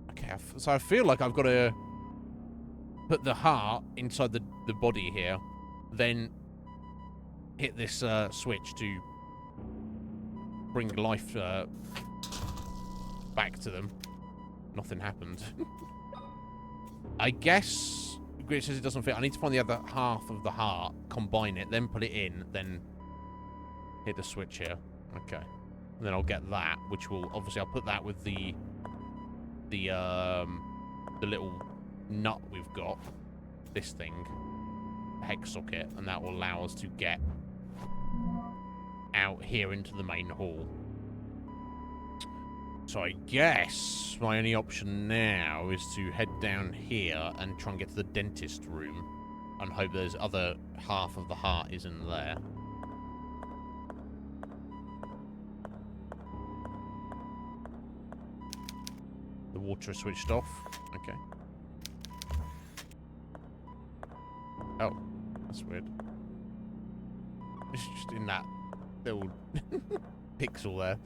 Okay, so I feel like I've got to put the heart inside the body here, then hit this switch to bring life back to them. Nothing happened. I guess it says it doesn't fit. I need to find the other half of the heart, combine it, then put it in, then hit the switch here. Okay. And then I'll get that, which will obviously I'll put that with the little nut we've got, this thing, hex socket, and that will allow us to get out here into the main hall. So I guess my only option now is to head down here and try and get to the dentist room and hope there's other half of the heart is in there. The water is switched off. Okay. Oh, that's weird. It's just in that little pixel there.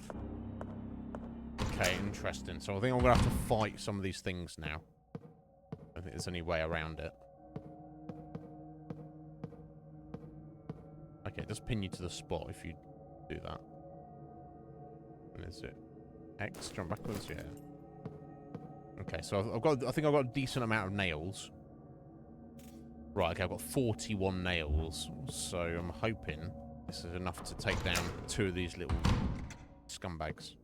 Okay, interesting. So I think I'm going to have to fight some of these things now. I don't think there's any way around it. Okay, it does pin you to the spot if you do that. And is it X? Jump backwards? Yeah. Okay, so I think I've got a decent amount of nails. Right, okay, I've got 41 nails. So I'm hoping this is enough to take down 2 of these little scumbags.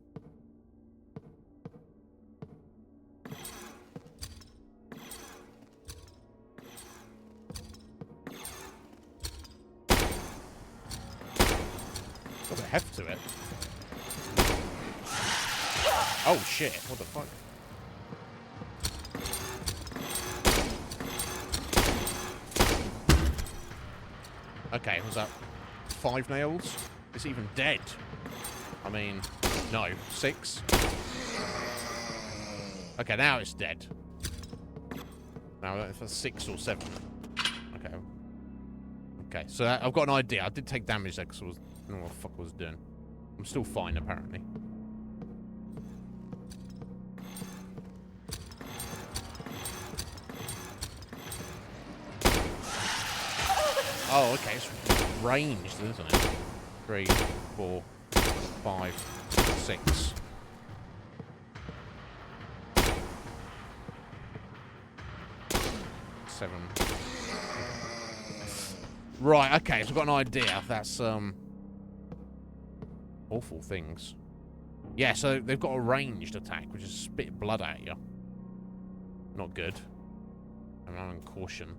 Got a heft to it. Oh shit, what the fuck? Okay, was that 5 nails? It's even dead. I mean, no, 6. Okay, now it's dead. Now if that's 6 or 7. Okay. Okay, so that, I've got an idea. I did take damage there because I don't know what the fuck I was doing. I'm still fine, apparently. Oh, okay, it's ranged, isn't it? 3, 4, 5, 6. 7. Right, okay, so I've got an idea. That's, awful things. Yeah, so they've got a ranged attack, which is spit blood at you. Not good. I'm on caution.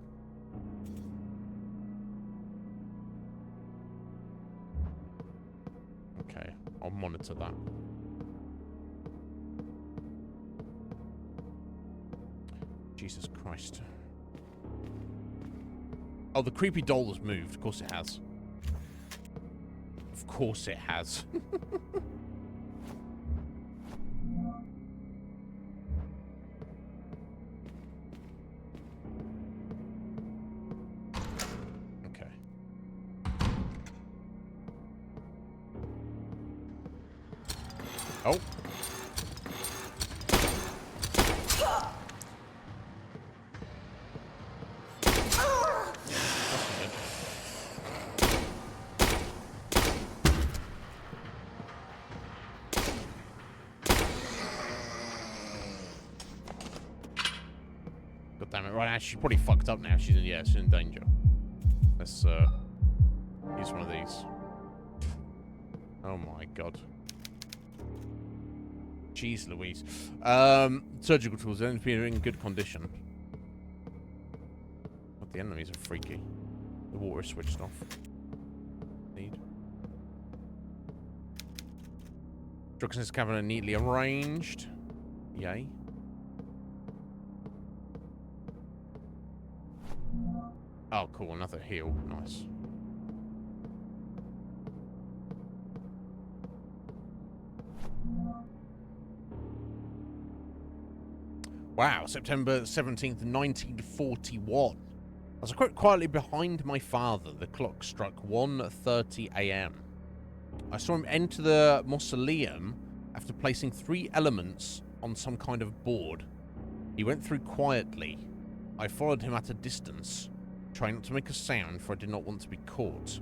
Okay, I'll monitor that. Jesus Christ. Oh, the creepy doll has moved. Of course it has. Of course it has. Okay. Oh. God damn it. Right now, she's probably fucked up now. She's in danger. Let's, use one of these. Oh my god. Jeez Louise. Surgical tools don't appear in good condition. But the enemies are freaky. The water is switched off. Need. Instructions cabinet neatly arranged. Yay. Oh, cool. Another heal. Nice. Wow. September 17th, 1941. I was quite quietly behind my father. The clock struck 1:30 a.m. I saw him enter the mausoleum after placing 3 elements on some kind of board. He went through quietly. I followed him at a distance, trying not to make a sound, for I did not want to be caught.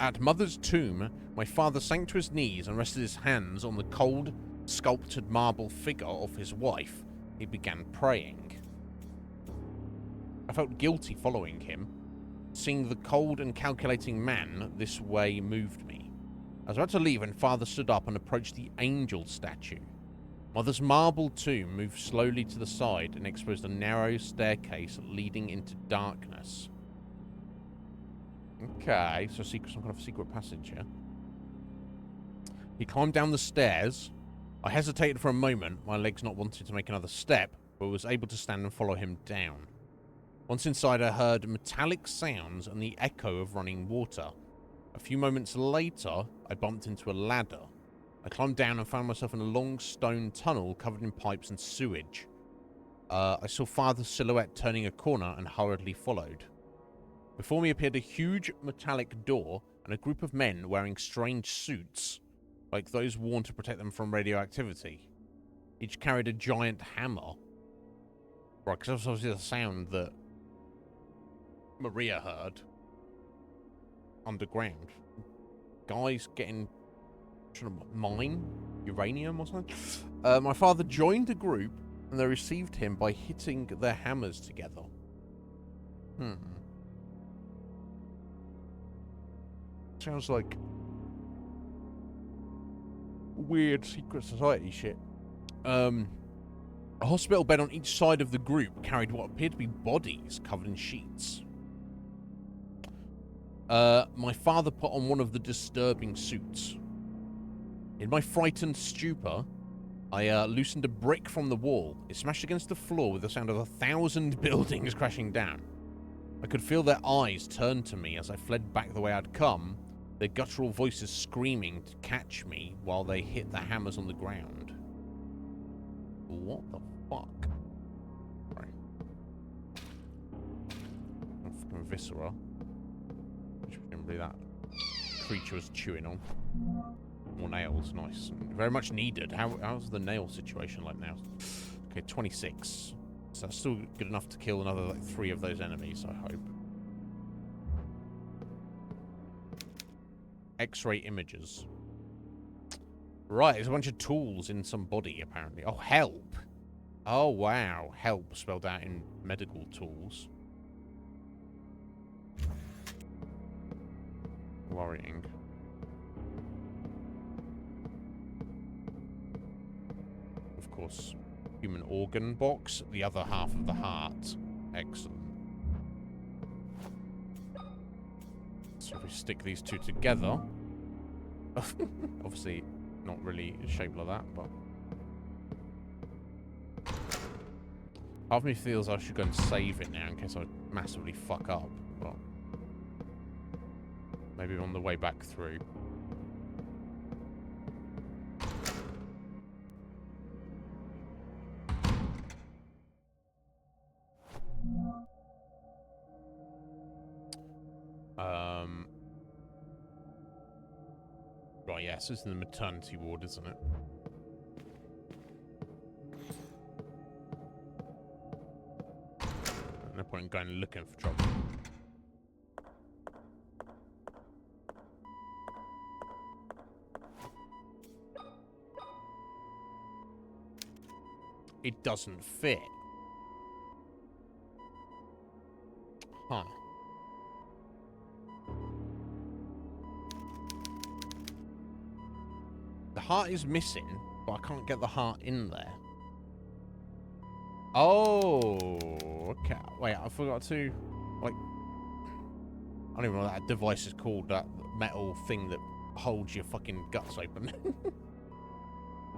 At Mother's tomb, my father sank to his knees and rested his hands on the cold, sculptured marble figure of his wife. He began praying. I felt guilty following him. Seeing the cold and calculating man this way moved me. I was about to leave when Father stood up and approached the angel statue. Mother's marble tomb moved slowly to the side and exposed a narrow staircase leading into darkness. Okay, so some kind of secret passage here. He climbed down the stairs. I hesitated for a moment, my legs not wanting to make another step, but was able to stand and follow him down. Once inside, I heard metallic sounds and the echo of running water. A few moments later, I bumped into a ladder. I climbed down and found myself in a long stone tunnel covered in pipes and sewage. I saw Father's silhouette turning a corner and hurriedly followed. Before me appeared a huge metallic door and a group of men wearing strange suits, like those worn to protect them from radioactivity. Each carried a giant hammer. Right, because that was obviously the sound that Maria heard underground. Guys getting trying to mine uranium or something. My father joined the group and they received him by hitting their hammers together. Sounds like weird secret society shit. A hospital bed on each side of the group carried what appeared to be bodies covered in sheets. My father put on one of the disturbing suits. In my frightened stupor, I loosened a brick from the wall. It smashed against the floor with the sound of 1,000 buildings crashing down. I could feel their eyes turn to me as I fled back the way I'd come, their guttural voices screaming to catch me while they hit the hammers on the ground. What the fuck? Right. Fucking viscera. Which presumably that creature was chewing on. More nails, nice. Very much needed. How's the nail situation like now? Okay, 26. So that's still good enough to kill another, like, 3 of those enemies, I hope. X-ray images. Right, there's a bunch of tools in some body, apparently. Oh, help! Oh, wow. Help spelled out in medical tools. Worrying. Of course, human organ box, the other half of the heart. Excellent. So if we stick these two together, obviously not really shaped like that, but part of me feels I should go and save it now in case I massively fuck up, but maybe on the way back through. Right, yeah, so it's in the maternity ward, isn't it? No point in going looking for trouble. It doesn't fit. Huh. The heart is missing, but I can't get the heart in there. Oh, okay. Wait, I forgot to, like, I don't even know what that device is called, that metal thing that holds your fucking guts open.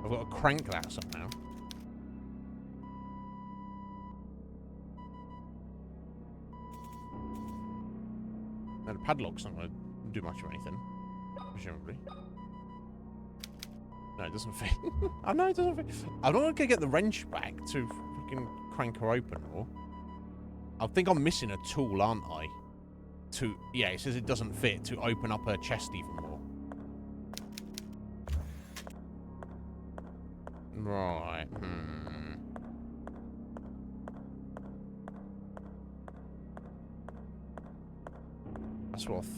I've got to crank that somehow. And the padlock's not going to do much of anything, presumably. No, it doesn't fit. I know it doesn't fit. I'm not going to get the wrench back to fucking crank her open, or... I think I'm missing a tool, aren't I? To... Yeah, it says it doesn't fit to open up her chest even more. Right,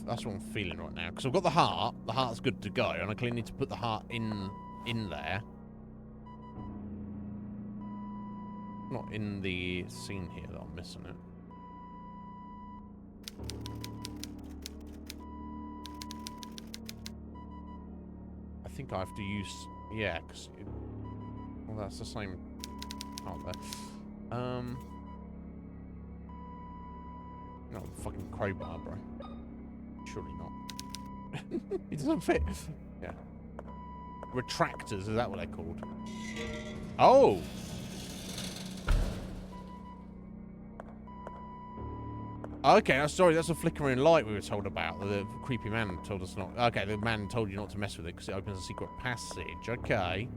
That's what I'm feeling right now. Because I've got the heart. The heart's good to go. And I clearly need to put the heart in there. Not in the scene here that I'm missing it. I think I have to use... Yeah, because... Well, that's the same part there. No, fucking crowbar, bro. Surely not. It doesn't fit. Yeah. Retractors, is that what they're called? Oh! Okay, sorry, that's a flickering light we were told about. The creepy man told us not... Okay, the man told you not to mess with it because it opens a secret passage. Okay.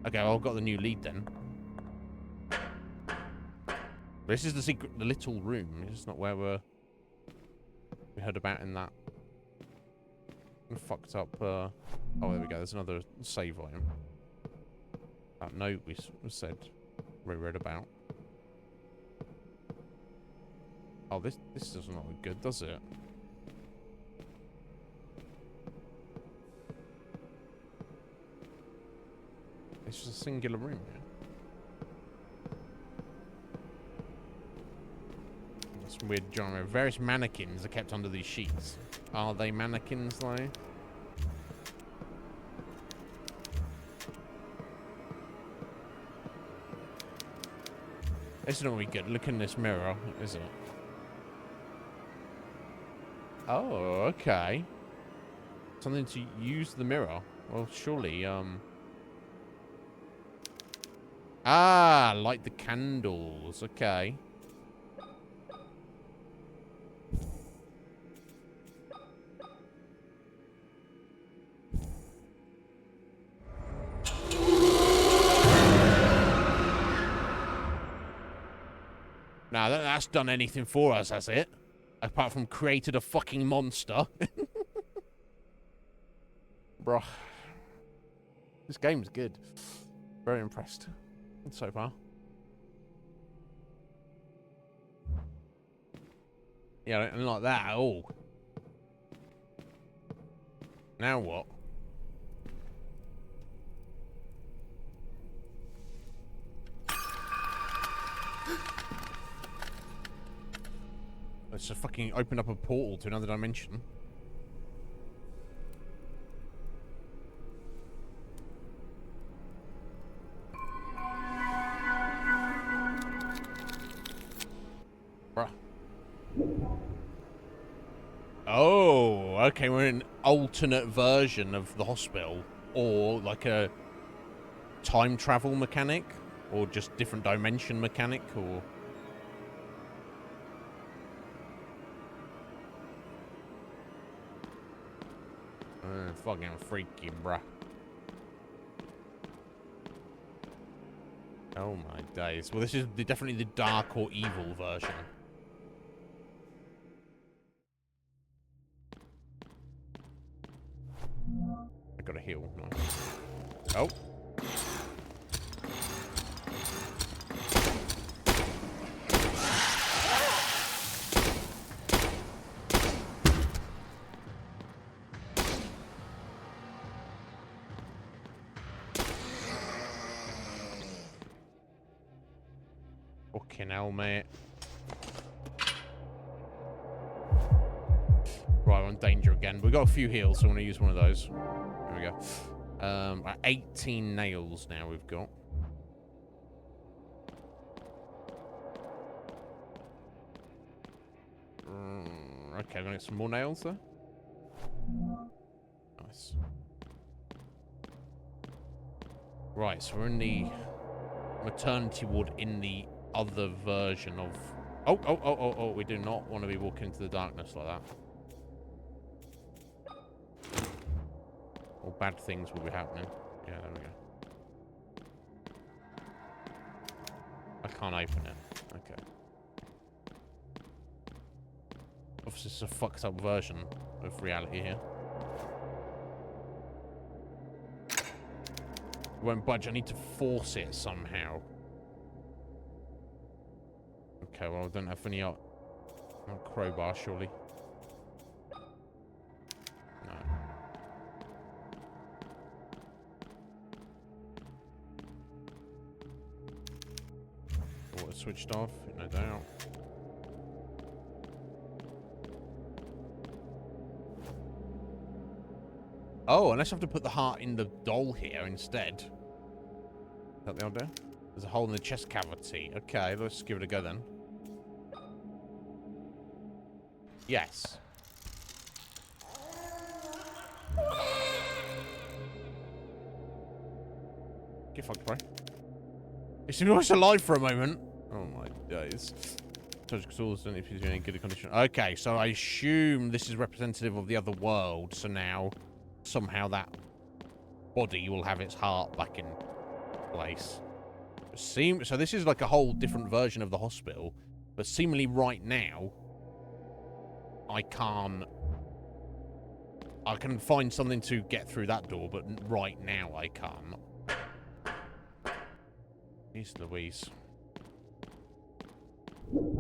Okay, well, I've got the new lead then. This is the secret, the little room. It's not where we heard about in that fucked up, oh, there we go. There's another save item. That note we said, we read about. Oh, this does not look good, does it? It's just a singular room here. That's weird genre. Various mannequins are kept under these sheets. Are they mannequins, though? This is not really good. Look in this mirror, is it? Oh, okay. Something to use the mirror. Well, surely, Ah, light the candles. Okay. Now, that's done anything for us, has it? Apart from created a fucking monster. Bruh. This game's good. Very impressed so far. Yeah, I don't like that at all. Now what? Let's just fucking open up a portal to another dimension. Bruh. Oh, okay, we're in an alternate version of the hospital. Or like a time travel mechanic. Or just different dimension mechanic, or... fucking freaky, bruh. Oh my days. Well, this is definitely the dark or evil version. I gotta heal. Nice. Oh. Fucking hell, mate. Right, we're in danger again. We've got a few heals, so I'm going to use one of those. There we go. 18 nails now we've got. Okay, I'm going to get some more nails there. Nice. Right, so we're in the maternity ward in the other version of... Oh, we do not want to be walking into the darkness like that. Or bad things will be happening. Yeah, there we go. I can't open it. Okay. Obviously, it's a fucked up version of reality here. It won't budge. I need to force it somehow. Okay, well, I don't have any crowbar, surely. No. Water switched off, no doubt. Oh, unless I have to put the heart in the doll here instead. Is that the idea? There's a hole in the chest cavity. Okay, let's give it a go then. Yes. Get fucked, bro. It seems almost alive for a moment. Oh my days. Surgical tools don't need to be in good condition. Okay, so I assume this is representative of the other world. So now, somehow that body will have its heart back in place. So this is like a whole different version of the hospital. But seemingly right now, I can find something to get through that door, but right now I can't. Jeez Louise.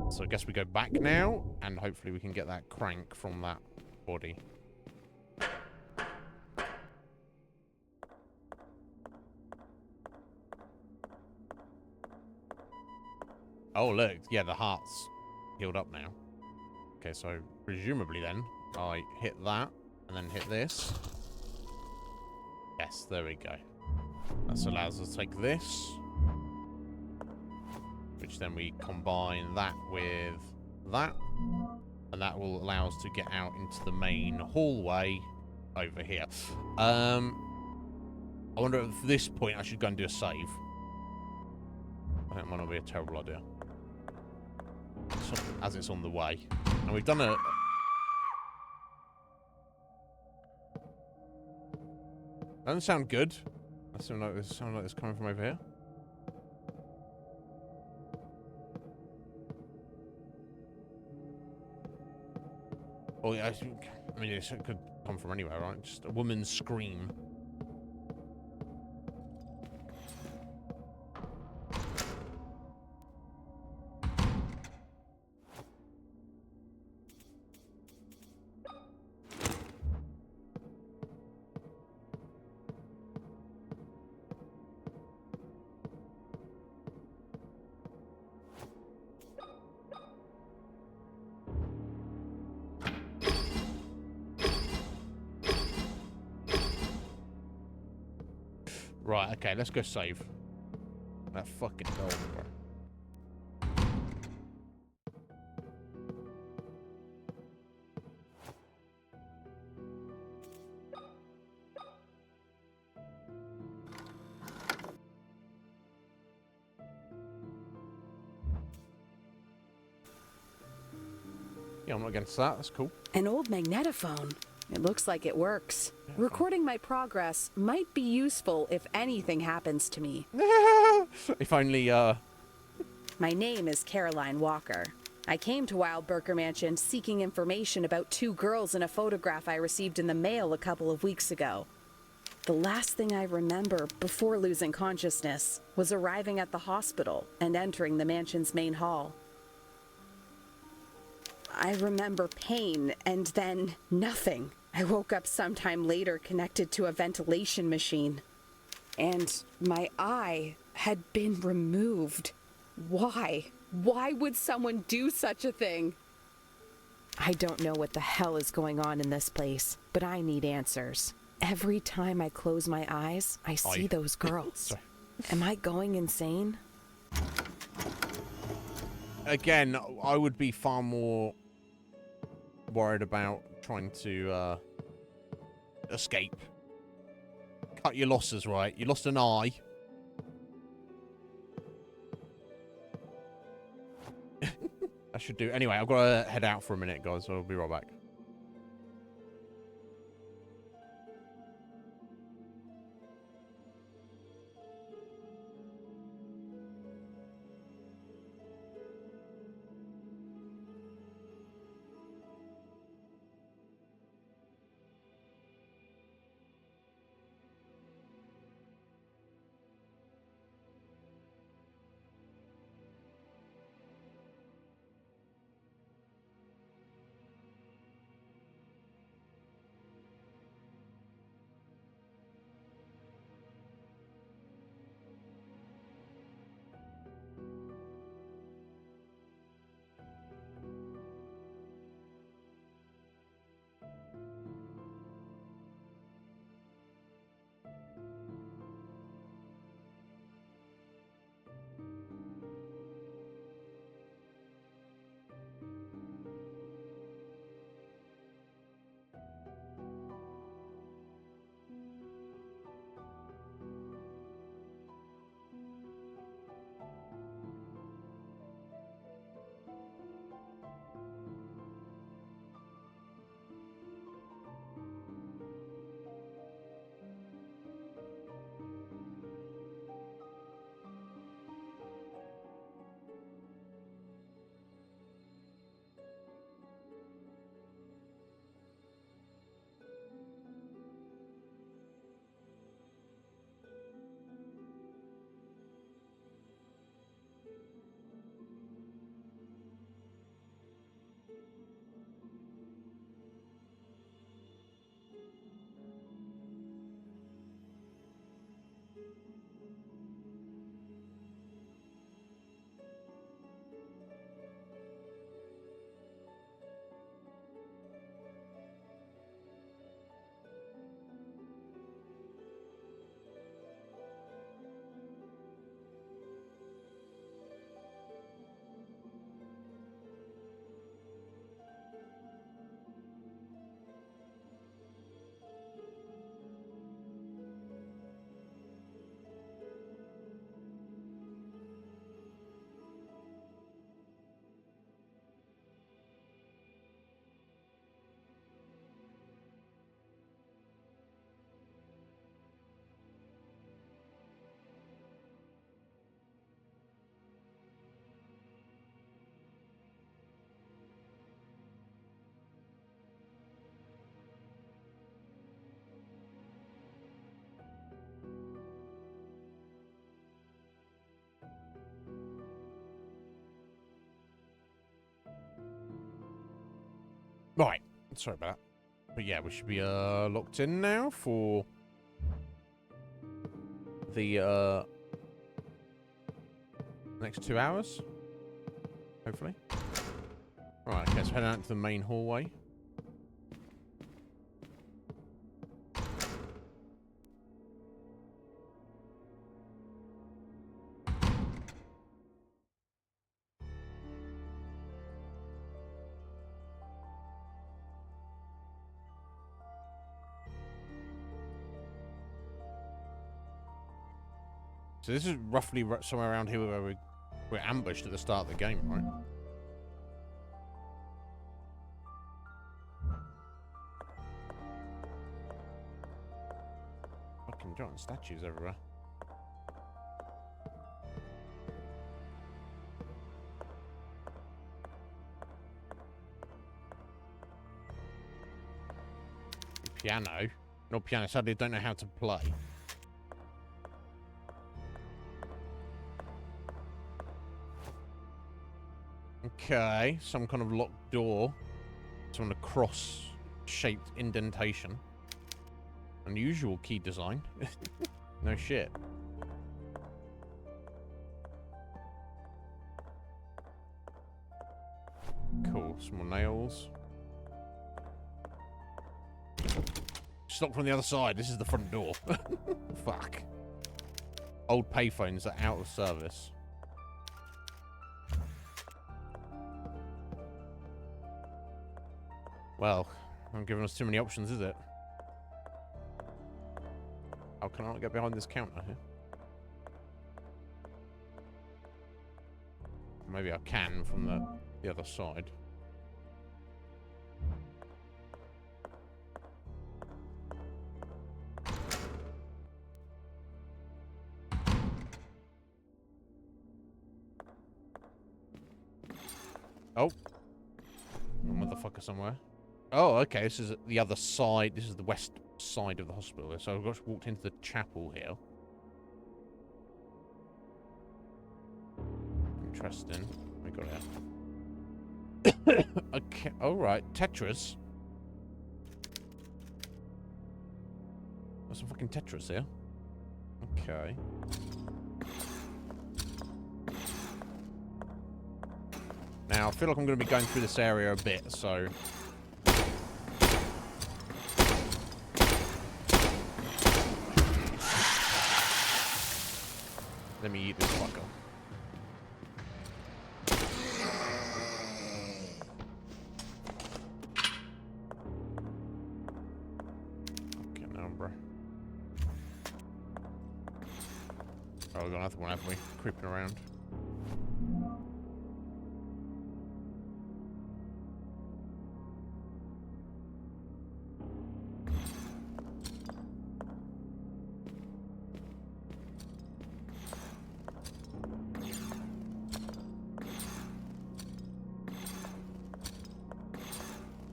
So I guess we go back now, and hopefully we can get that crank from that body. Oh, look. Yeah, the heart's healed up now. Okay, so presumably then, I hit that, and then hit this. Yes, there we go. That allows us to take this, which then we combine that with that, and that will allow us to get out into the main hallway over here. I wonder if at this point I should go and do a save. I think it might not be a terrible idea. As it's on the way. And we've done a... Doesn't sound good. That sound like it's coming from over here. Oh yeah, I mean, it could come from anywhere, right? Just a woman's scream. Right, okay, let's go save. That fucking dog, bro. Yeah, I'm not against that. That's cool. An old magnetophone. It looks like it works. Recording my progress might be useful if anything happens to me. If only, My name is Caroline Walker. I came to Wildberger Mansion seeking information about 2 girls in a photograph I received in the mail a couple of weeks ago. The last thing I remember before losing consciousness was arriving at the hospital and entering the mansion's main hall. I remember pain and then nothing. I woke up sometime later connected to a ventilation machine. And my eye had been removed. Why? Why would someone do such a thing? I don't know what the hell is going on in this place, but I need answers. Every time I close my eyes, I see those girls. Sorry. Am I going insane? Again, I would be far more worried about trying to escape. Cut your losses, right? You lost an eye. I should do. Anyway, I've got to head out for a minute, guys. I'll be right back. Right. Sorry about that. But yeah, we should be locked in now for the next 2 hours. Hopefully. Right, okay, let's head out to the main hallway. So this is roughly somewhere around here where we're ambushed at the start of the game, right? Fucking giant statues everywhere. Piano. Not piano, sadly I don't know how to play. Okay, some kind of locked door. Some kind of cross-shaped indentation. Unusual key design. No shit. Cool, some more nails. Stop from the other side. This is the front door. Fuck. Old payphones are out of service. Well, not giving us too many options, is it? How can I not get behind this counter here? Maybe I can from the other side. Oh. Motherfucker somewhere. Oh, okay, this is the other side. This is the west side of the hospital. So I've just walked into the chapel here. Interesting. We got it. Okay, alright. Tetris. There's some fucking Tetris here. Okay. Now, I feel like I'm going to be going through this area a bit, so... Let me eat this fucker. Okay, now, bro. Oh, we've got another one, haven't we? Creeping around.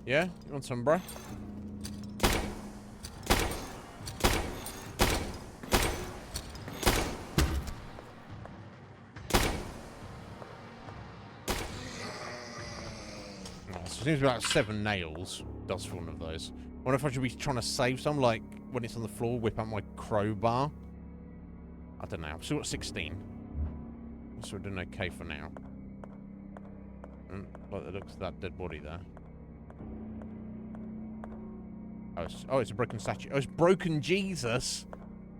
Yeah? You want some, bro? Oh, so it seems about 7 nails. Does for one of those. I wonder if I should be trying to save some, like, when it's on the floor, whip out my crowbar. I don't know. I'm still at 16. So we're doing okay for now. Like the looks of that dead body there. Oh, it's a broken statue. Oh, it's broken Jesus.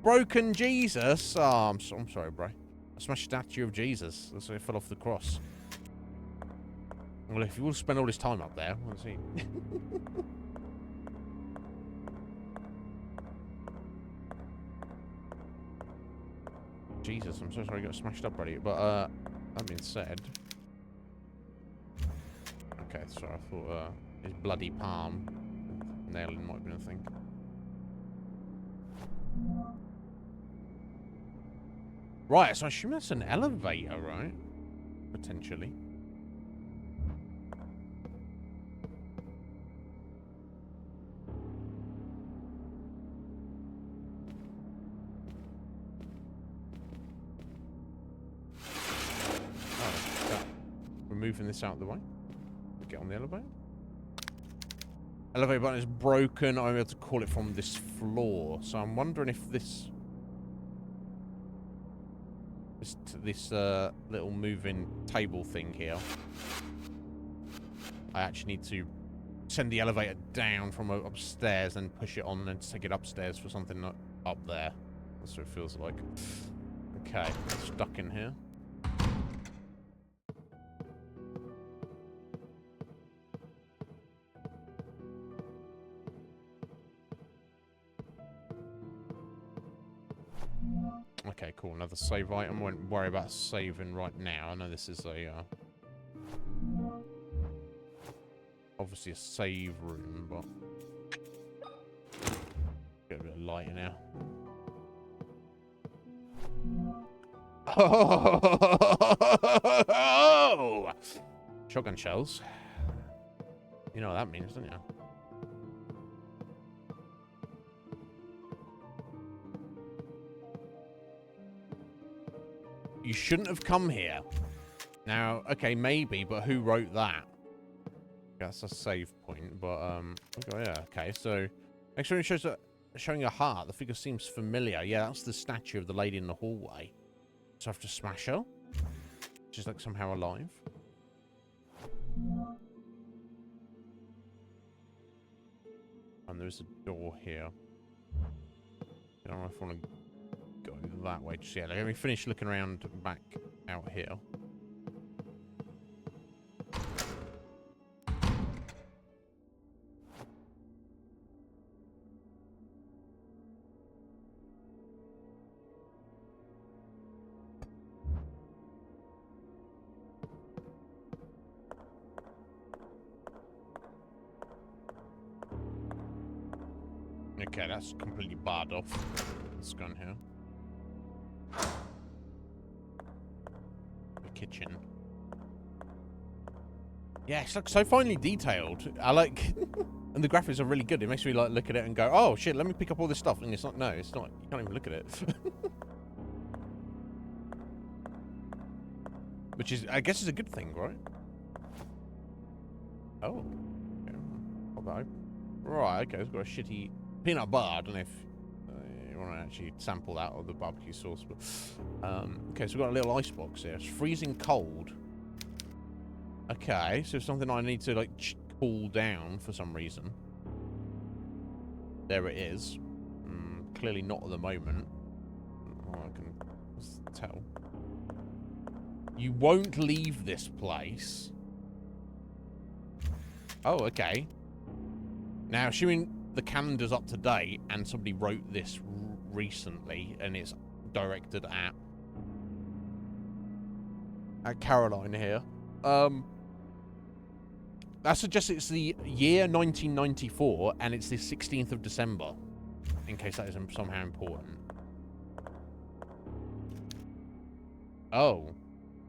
Broken Jesus. Oh, I'm sorry, bro. I smashed a statue of Jesus. That's why it fell off the cross. Well, if you will spend all this time up there, let's see. Jesus, I'm so sorry you got smashed up, buddy. But, that being said... Okay, so I thought, his bloody palm... Nailing might have been a thing. Right, so I assume that's an elevator, right? Potentially. Oh, we're moving this out of the way. Get on the elevator. Elevator button is broken. I'm able to call it from this floor. So I'm wondering if this little moving table thing here, I actually need to send the elevator down from upstairs and push it on and take it upstairs for something up there. That's what it feels like. Okay, stuck in here. Okay, cool. Another save item. Won't worry about saving right now. I know this is a obviously a save room, but get a bit of light in here. Oh! Shotgun shells. You know what that means, don't you? You shouldn't have come here. Now, okay, maybe, but who wrote that? That's a save point, but okay, yeah, okay. So, next one shows showing a heart. The figure seems familiar. Yeah, that's the statue of the lady in the hallway. So I have to smash her. She's like somehow alive. And there's a door here. I don't know if I want to go that way just yet. Let me finish looking around back out here. Okay, that's completely barred off. Let's go in here. The kitchen. Yeah, it's like so finely detailed. I like, and the graphics are really good. It makes me like look at it and go, "Oh shit, let me pick up all this stuff." And it's like, no, it's not. You can't even look at it. Which is, I guess, is a good thing, right? Oh, okay. Pop that open. Right. Okay, it's got a shitty peanut butter. I don't know if you want to actually sample that or the barbecue sauce, but okay, so we've got a little ice box here. It's freezing cold. Okay, so something I need to like cool down for some reason. There it is. Clearly not at the moment. Oh, I can tell. You won't leave this place. Oh, okay. Now, assuming the calendar's up to date and somebody wrote this recently and it's directed at Caroline here. That suggests it's the year 1994 and it's the 16th of December, in case that is somehow important. Oh.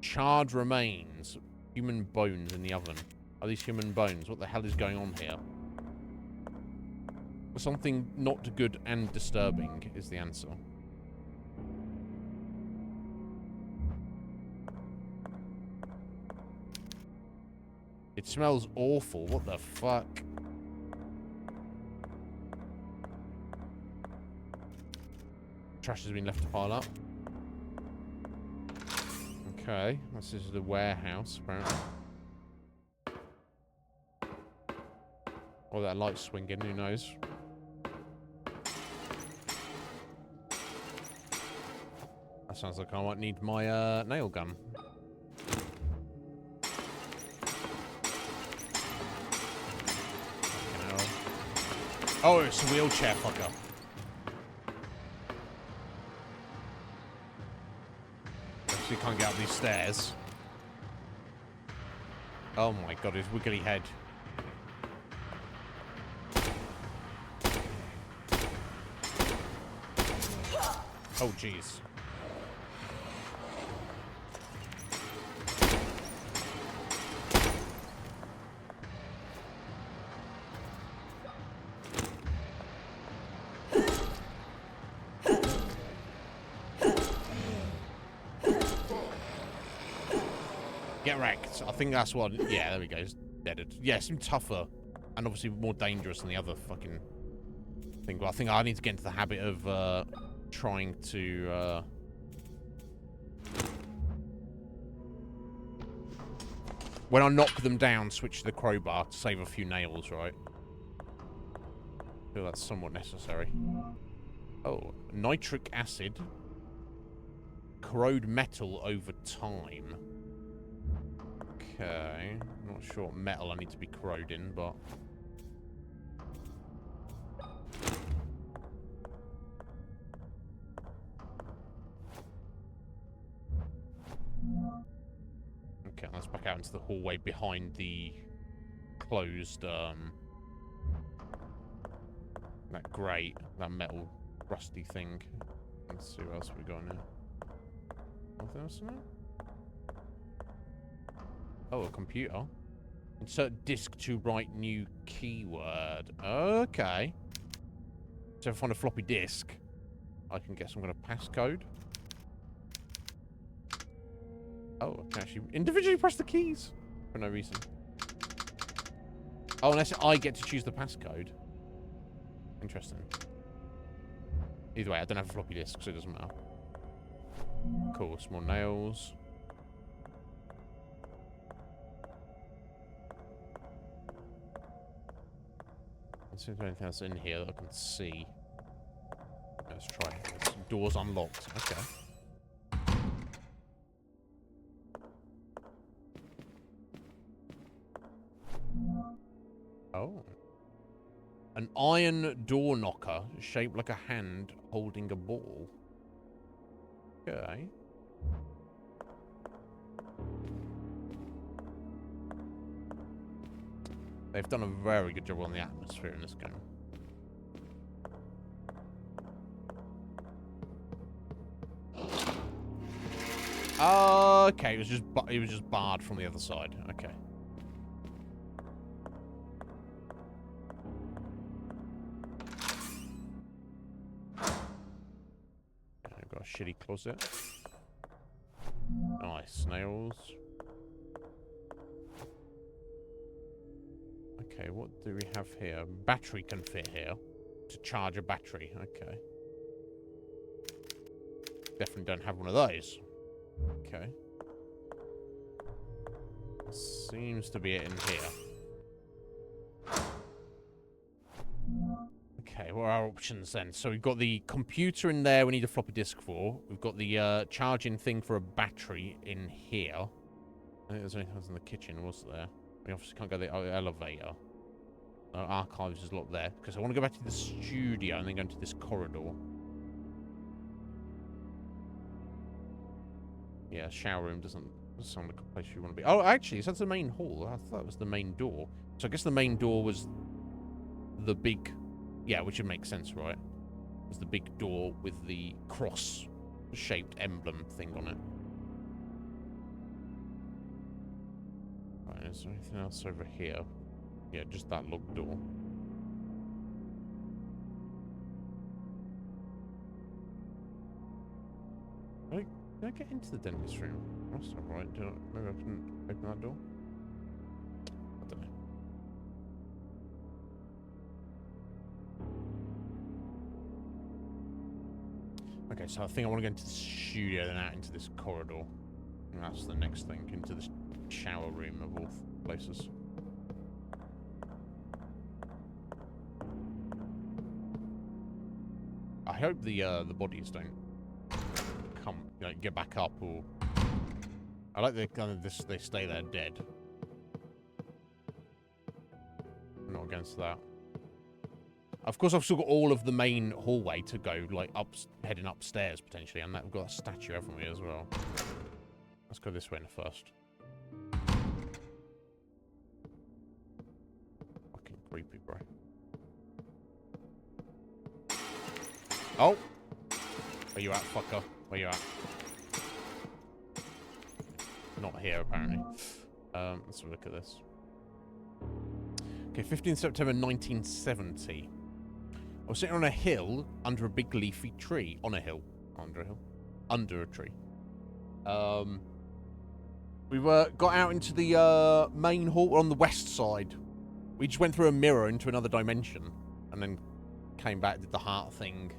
Charred remains. Human bones in the oven. Are these human bones? What the hell is going on here? Something not good and disturbing is the answer. It smells awful. What the fuck? Trash has been left to pile up. Okay, this is the warehouse, apparently. Or that light's swinging, who knows? That sounds like I might need my nail gun. Oh, it's a wheelchair fucker. Actually can't get up these stairs. Oh my god, his wiggly head. Oh jeez. Get wrecked. I think that's what... Yeah, there we go. It's deaded. Yeah, some tougher. And obviously more dangerous than the other fucking thing. But I think I need to get into the habit of trying to... when I knock them down, switch to the crowbar to save a few nails, right? I feel that's somewhat necessary. Oh, nitric acid. Corrode metal over time. Okay, not sure what metal I need to be corroding, but... back out into the hallway behind the closed, that grate, that metal rusty thing. Let's see what else we got in here. Nothing else in there? Oh, a computer. Insert disk to write new keyword. Okay. So if I find a floppy disk, I can get some kind of passcode. Oh, I can actually individually press the keys for no reason. Oh, unless I get to choose the passcode. Interesting. Either way, I don't have a floppy disk, so it doesn't matter. Cool, some more nails. Let's see if there's anything else in here that I can see. Let's try it. Door's unlocked. Okay. Oh. An iron door knocker shaped like a hand holding a ball. Okay. They've done a very good job on the atmosphere in this game. Okay, it was just barred from the other side. Okay. I've got a shitty closet. Nice nails. Okay, what do we have here? Battery can fit here. To charge a battery. Okay. Definitely don't have one of those. Okay. Seems to be it in here. Okay, what are our options then? So we've got the computer in there we need a floppy disk for. We've got the charging thing for a battery in here. I think there's anything else in the kitchen, was there? We obviously can't go to the elevator. Archives is locked there. Because I want to go back to the studio and then go into this corridor. Yeah, shower room doesn't sound like a place you want to be. Oh, actually, that's the main hall. I thought it was the main door. So I guess the main door was the big... Yeah, which would make sense, right? It was the big door with the cross-shaped emblem thing on it. Right, is there anything else over here? Yeah, just that locked door. Can I get into the dentist room? That's not right. Maybe I can open that door? I don't know. Okay, so I think I want to go into the studio, then out into this corridor. And that's the next thing, into the shower room of all places. I hope the bodies don't come, like, get back up, or I like the kind of they stay there dead. I'm not against that. Of course, I've still got all of the main hallway to go, like heading upstairs potentially, and we've got a statue everywhere as well. Let's go this way first. Fucking creepy, bro. Oh! Where you at, fucker? Where you at? Not here, apparently. Let's have a look at this. Okay, 15th September 1970. I was sitting on a hill under a big leafy tree. On a hill. Under a hill. Under a tree. We got out into the main hall on the west side. We just went through a mirror into another dimension. And then came back, did the heart thing.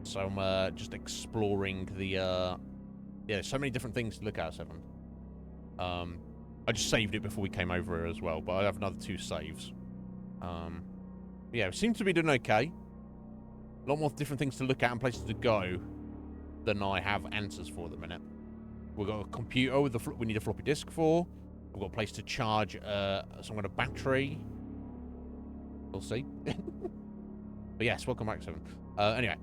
So I'm just exploring the... yeah, so many different things to look at, Seven. I just saved it before we came over here as well, but I have another 2 saves. Yeah, it seems to be doing okay. A lot more different things to look at and places to go than I have answers for at the minute. We've got a computer with we need a floppy disk for. We've got a place to charge some kind of battery. We'll see. But yes, welcome back, Seven. Anyway,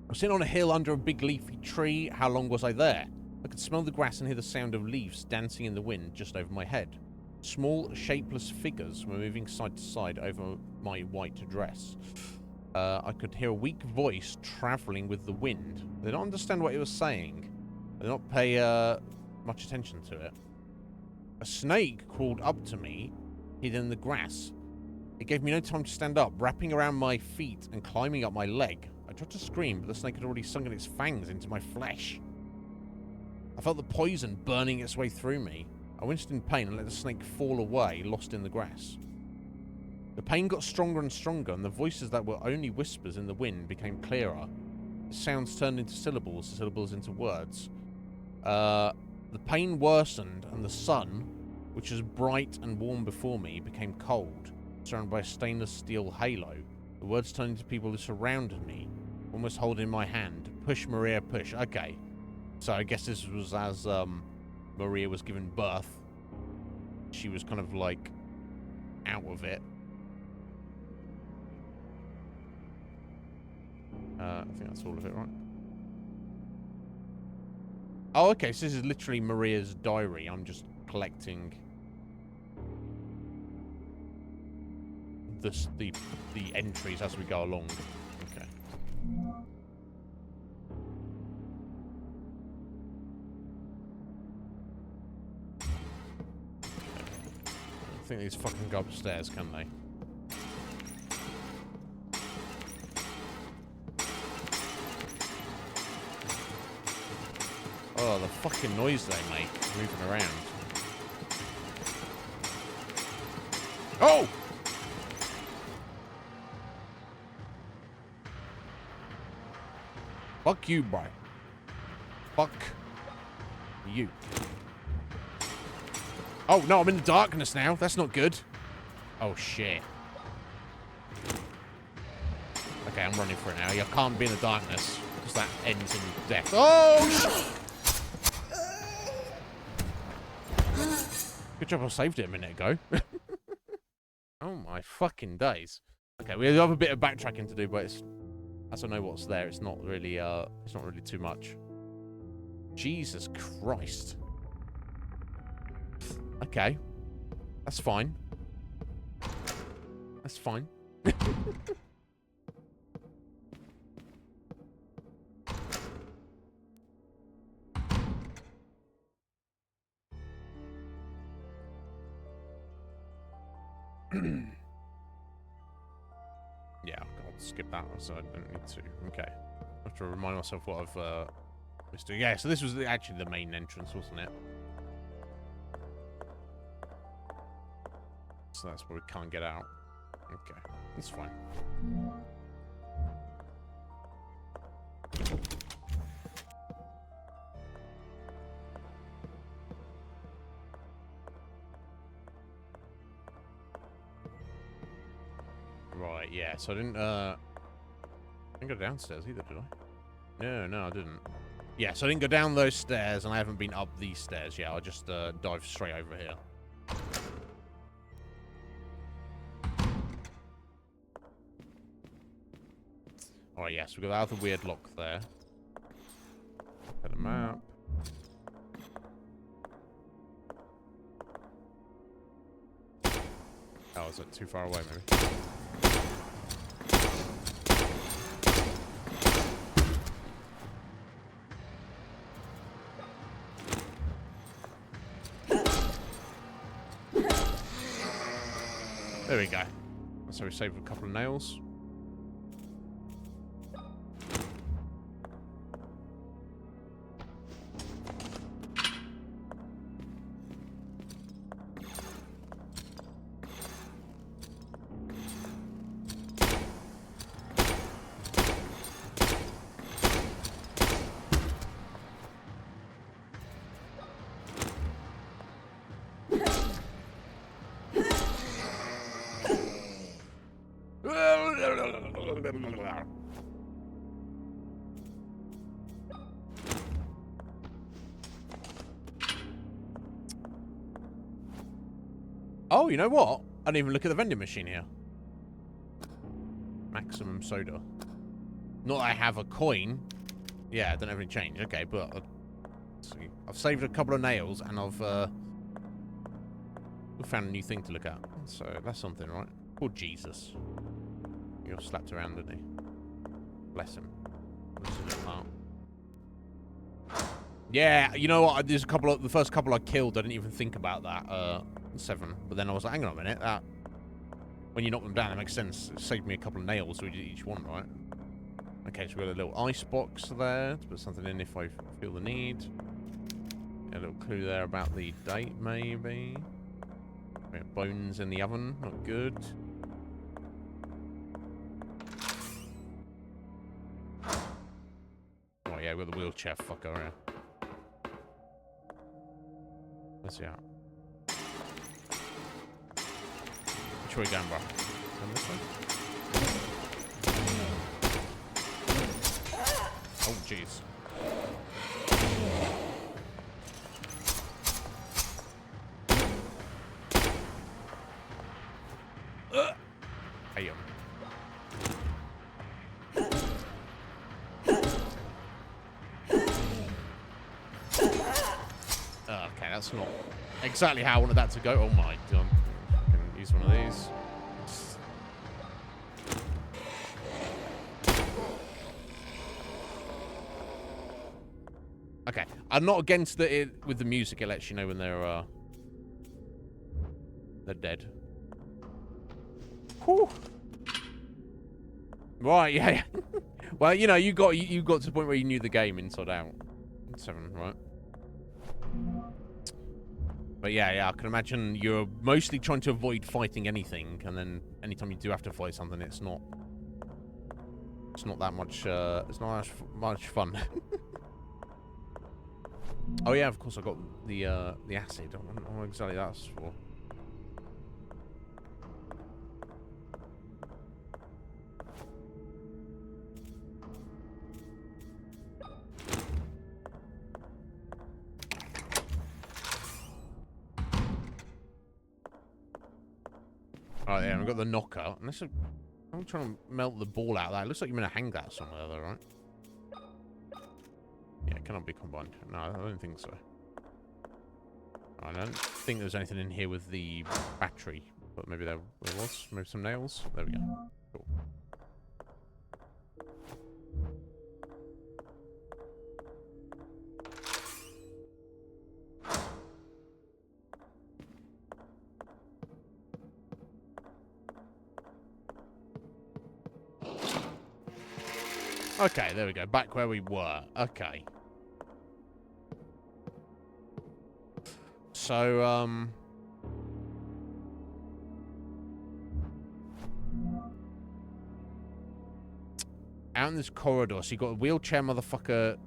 I'm sitting on a hill under a big leafy tree. How long was I there? I could smell the grass and hear the sound of leaves dancing in the wind just over my head. Small, shapeless figures were moving side to side over my white dress. I could hear a weak voice travelling with the wind. I did not understand what it was saying. I did not pay much attention to it. A snake crawled up to me, hidden in the grass. It gave me no time to stand up, wrapping around my feet and climbing up my leg. I tried to scream, but the snake had already sunken its fangs into my flesh. I felt the poison burning its way through me. I winced in pain and let the snake fall away, lost in the grass. The pain got stronger and stronger, and the voices that were only whispers in the wind became clearer. The sounds turned into syllables, the syllables into words. The pain worsened, and the sun, which was bright and warm before me, became cold, surrounded by a stainless steel halo. The words turned into people who surrounded me, almost holding my hand. Push, Maria, push. Okay. So I guess this was as Maria was given birth. She was kind of like out of it. I think that's all of it, right? Oh, okay. So this is literally Maria's diary. I'm just collecting the entries as we go along. Okay. I think these fucking go upstairs, can they? Oh, the fucking noise they make moving around. Oh! Fuck you, bro. Fuck you. Oh, no, I'm in the darkness now. That's not good. Oh, shit. Okay, I'm running for it now. You can't be in the darkness, because that ends in death. Oh, shit! Good job I saved it a minute ago. Oh, my fucking days. Okay, we have a bit of backtracking to do, but it's... As I know what's there, it's not really too much. Jesus Christ. Okay. That's fine. That's fine. Yeah, I'll skip that one, so I don't need to. Okay. I have to remind myself what I've missed. Yeah, so this was actually the main entrance, wasn't it? So that's where we can't get out. Okay, that's fine. Right, yeah, so I didn't go downstairs either, did I? No, I didn't. Yeah, so I didn't go down those stairs, and I haven't been up these stairs yet. I just dived straight over here. Alright, yes, we got out of the weird lock there. Got a map. Oh, is it too far away, maybe? There we go. So we saved a couple of nails. Oh, you know what? I didn't even look at the vending machine here. Maximum soda. Not that I have a coin. Yeah, I don't have any change. Okay, but Let's see. I've saved a couple of nails, and I've found a new thing to look at. So that's something, right? Poor Jesus. He got slapped around, didn't he? Bless him. This is a part. Yeah, you know what? There's a couple of the first couple I killed. I didn't even think about that. 7, but then I was like, hang on a minute. That when you knock them down, that makes sense. It saved me a couple of nails with each one, right? Okay, so we got a little ice box there to put something in if I feel the need. A little clue there about the date, maybe. We have bones in the oven, not good. Oh yeah, we got the wheelchair fucker, yeah. Let's see out. Which way going, bro? Going this way? Oh, jeez. Hey, okay, that's not exactly how I wanted that to go. Oh my god. I can use one of these. Okay, I'm not against it with the music. It lets you know when they're dead. Whew. Right, yeah. Well, you know, you got to the point where you knew the game inside out. 7, right? But yeah, I can imagine you're mostly trying to avoid fighting anything, and then anytime you do have to fight something, it's not that much. It's not as much fun. Oh yeah, of course I got the acid. I don't know what exactly that's for. Oh yeah, I've got the knocker. Unless I'm trying to melt the ball out of that. It looks like you're gonna hang that somewhere though, right? Yeah, it cannot be combined. No, I don't think so. I don't think there's anything in here with the battery, but maybe there was. Maybe some nails. There we go. Cool. Okay, there we go. Back where we were. Okay. So, out in this corridor, so you got a wheelchair motherfucker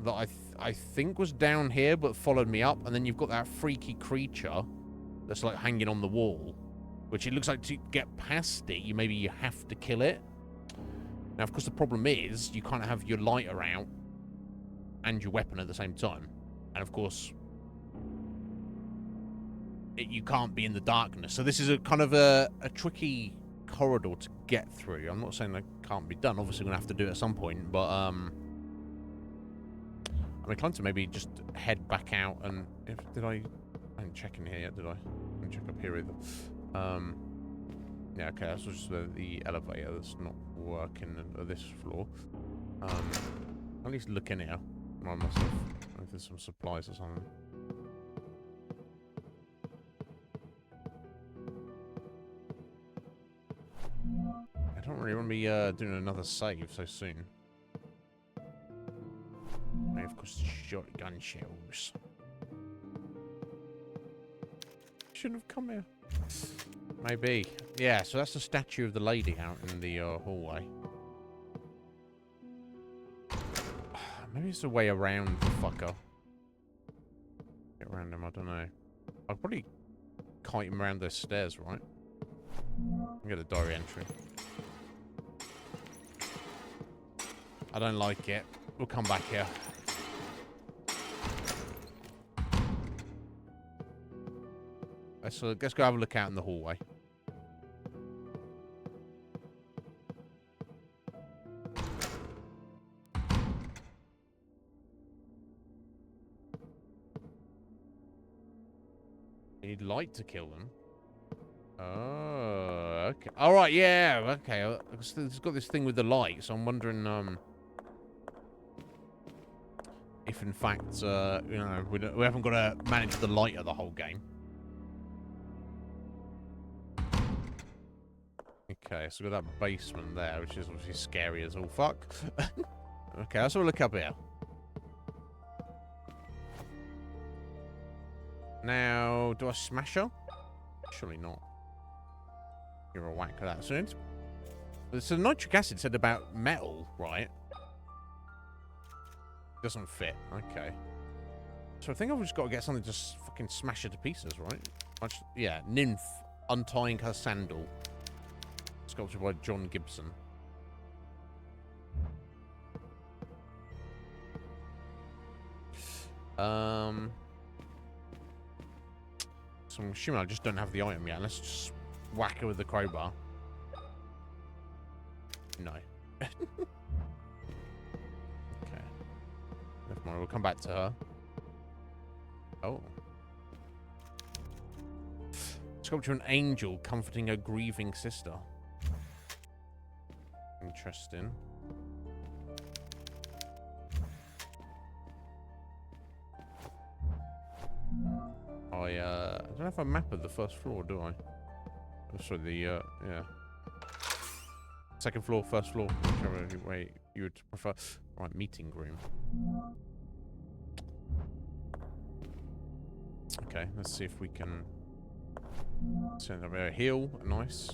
that I think was down here, but followed me up, and then you've got that freaky creature that's like hanging on the wall, which it looks like to get past it, you have to kill it. Now, of course, the problem is you can't have your lighter out and your weapon at the same time. And, of course, you can't be in the darkness. So this is a kind of a tricky corridor to get through. I'm not saying that can't be done. Obviously, we're going to have to do it at some point. But I'm inclined to maybe just head back out. And I didn't check in here yet, did I? I didn't check up here either. Yeah, okay, that's just the elevator that's not working at this floor. At least look in here. Remind myself if there's some supplies or something. I don't really want to be doing another save so soon. And of course, shotgun shells. Shouldn't have come here. Maybe. Yeah, so that's the statue of the lady out in the hallway. Maybe it's a way around the fucker. Get around him, I don't know. I'll probably kite him around those stairs, right? I'll get a diary entry. I don't like it. We'll come back here. Let's go have a look out in the hallway. You need light to kill them. Oh, okay. All right, yeah, okay. It's got this thing with the light, so I'm wondering, if in fact, you know, we haven't got to manage the light of the whole game. Okay, so we've got that basement there, which is obviously scary as all fuck. Okay, let's have a look up here. Now, do I smash her? Surely not. Give her a whack of that. So nitric acid said about metal, right? Doesn't fit. Okay. So I think I've just got to get something to just fucking smash her to pieces, right? Yeah, nymph untying her sandal. Sculpture by John Gibson. So I'm assuming I just don't have the item yet. Let's just whack her with the crowbar. No. Okay. Never mind, we'll come back to her. Oh. Sculpture an angel comforting a grieving sister. Interesting. I don't have a map of the first floor, do I? Oh, sorry, the, yeah. Second floor, first floor, whichever way you would prefer. Right, meeting room. Okay, let's see if we can send over a heal. Nice.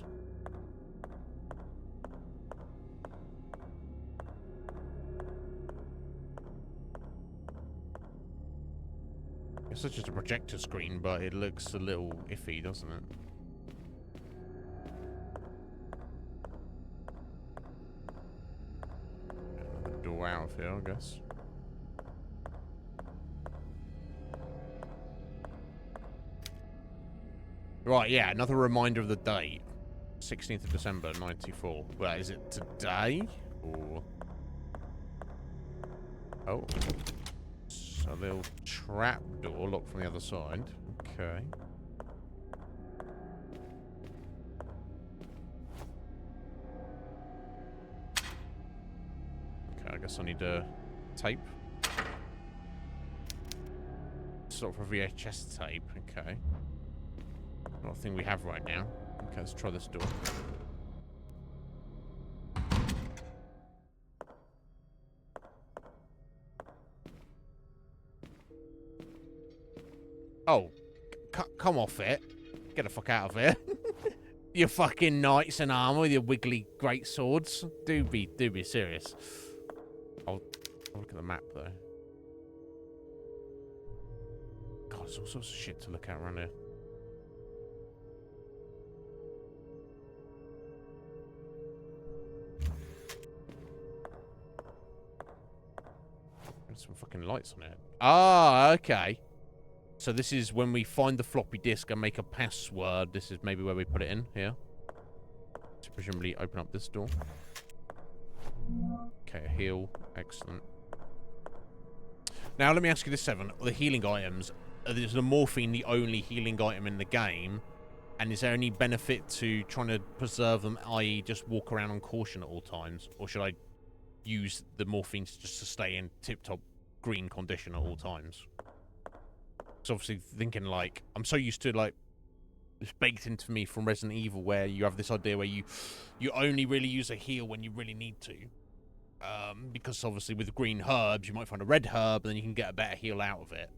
It's such as a projector screen, but it looks a little iffy, doesn't it? Another door out of here, I guess. Right, yeah, another reminder of the date. 16th of December, 94. Well, is it today? Or... Oh. A little trap door locked from the other side. Okay. Okay, I guess I need a tape. Sort of a VHS tape. Okay. Not a thing we have right now. Okay, let's try this door. Oh, come off it. Get the fuck out of here. You fucking knights in armor with your wiggly great swords. Do be serious. I'll look at the map, though. God, there's all sorts of shit to look at around here. There's some fucking lights on it. Ah, okay. So this is when we find the floppy disk and make a password. This is maybe where we put it in, here. To presumably open up this door. Okay, a heal. Excellent. Now, let me ask you this, Seven. The healing items. Is the morphine the only healing item in the game? And is there any benefit to trying to preserve them, i.e. just walk around on caution at all times? Or should I use the morphine just to stay in tip-top green condition at all times? So obviously thinking, like, I'm so used to, like, it's baked into me from Resident Evil where you have this idea where you only really use a heal when you really need to. Because obviously with green herbs, you might find a red herb and then you can get a better heal out of it.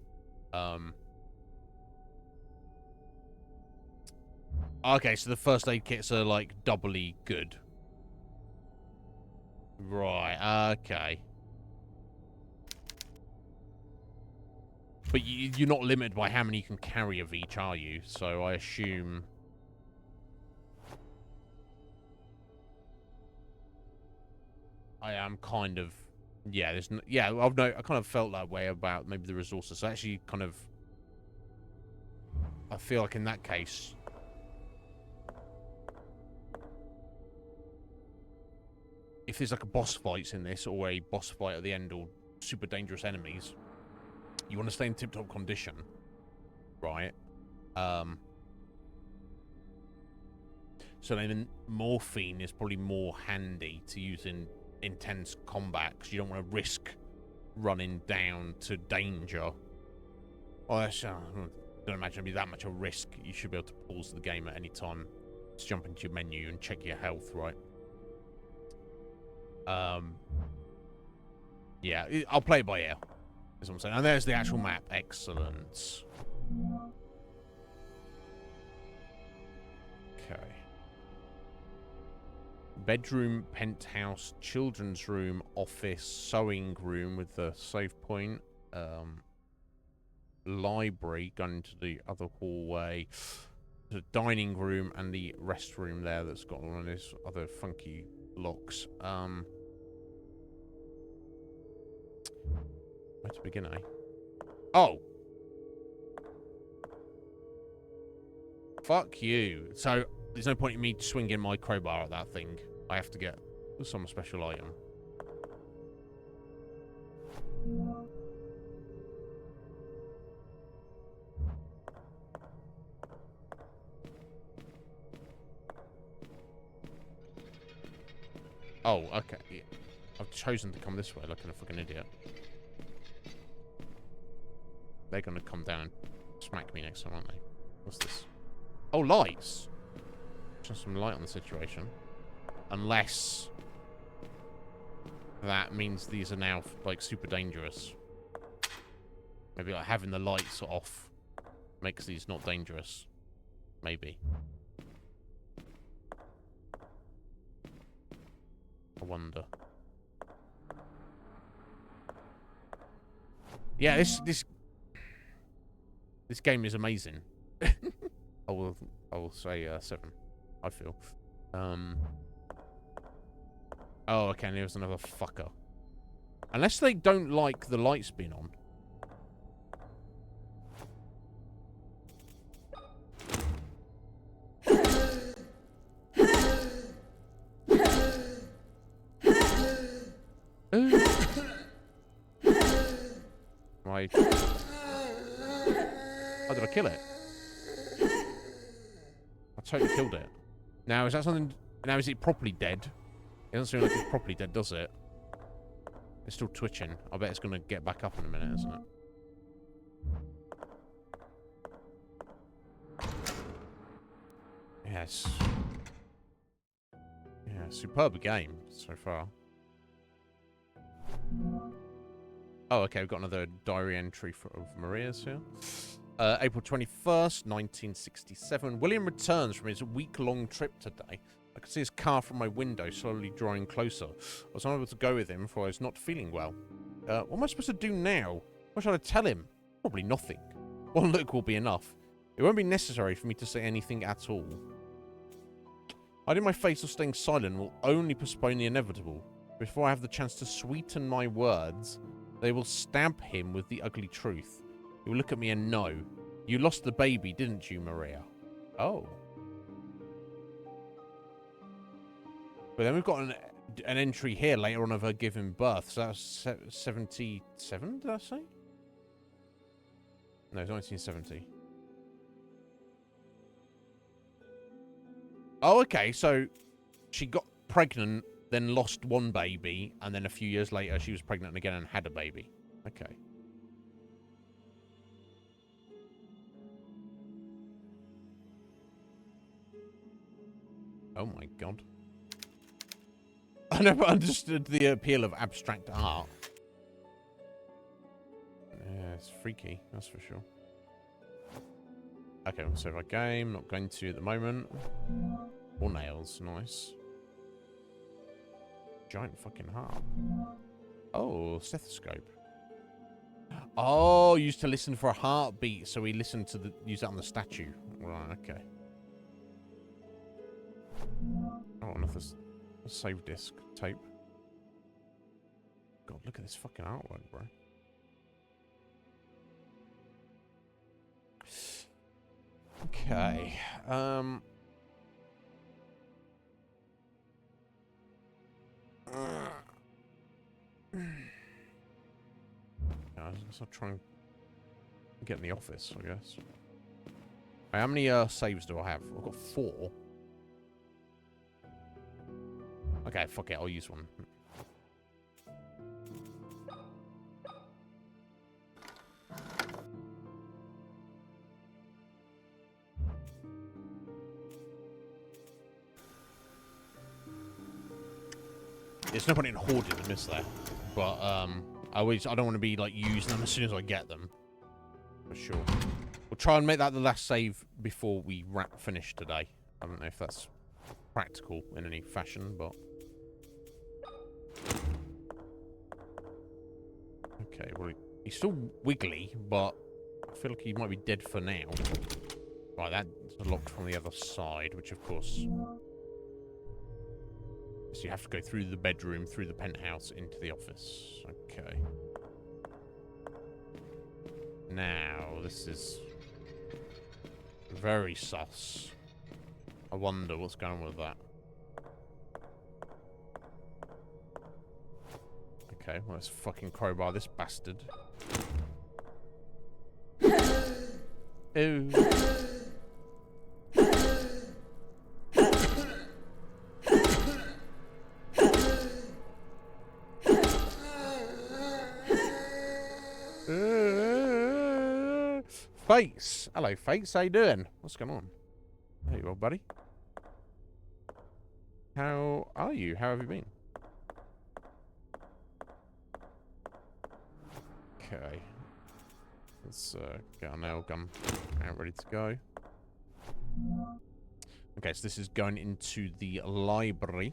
Okay, so the first aid kits are, like, doubly good. Right, okay. But you're not limited by how many you can carry of each, are you? So I assume... I am kind of... Yeah, there's no, yeah, I kind of felt that way about maybe the resources. So actually kind of... I feel like in that case... If there's like a boss fight in this, or a boss fight at the end, or super dangerous enemies... You want to stay in tip-top condition, right? So then morphine is probably more handy to use in intense combat because you don't want to risk running down to danger. Well, I don't imagine it'd be that much a risk. You should be able to pause the game at any time. Just jump into your menu and check your health, right? Yeah, I'll play it by ear. Is what I'm saying. And there's the actual map. Excellent. Okay. Bedroom, penthouse, children's room, office, sewing room with the save point. Library, going into the other hallway. The dining room and the restroom there that's got one of those other funky locks. Where to begin, eh? Oh! Fuck you. So, there's no point in me swinging my crowbar at that thing. I have to get some special item. Oh, okay. Yeah. I've chosen to come this way like a fucking idiot. They're gonna come down and smack me next time, aren't they? What's this? Oh, lights! Just some light on the situation. Unless that means these are now, like, super dangerous. Maybe, like, having the lights off makes these not dangerous. Maybe. I wonder. Yeah, this game is amazing. I will say 7. I feel. Oh, okay. And there's another fucker. Unless they don't like the lights being on. Right. Oh, did I kill it? I totally killed it. Now, is that something... Now, is it properly dead? It doesn't seem like it's properly dead, does it? It's still twitching. I bet it's going to get back up in a minute, isn't it? Yes. Yeah, superb game so far. Oh, okay, we've got another diary entry of Maria's here. April 21st, 1967. William returns from his week-long trip today. I could see his car from my window, slowly drawing closer. I was unable to go with him, for I was not feeling well. What am I supposed to do now? What should I tell him? Probably nothing. One look will be enough. It won't be necessary for me to say anything at all. Hiding my face or staying silent will only postpone the inevitable. Before I have the chance to sweeten my words, they will stab him with the ugly truth. He will look at me and know. You lost the baby, didn't you, Maria? Oh. But then we've got an entry here later on of her giving birth. So that's 77, did I say? No, it's 1970. Oh, okay. So she got pregnant, then lost one baby, and then a few years later she was pregnant again and had a baby. Okay. Oh my god. I never understood the appeal of abstract art. Yeah, it's freaky, that's for sure. Okay, we'll save our game. Not going to at the moment. Or nails, nice. Giant fucking harp. Oh, stethoscope. Oh, used to listen for a heartbeat, so we listened to use that on the statue. Right, okay. Oh, another save disc tape. God, look at this fucking artwork, bro. Okay. I guess I'll try and get in the office, I guess. Right, how many saves do I have? I've got 4. Okay, fuck it. I'll use one. There's no point in hoarding them, is there? But I don't want to be like using them as soon as I get them. For sure. We'll try and make that the last save before we finish today. I don't know if that's practical in any fashion, but okay. Well, he's still wiggly, but I feel like he might be dead for now. Right, that's locked from the other side, which of course. So you have to go through the bedroom, through the penthouse, into the office. Okay. Now, this is very sus. I wonder what's going on with that. Okay, well, let's fucking crowbar this bastard. Ooh. Fates. Hello, Fates. How you doing? What's going on? There you are, buddy. How are you? How have you been? Okay. Let's get our nail gun out, ready to go. Okay, so this is going into the library.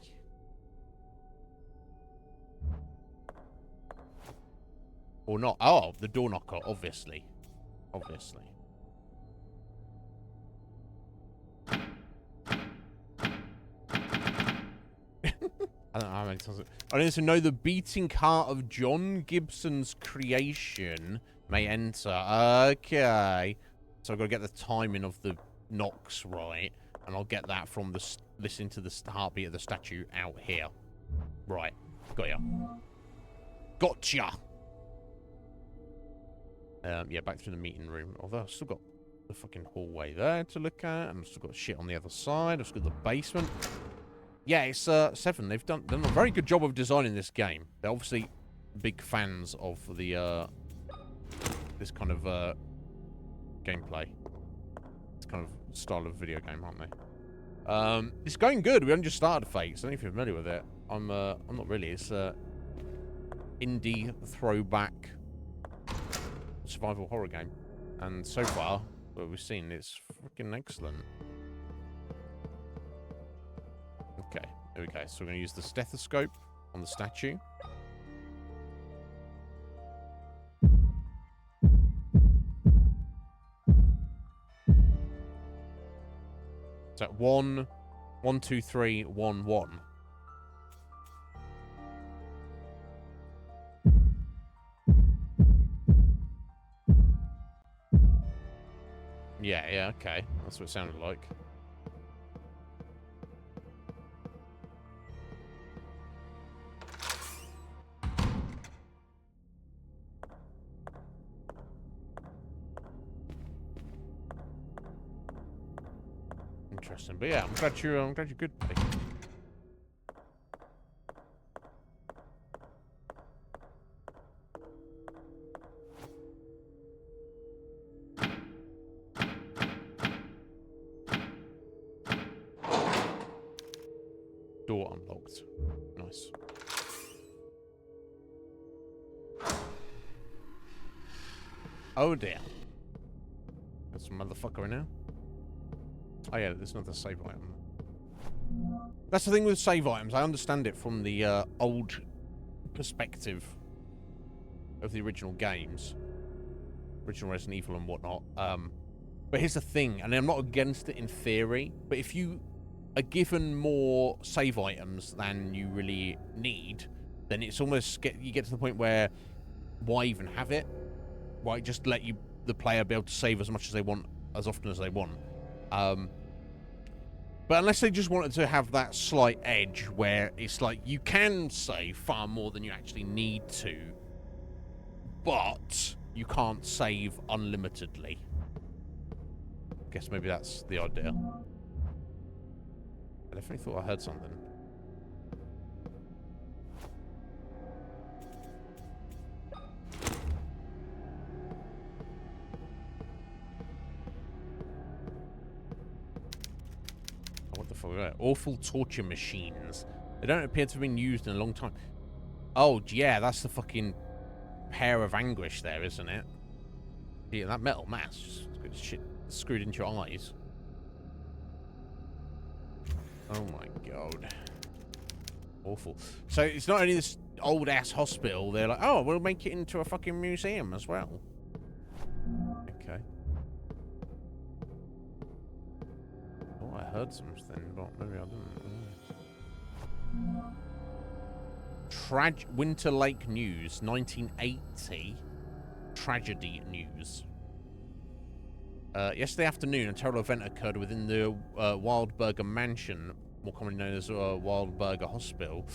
Or not. Oh, the door knocker, obviously. Obviously. I don't know how many times I need to know the beating heart of John Gibson's creation may enter. Okay. So I've got to get the timing of the knocks right. And I'll get that from the listening to the heartbeat of the statue out here. Right. Got ya. Gotcha. Yeah, back through the meeting room. Although I've still got the fucking hallway there to look at. And I've still got shit on the other side. I've still got the basement. Yeah, it's 7. They've done a very good job of designing this game. They're obviously big fans of the this kind of gameplay. This kind of style of video game, aren't they? It's going good. We only just started Fate, so I don't know if you're familiar with it. I'm not really. It's indie throwback survival horror game, and so far what we've seen, it's freaking excellent. Okay, there we go. So we're going to use the stethoscope on the statue. So 1, 1, 2, 3, 1, 1. Yeah, okay. That's what it sounded like. Interesting, but yeah, I'm glad you're good, buddy. Door unlocked. Nice. Oh dear. There's some motherfucker in now. Oh yeah, there's another save item. That's the thing with save items. I understand it from the old perspective of the original games. Original Resident Evil and whatnot. But here's the thing, and I'm not against it in theory, but if you are given more save items than you really need, then it's almost you get to the point where why even have it? Why just let the player be able to save as much as they want, as often as they want? But unless they just wanted to have that slight edge where it's like you can save far more than you actually need to, but you can't save unlimitedly. guess maybe that's the idea. I definitely thought I heard something. What the fuck are they? Awful torture machines. They don't appear to have been used in a long time. Oh, yeah, that's the fucking pair of anguish there, isn't it? Yeah, that metal mass just got shit screwed into your eyes. Oh my god. Awful. So it's not only this old-ass hospital, they're like, oh, we'll make it into a fucking museum as well. Okay. Oh, I heard something, but maybe I didn't. Winter Lake News, 1980. Tragedy news. Yesterday afternoon, a terrible event occurred within the Wildberger Mansion, more commonly known as Wildberger Hospital.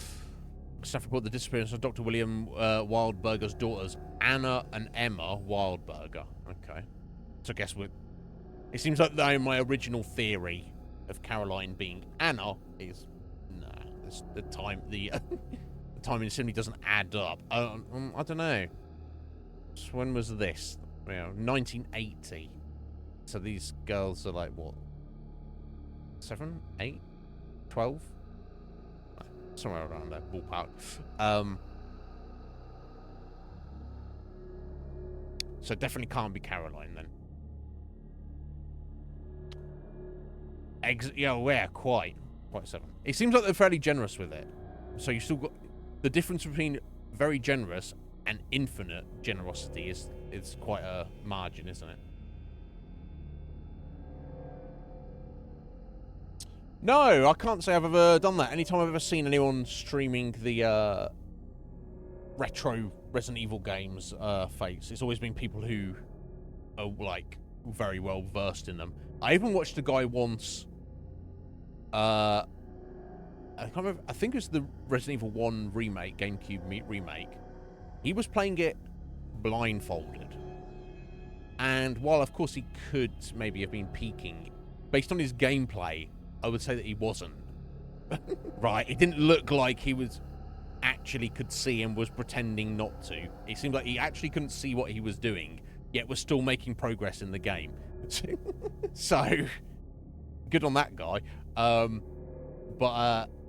Staff report the disappearance of Dr. William Wildberger's daughters, Anna and Emma Wildberger. Okay. So I guess it seems like my original theory of Caroline being Anna is... Nah, the timing simply doesn't add up. I don't know. So when was this? 1980. So these girls are like, what? 7? 8? 12? Somewhere around there, ballpark. So definitely can't be Caroline then. Yeah, quite 7. It seems like they're fairly generous with it. So you still got the difference between very generous and infinite generosity is quite a margin, isn't it? No, I can't say I've ever done that. Anytime I've ever seen anyone streaming the retro Resident Evil games face, it's always been people who are, like, very well versed in them. I even watched a guy once, I can't remember, I think it was the Resident Evil 1 remake, GameCube remake. He was playing it blindfolded. And while, of course, he could maybe have been peeking, based on his gameplay, I would say that he wasn't. Right? It didn't look like he was actually could see and was pretending not to. It seemed like he actually couldn't see what he was doing, yet was still making progress in the game. So, good on that guy.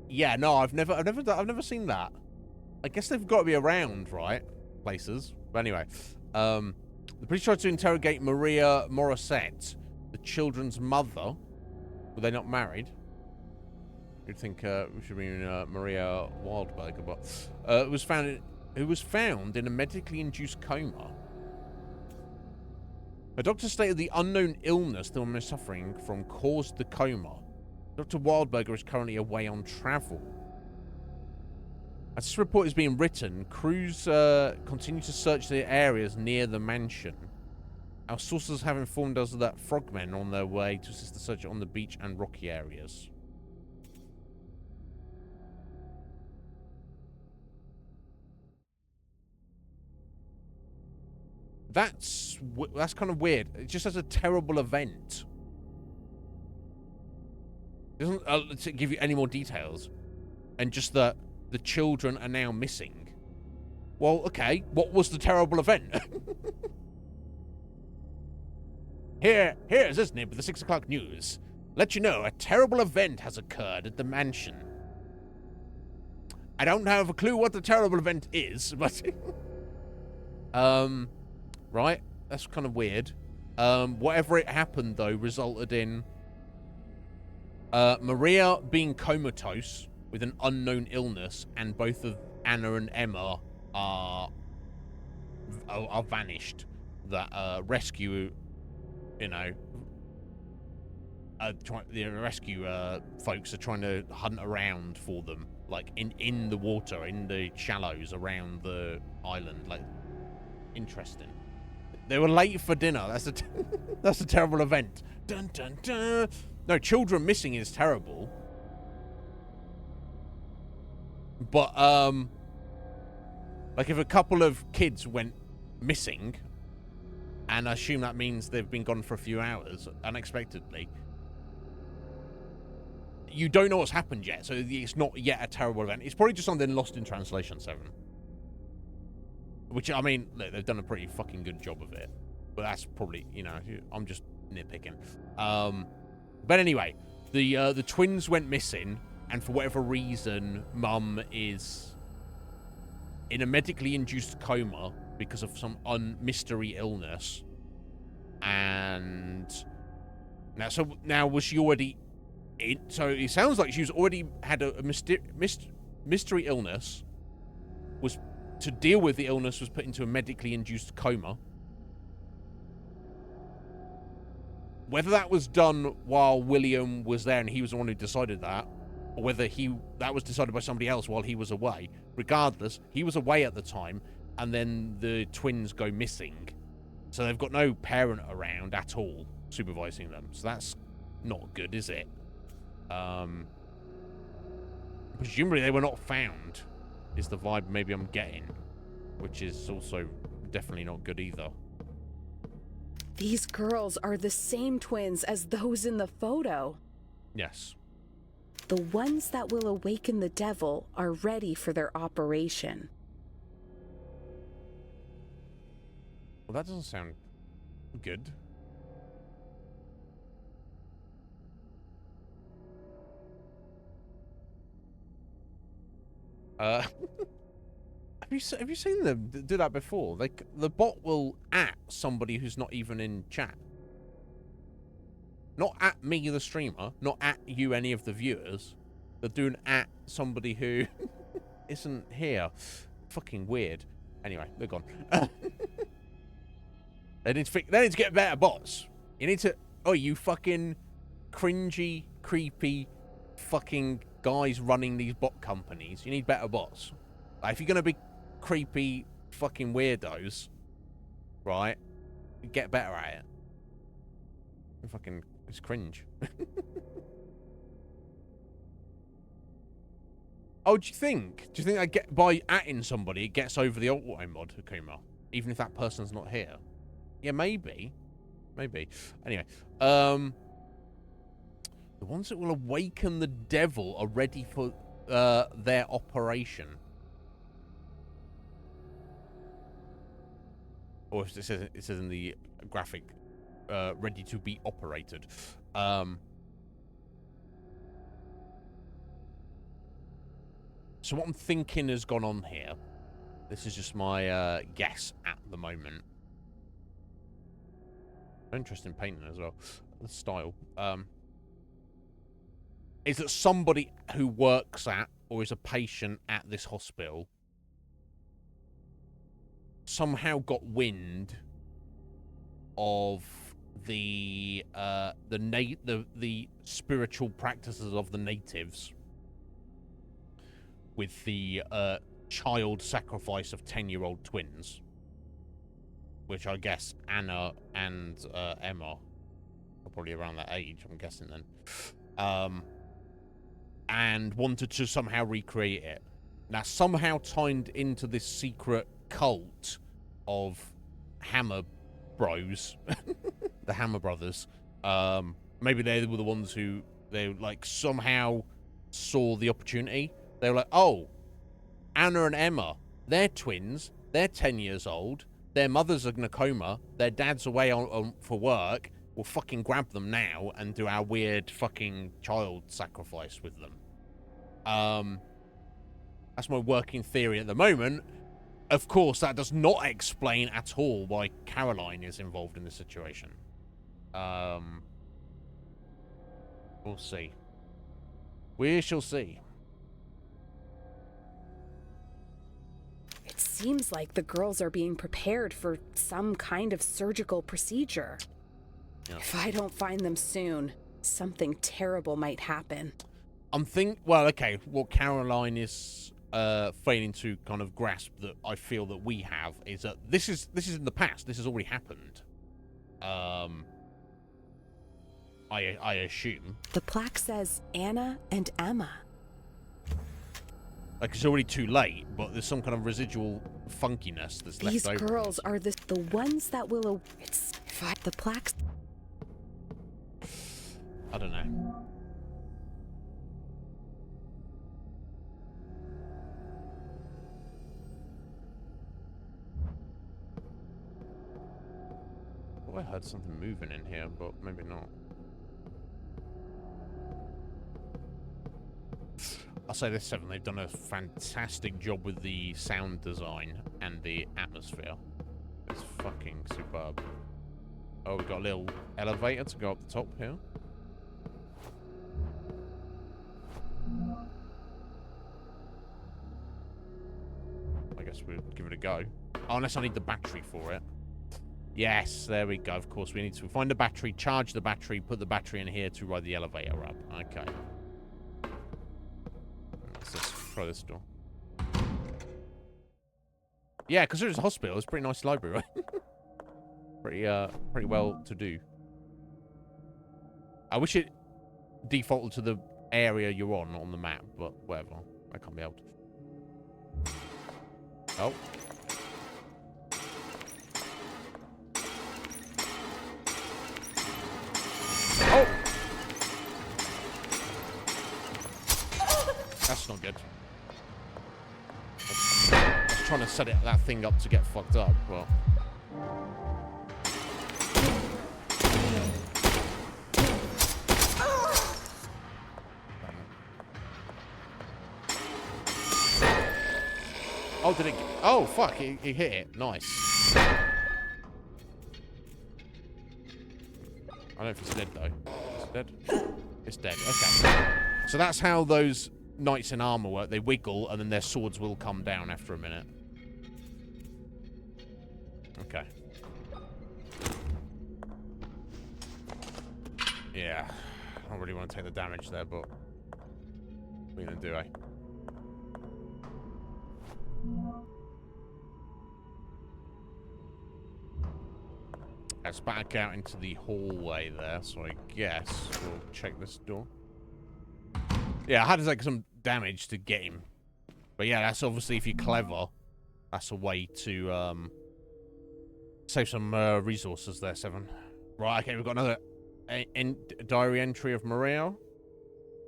Yeah, no, I've never seen that. I guess they've got to be around, right? Places. But anyway, the police tried to interrogate Maria Morissette, the children's mother. Were they not married? You'd think we should be Maria Wildberger, but it was found in a medically induced coma. A doctor stated the unknown illness the woman is suffering from caused the coma. Dr. Wildberger is currently away on travel. As this report is being written, crews continue to search the areas near the mansion. Our sources have informed us that frogmen are on their way to assist the search on the beach and rocky areas. That's kind of weird. It just has a terrible event. It doesn't give you any more details. And just that the children are now missing. Well, okay, what was the terrible event? Here's Iznib with the 6 o'clock news. Let you know, a terrible event has occurred at the mansion. I don't have a clue what the terrible event is, but... right, that's kind of weird. Whatever it happened, though, resulted in... Maria being comatose with an unknown illness, and both of Anna and Emma are vanished. That rescue... You know, the rescue folks are trying to hunt around for them, like in the water, in the shallows around the island. Like, interesting. They were late for dinner. That's a terrible event. Dun dun dun. No, children missing is terrible. But like if a couple of kids went missing. and I assume that means they've been gone for a few hours unexpectedly. You don't know what's happened yet, so it's not yet a terrible event. It's probably just something lost in translation, 7. Which, I mean, look, they've done a pretty fucking good job of it. But that's probably, you know, I'm just nitpicking. But anyway, the twins went missing, and for whatever reason, Mum is in a medically induced coma because of some mystery illness. And now was she already in? So it sounds like she was already had a mystery illness. Was to deal with the illness was put into a medically induced coma. Whether that was done while William was there and he was the one who decided that, or whether that was decided by somebody else while he was away. Regardless, he was away at the time, and then the twins go missing. So they've got no parent around at all supervising them. So that's not good, is it? Presumably they were not found, is the vibe maybe I'm getting. Which is also definitely not good either. These girls are the same twins as those in the photo. Yes. The ones that will awaken the devil are ready for their operation. Well, that doesn't sound good. Have you seen them do that before? Like, the bot will at somebody who's not even in chat. Not at me, the streamer. Not at you, any of the viewers. They're doing at somebody who isn't here. Fucking weird. Anyway, they're gone. They need to get better bots. You need to... Oh, you fucking cringy, creepy fucking guys running these bot companies. You need better bots. Like, if you're going to be creepy fucking weirdos, right, get better at it. Fucking, it's cringe. Oh, do you think that by atting somebody it gets over the auto mod, Akuma, even if that person's not here? Yeah, maybe. Anyway, the ones that will awaken the devil are ready for their operation. Or it says in the graphic, ready to be operated. So what I'm thinking has gone on here, this is just my guess at the moment. Interesting painting as well, the style. Is that somebody who works at or is a patient at this hospital somehow got wind of the spiritual practices of the natives with the child sacrifice of 10-year-old twins, which I guess Anna and Emma are probably around that age, I'm guessing then, and wanted to somehow recreate it. Now, somehow tied into this secret cult of Hammer Bros, the Hammer Brothers. Maybe they were the ones who they like somehow saw the opportunity. They were like, oh, Anna and Emma, they're twins. They're 10 years old. Their mothers are in a coma. Their dad's away for work. We'll fucking grab them now and do our weird fucking child sacrifice with them. That's my working theory at the moment. Of course, that does not explain at all why Caroline is involved in this situation. We'll see. We shall see. It seems like the girls are being prepared for some kind of surgical procedure. Yeah. If I don't find them soon, something terrible might happen. Well, okay, what Caroline is failing to kind of grasp that I feel that we have is that this is in the past. This has already happened. I assume. The plaque says Anna and Emma. Like, it's already too late, but there's some kind of residual funkiness that's These left over. girls are the ones that will. It's the plaques. I don't know. Oh, I heard something moving in here, but maybe not. I'll say this, Seven, they've done a fantastic job with the sound design and the atmosphere. It's fucking superb. Oh, we've got a little elevator to go up the top here. I guess we'll give it a go. Oh, unless I need the battery for it. Yes, there we go. Of course, we need to find a battery, charge the battery, put the battery in here to ride the elevator up. Okay. Let's just throw this door. Yeah, because there's a hospital. It's a pretty nice library, right? pretty well to do. I wish it defaulted to the area you're on the map, but whatever. I can't be helped. Oh. Oh! That's not good. I was trying to set that thing up to get fucked up, but... Oh, did it... Oh, fuck, he hit it. Nice. I don't know if it's dead, though. Is it dead? It's dead. Okay. So that's how those knights in armor work. They wiggle, and then their swords will come down after a minute. Okay. Yeah. I don't really want to take the damage there, but... What are you going to do, eh? Let's back out into the hallway there, so I guess we'll check this door. Yeah, I had to take some damage to get him. But yeah, that's obviously, if you're clever, that's a way to save some resources there, Seven. Right, okay, we've got another diary entry of Maria.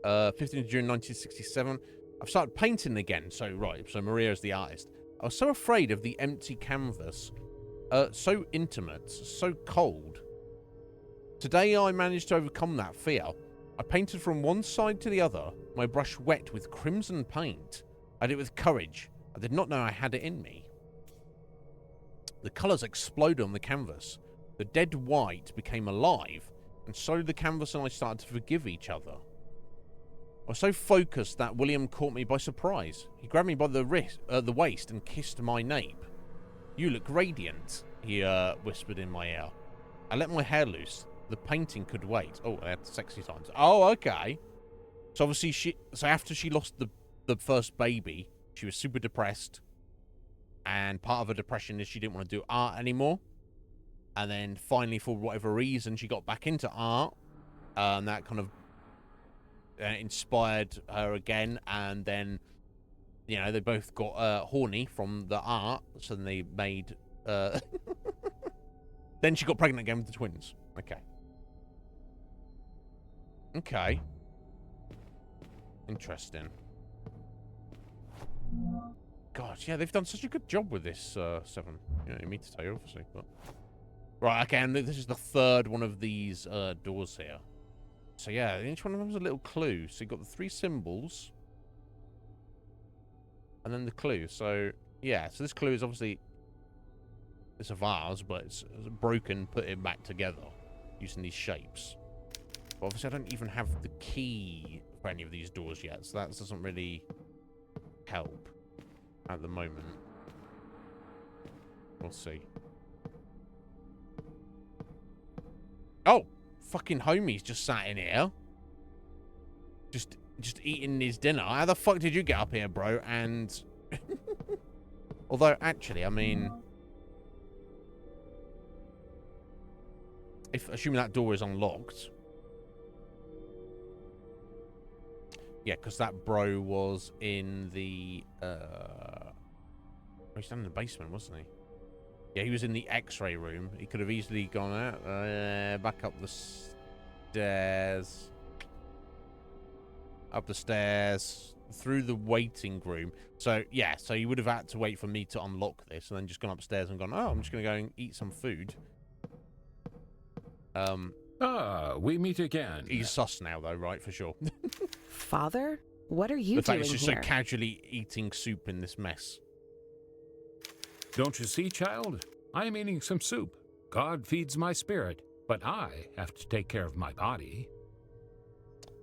15th June 1967. I've started painting again, so right, so Maria is the artist. I was so afraid of the empty canvas. So intimate, so cold. Today I managed to overcome that fear. I painted from one side to the other, my brush wet with crimson paint. I did it with courage. I did not know I had it in me. The colours exploded on the canvas. The dead white became alive, and so the canvas and I started to forgive each other. I was so focused that William caught me by surprise. He grabbed me by the waist and kissed my nape. "You look radiant," he whispered in my ear. I let my hair loose. The painting could wait. Oh, I had sexy times. Oh, okay. So obviously after she lost the first baby, she was super depressed. And part of her depression is she didn't want to do art anymore. And then finally, for whatever reason, she got back into art. And that kind of inspired her again. And then... You know, they both got horny from the art, so then they made... Then she got pregnant again with the twins. Okay. Okay. Interesting. Gosh, yeah, they've done such a good job with this, Seven. You know, me to tell you, obviously, but... Right, okay, and this is the third one of these doors here. So, yeah, each one of them was a little clue. So, you've got the 3 symbols... And then the clue. So, yeah. So this clue is obviously... It's a vase, but it's broken, put it back together. Using these shapes. But obviously I don't even have the key for any of these doors yet. So that doesn't really help at the moment. We'll see. Oh! Fucking homie's just sat in here. Just eating his dinner. How the fuck did you get up here, bro? And... Although, actually, I mean... Assuming that door is unlocked... Yeah, because that bro was in the he's down in the basement, wasn't he? Yeah, he was in the X-ray room. He could have easily gone out, back up the stairs, through the waiting room. So yeah, so you would have had to wait for me to unlock this, and then just gone upstairs and gone, oh, I'm just gonna go and eat some food. We meet again. He's sus now, though, right? For sure. Father? What are you the fact doing he's just here? so casually eating soup in this mess. Don't you see, child? I am eating some soup. God feeds my spirit, but I have to take care of my body.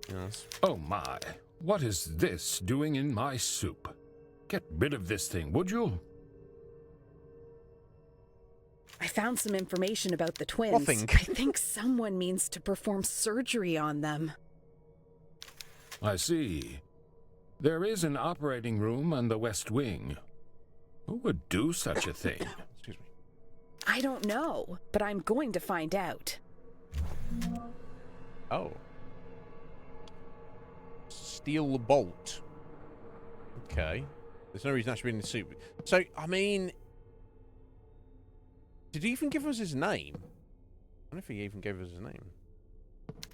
Yes. Oh my, what is this doing in my soup? Get rid of this thing, would you? I found some information about the twins. Nothing. I think someone means to perform surgery on them. I see. There is an operating room on the West Wing. Who would do such a thing? Excuse me. I don't know, but I'm going to find out. Oh. Steal the bolt. Okay. There's no reason that should be in the soup. So, I mean... Did he even give us his name? I don't know if he even gave us his name.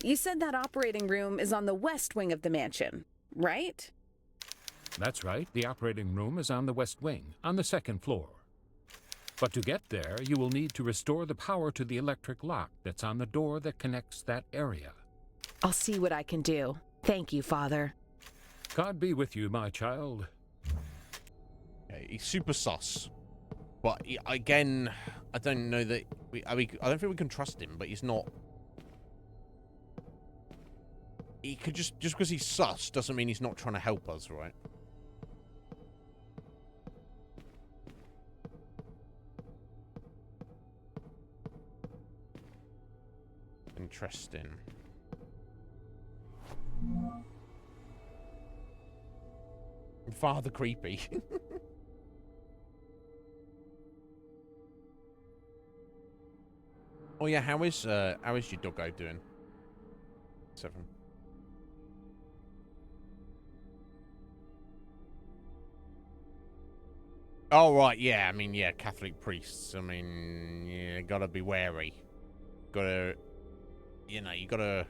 You said that operating room is on the west wing of the mansion, right? That's right. The operating room is on the West Wing, on the 2nd floor. But to get there, you will need to restore the power to the electric lock that's on the door that connects that area. I'll see what I can do. Thank you, Father. God be with you, my child. Okay, he's super sus. But, again, I don't know that... I don't think we can trust him, but he's not... He could just because he's sus doesn't mean he's not trying to help us, right? Interesting. Father creepy. Oh yeah, how is your doggo doing? 7. Oh right, yeah. I mean, yeah, Catholic priests. I mean, yeah, gotta be wary. Gotta, you know, you gotta.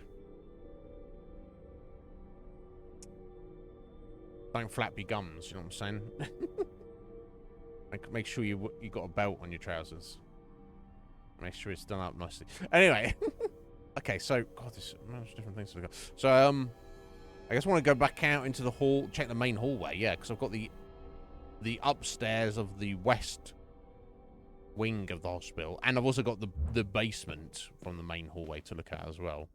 Don't flap your gums. You know what I'm saying? Make sure you got a belt on your trousers. Make sure it's done up nicely. Anyway, okay. So, God, there's much different things to look at. So, I guess I want to go back out into the hall, check the main hallway. Yeah, because I've got the upstairs of the west wing of the hospital, and I've also got the basement from the main hallway to look at as well.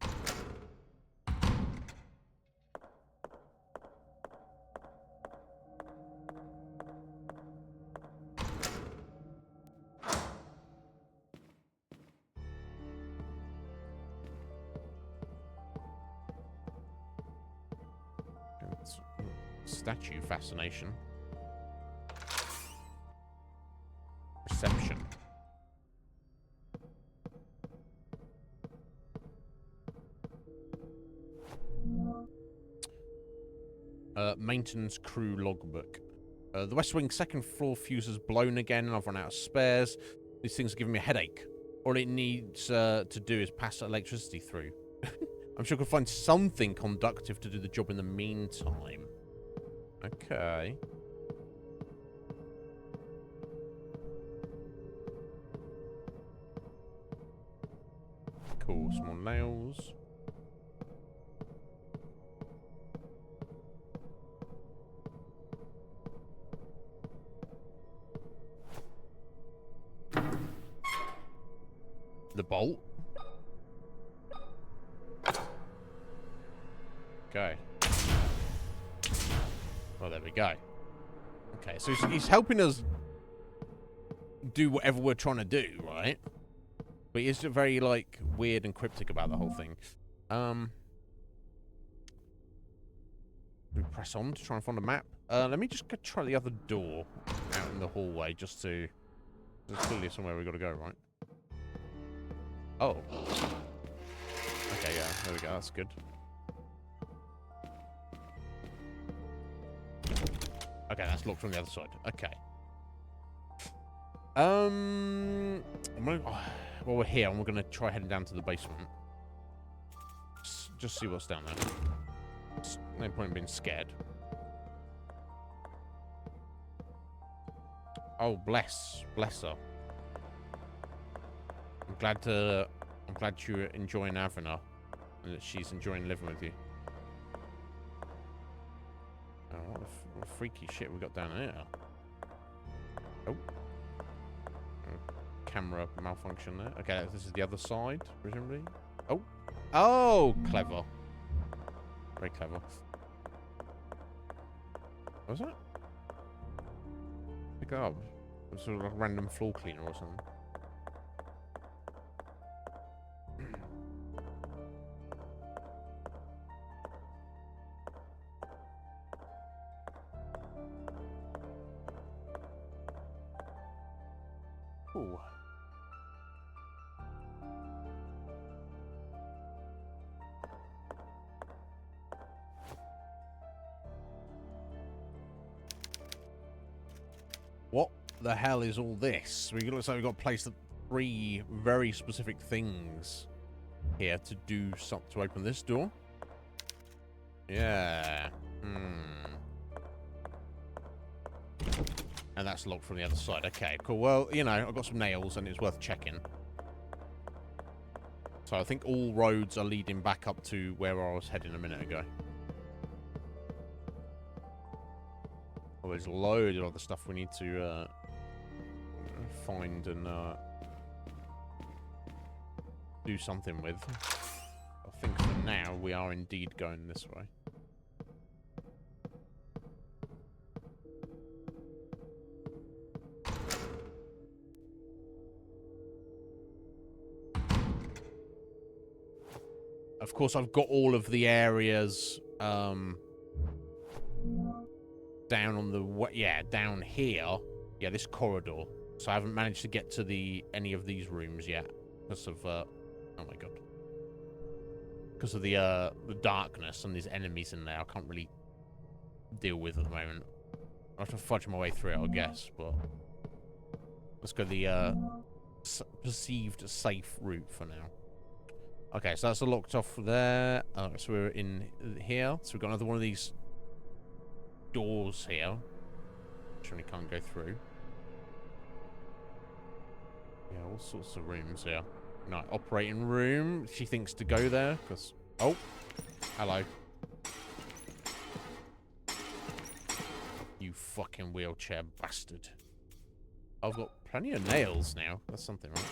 Statue fascination. Reception. Maintenance crew logbook. The West Wing 2nd floor fuse is blown again and I've run out of spares. These things are giving me a headache. All it needs to do is pass electricity through. I'm sure I could find something conductive to do the job in the meantime. Okay. Cool, small nails. The bolt. Okay. Well, there we go. Okay, so he's helping us do whatever we're trying to do, right? But he's very, like, weird and cryptic about the whole thing. We press on to try and find a map. Let me just go try the other door out in the hallway, just to... There's clearly somewhere we've got to go, right? Oh. Okay, yeah, there we go, that's good. Okay, that's locked from the other side. Okay. I'm gonna, well, we're here, and we're gonna try heading down to the basement. Just see what's down there. There's no point in being scared. Oh, bless her. I'm glad you're enjoying having her, and that she's enjoying living with you. Oh, what freaky shit we got down here. Oh. Camera malfunction there. Okay, this is the other side, presumably. Oh. Oh, clever. Very clever. What was that? Pick it up. It's sort of like a random floor cleaner or something. Ooh. What the hell is all this? Looks like we've got placed 3 very specific things here to do something to open this door. Yeah. And that's locked from the other side. Okay, cool. Well, you know, I've got some nails and it's worth checking. So I think all roads are leading back up to where I was heading a minute ago. Oh, there's loads of other stuff we need to find and do something with. I think for now we are indeed going this way. Of course, I've got all of the areas down on the down here. Yeah, this corridor. So I haven't managed to get to any of these rooms yet because of oh my god, because of the darkness and these enemies in there. I can't really deal with at the moment. I have to fudge my way through it, I guess. But let's go the perceived safe route for now. Okay, so that's locked off there. So we're in here. So we've got another one of these doors here, which we can't go through. Yeah, all sorts of rooms here. Right, operating room. She thinks to go there because. Oh, hello. You fucking wheelchair bastard. I've got plenty of nails now. That's something, right?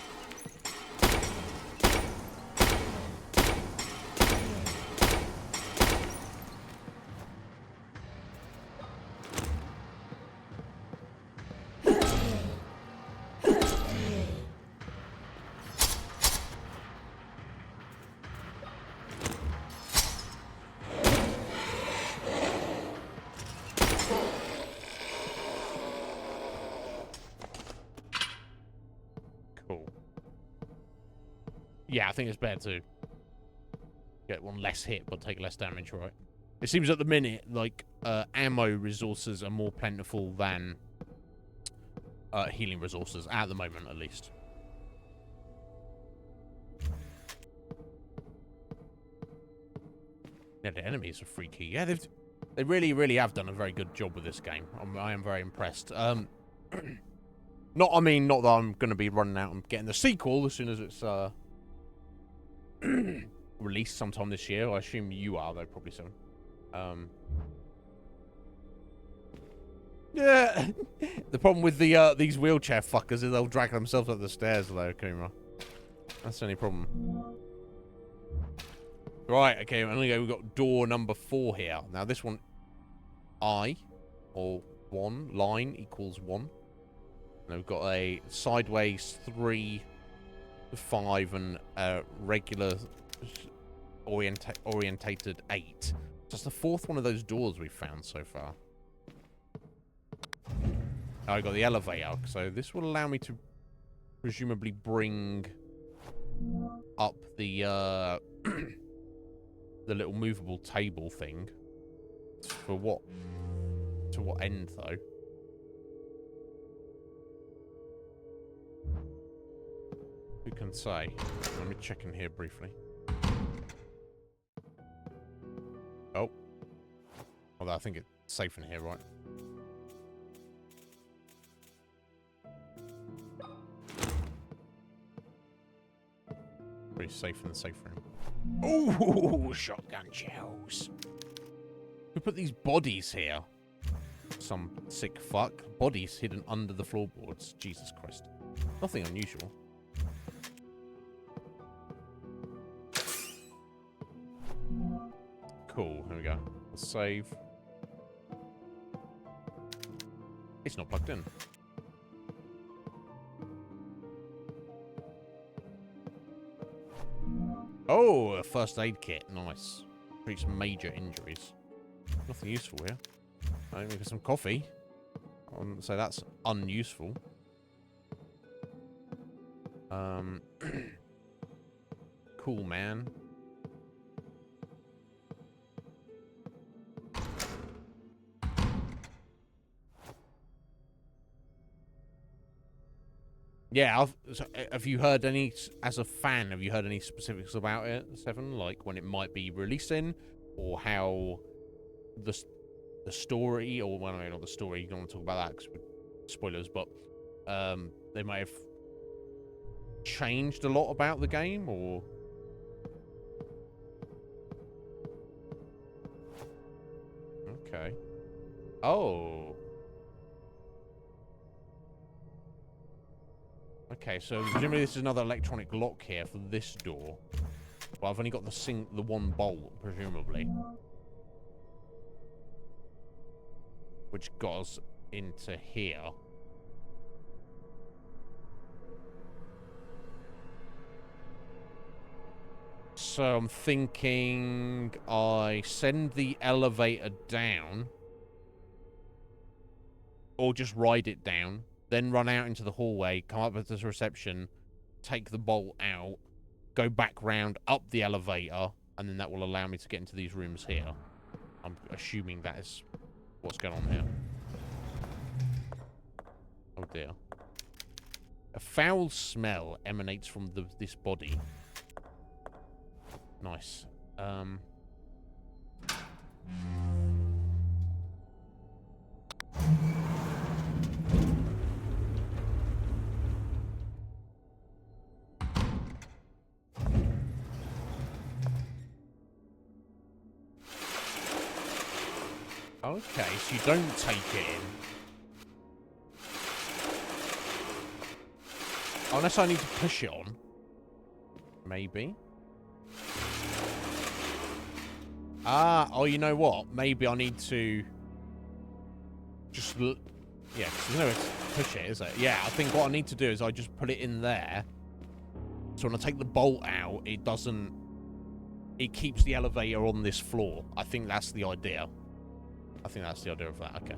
Yeah, I think it's better to get one less hit but take less damage, right? It seems at the minute like ammo resources are more plentiful than healing resources, at the moment at least. Yeah, the enemies are freaky. Yeah, they really, really have done a very good job with this game. I am very impressed. Not that I'm going to be running out and getting the sequel as soon as it's released sometime this year. I assume you are, though, probably soon. Yeah. The problem with these wheelchair fuckers is they'll drag themselves up the stairs, though, Kuma. That's the only problem. Right, okay, we've got door number 4 here. Now, this one, or 1, line equals 1. And we've got a sideways 3, 5, and regular orientated 8. That's the 4th one of those doors we've found so far. Now I got the elevator, so this will allow me to presumably bring up the the little movable table thing. For what? To what end, though? Who can say? Let me check in here briefly. Oh. Although I think it's safe in here, right? Pretty safe in the safe room. Oh, shotgun shells. Who put these bodies here? Some sick fuck. Bodies hidden under the floorboards. Jesus Christ. Nothing unusual. Cool. Here we go. Let's save. It's not plugged in. Oh, a first aid kit. Nice. Treats major injuries. Nothing useful here. I think we got some coffee. So that's unuseful. Cool, man. Yeah, have you heard any, as a fan, have you heard any specifics about it, Seven? Like when it might be releasing, or how the story, or well, not the story, you don't want to talk about that because spoilers, but they might have changed a lot about the game, or... Okay. Oh. Okay, so presumably this is another electronic lock here for this door. Well, I've only got the one bolt, presumably. Which got us into here. So I'm thinking I send the elevator down. Or just ride it down. Then run out into the hallway, come up with this reception, take the bolt out, go back round, up the elevator, and then that will allow me to get into these rooms here. I'm assuming that is what's going on here. Oh dear. A foul smell emanates from this body. Nice. Okay, so you don't take it in. Unless I need to push it on. Maybe. Oh, you know what? Maybe I need to just... Yeah, because there's nowhere to push it, is there? Yeah, I think what I need to do is I just put it in there. So when I take the bolt out, it doesn't... It keeps the elevator on this floor. I think that's the idea. I think that's the idea of that. Okay.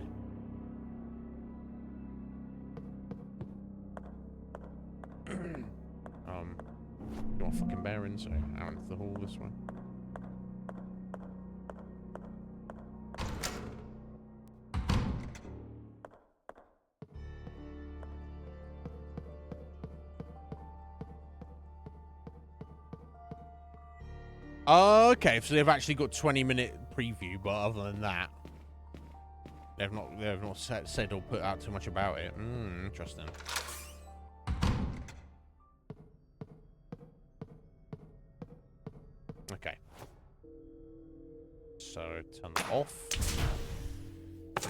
You want fucking bearings? So out into the hall this way. Okay, so they've actually got 20-minute preview, but other than that, they've not said or put out too much about it. Interesting. Okay. So turn that off.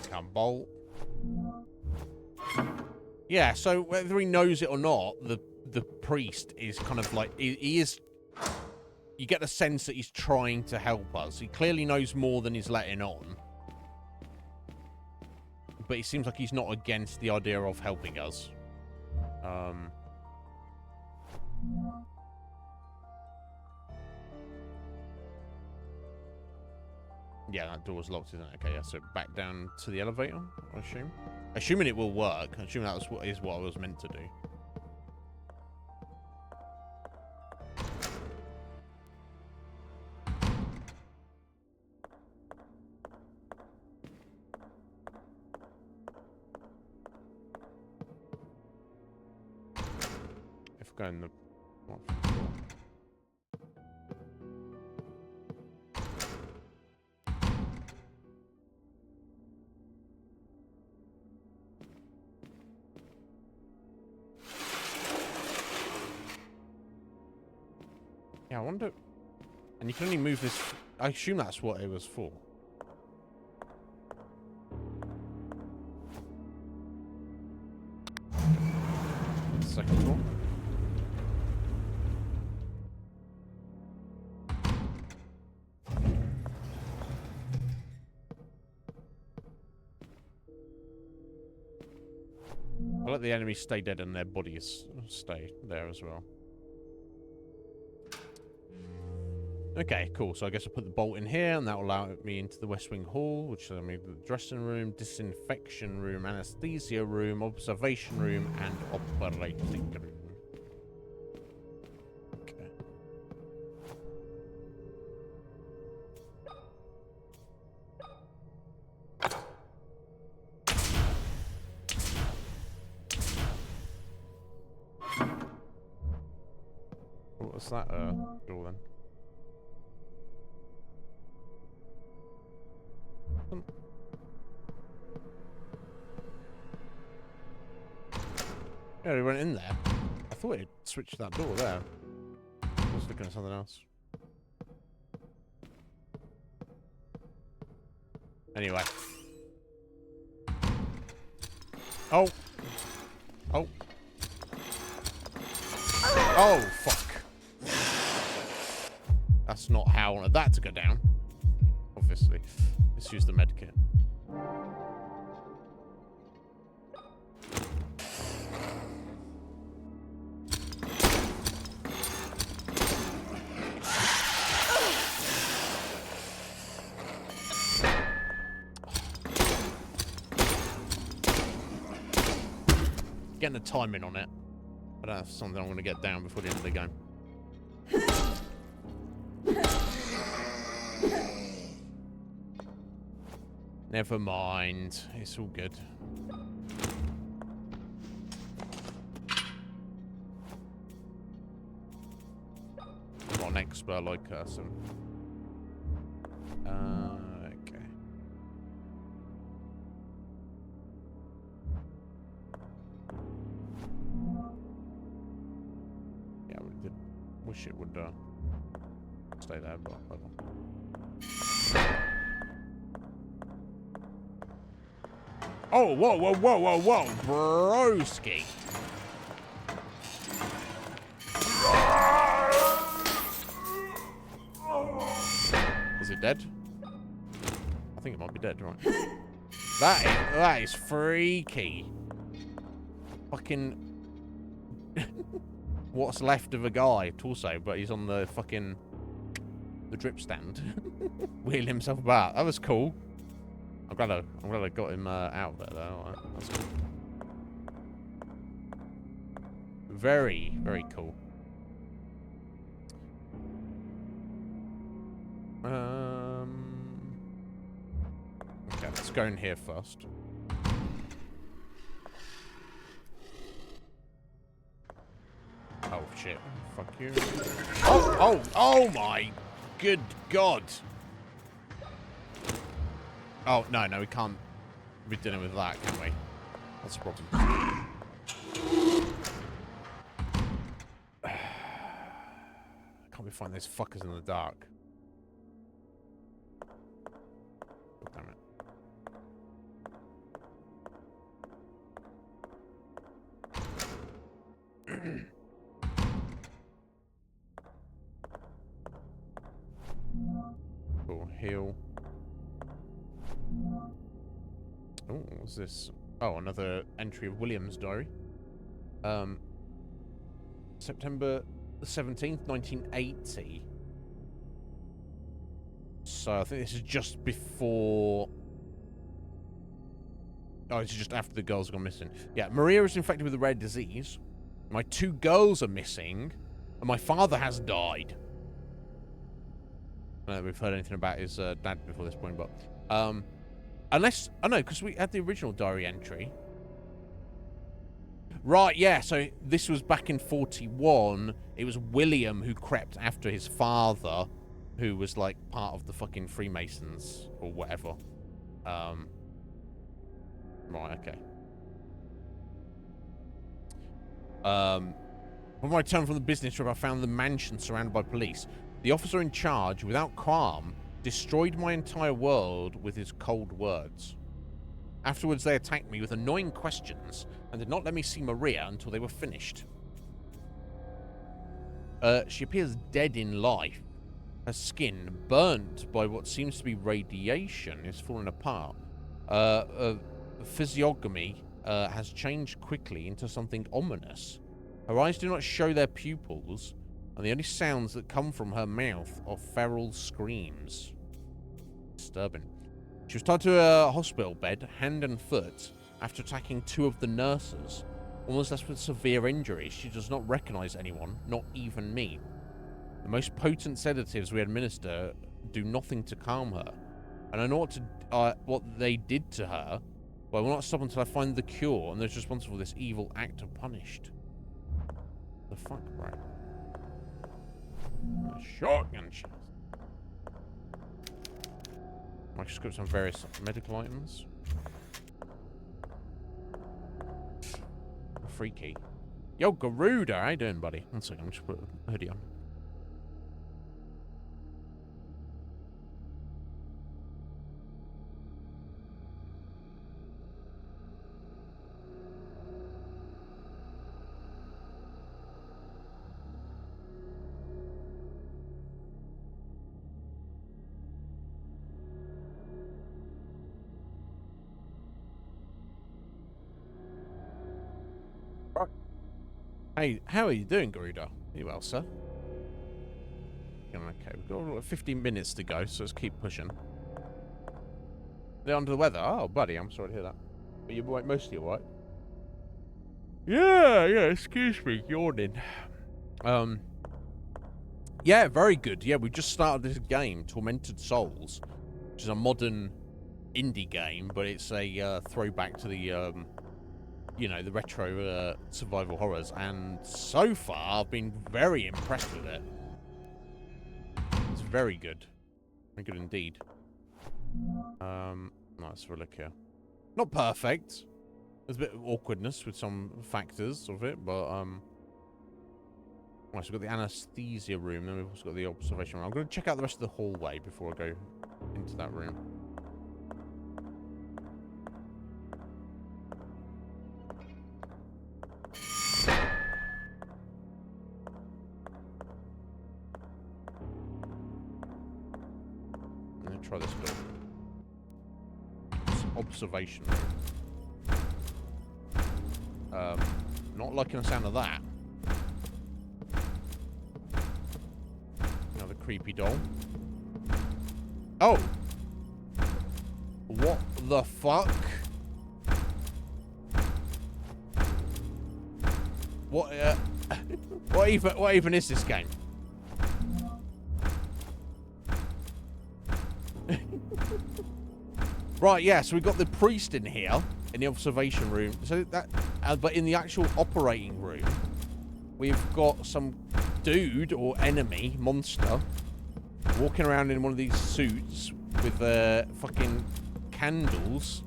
Can bolt. Yeah. So whether he knows it or not, the priest is kind of like he is. You get the sense that he's trying to help us. He clearly knows more than he's letting on. But it seems like he's not against the idea of helping us. Yeah, that door's locked, isn't it? Okay, yeah, so back down to the elevator, I assume. Assuming it will work. Assuming that is what I was meant to do. go in the... Yeah, I wonder... And you can only move this... I assume that's what it was for. Second floor. I'll let the enemies stay dead and their bodies stay there as well. Okay, cool. So I guess I'll put the bolt in here, and that will allow me into the West Wing Hall, which is the dressing room, disinfection room, anesthesia room, observation room, and operating room. Okay. What was that door then? Yeah, we went in there. I thought it switched that door there. I was looking at something else. Anyway. Oh. Oh. Oh, fuck. That's not how I wanted that to go down. Obviously. Let's use the medkit. Getting the timing on it. I don't have something I'm going to get down before the end of the game. Never mind. It's all good. I'm not an expert like Carson. Okay. Yeah, we did wish it would stay there, but hold on. Oh, whoa, whoa, whoa, whoa, whoa, broski. Is it dead? I think it might be dead, right? That is freaky. Fucking... What's left of a guy, torso, but he's on the fucking... the drip stand. Wheeling himself about. That was cool. I'm glad I got him out of there, though. Right, that's cool. Very, very cool. Okay, let's go in here first. Oh shit! Fuck you! Oh my good god! Oh, no, we can't be dealing with that, can we? That's a problem. Can't we find those fuckers in the dark? Oh, damn it. Cool, heal. Oh, what's this? Oh, another entry of William's diary. September the 17th, 1980. So I think this is just before... Oh, this is just after the girls have gone missing. Yeah, Maria is infected with a rare disease. My 2 girls are missing. And my father has died. I don't know if we've heard anything about his dad before this point, but... Unless... I know, because we had the original diary entry. Right, yeah, so this was back in 41. It was William who crept after his father, who was, like, part of the fucking Freemasons or whatever. Right, okay. When I returned from the business trip, I found the mansion surrounded by police. The officer in charge, without qualm, destroyed my entire world with his cold words. Afterwards, they attacked me with annoying questions and did not let me see Maria until they were finished. She appears dead in life. Her skin, burnt by what seems to be radiation, is falling apart. Physiognomy has changed quickly into something ominous. Her eyes do not show their pupils, and the only sounds that come from her mouth are feral screams. Disturbing. She was tied to a hospital bed, hand and foot, after attacking 2 of the nurses. Almost left with severe injuries. She does not recognize anyone, not even me. The most potent sedatives we administer do nothing to calm her. And I know what they did to her, but I will not stop until I find the cure and those responsible for this evil act are punished. The fuck, bro? Shotgun shit. Microscopes on various medical items. Freaky. Yo, Garuda, how you doing, buddy? One second, I'll just put a hoodie on. Hey, how are you doing, Garuda? You well, sir? Okay, we've got 15 minutes to go, so let's keep pushing. They're under the weather. Oh, buddy, I'm sorry to hear that. But you're mostly alright. Yeah, excuse me, yawning. Yeah, very good. Yeah, we just started this game, Tormented Souls, which is a modern indie game, but it's a throwback to the, you know, the retro survival horrors, and so far I've been very impressed with it. It's very good. Very good indeed. Let's have a look here. Not perfect. There's a bit of awkwardness with some factors of it, but right, so we've got the anesthesia room, then we've also got the observation room. I'm going to check out the rest of the hallway before I go into that room. Try this bit. It's observation. Not liking the sound of that. Another creepy doll. Oh! What the fuck? What? What even is this game? Right, yeah, so we've got the priest in here, in the observation room. So that, but in the actual operating room, we've got some dude or enemy, monster, walking around in one of these suits with fucking candles,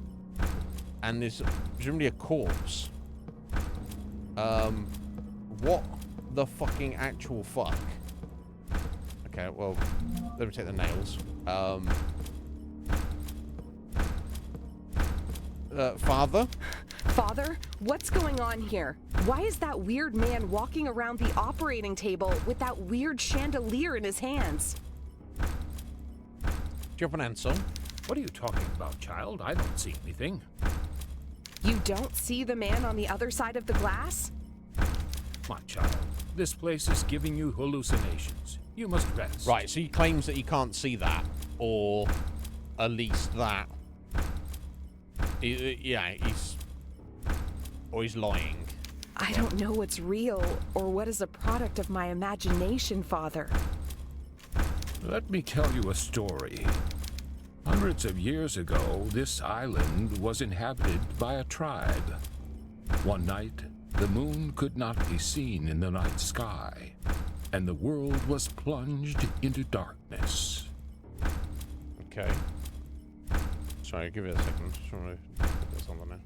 and there's presumably a corpse. What the fucking actual fuck? Okay, well, let me take the nails. Father? Father, what's going on here? Why is that weird man walking around the operating table with that weird chandelier in his hands? Do you have an answer? What are you talking about, child? I don't see anything. You don't see the man on the other side of the glass? My child, this place is giving you hallucinations. You must rest. Right, so he claims that he can't see that, or at least that. Yeah, he's lying. I don't know what's real or what is a product of my imagination, Father. Let me tell you a story. Hundreds of years ago, this island was inhabited by a tribe. One night, the moon could not be seen in the night sky, and the world was plunged into darkness. Okay. Sorry, give it a second. Just want to put this on there.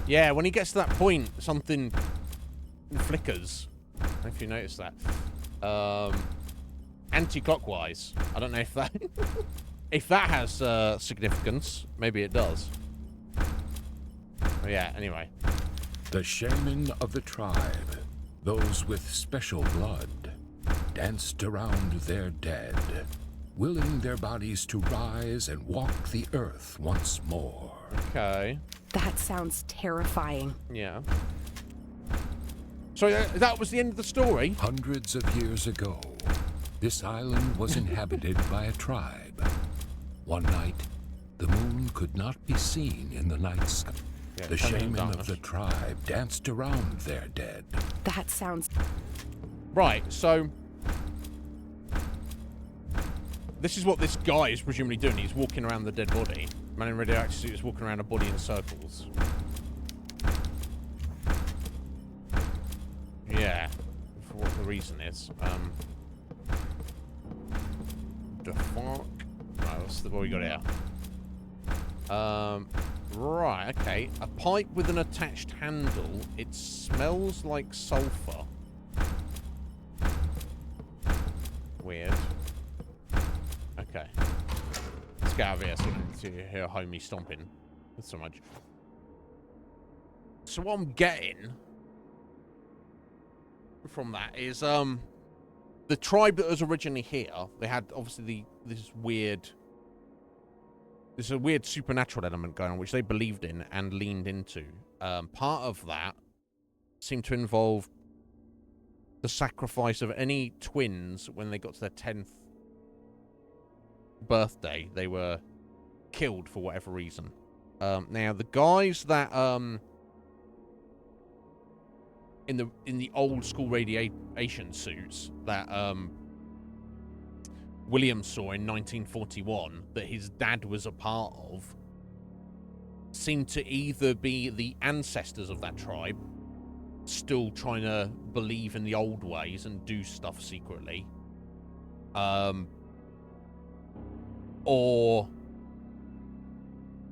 Yeah, when he gets to that point, something flickers. I don't know if you noticed that. Anti-clockwise. I don't know if that if that has significance. Maybe it does. But yeah, anyway. The shaman of the tribe, those with special blood, danced around their dead, willing their bodies to rise and walk the earth once more. Okay. That sounds terrifying. Yeah. So that was the end of the story? Hundreds of years ago, this island was inhabited by a tribe. One night, the moon could not be seen in the night sky. Yeah, the shaman of the tribe danced around their dead. That sounds... Right, so... This is what this guy is presumably doing. He's walking around the dead body. Man in radioactive suit is walking around a body in circles. Yeah. For what the reason is. The fuck? Oh, what's what we got here? Right, okay. A pipe with an attached handle. It smells like sulfur. Weird. Okay. Let's get out of here so we can hear homie stomping. That's so much. So what I'm getting from that is the tribe that was originally here, they had obviously this weird supernatural element going on which they believed in and leaned into. Part of that seemed to involve the sacrifice of any twins when they got to their 10th birthday. They were killed for whatever reason. Now the guys that in the old school radiation suits that William saw in 1941 that his dad was a part of seemed to either be the ancestors of that tribe still trying to believe in the old ways and do stuff secretly, or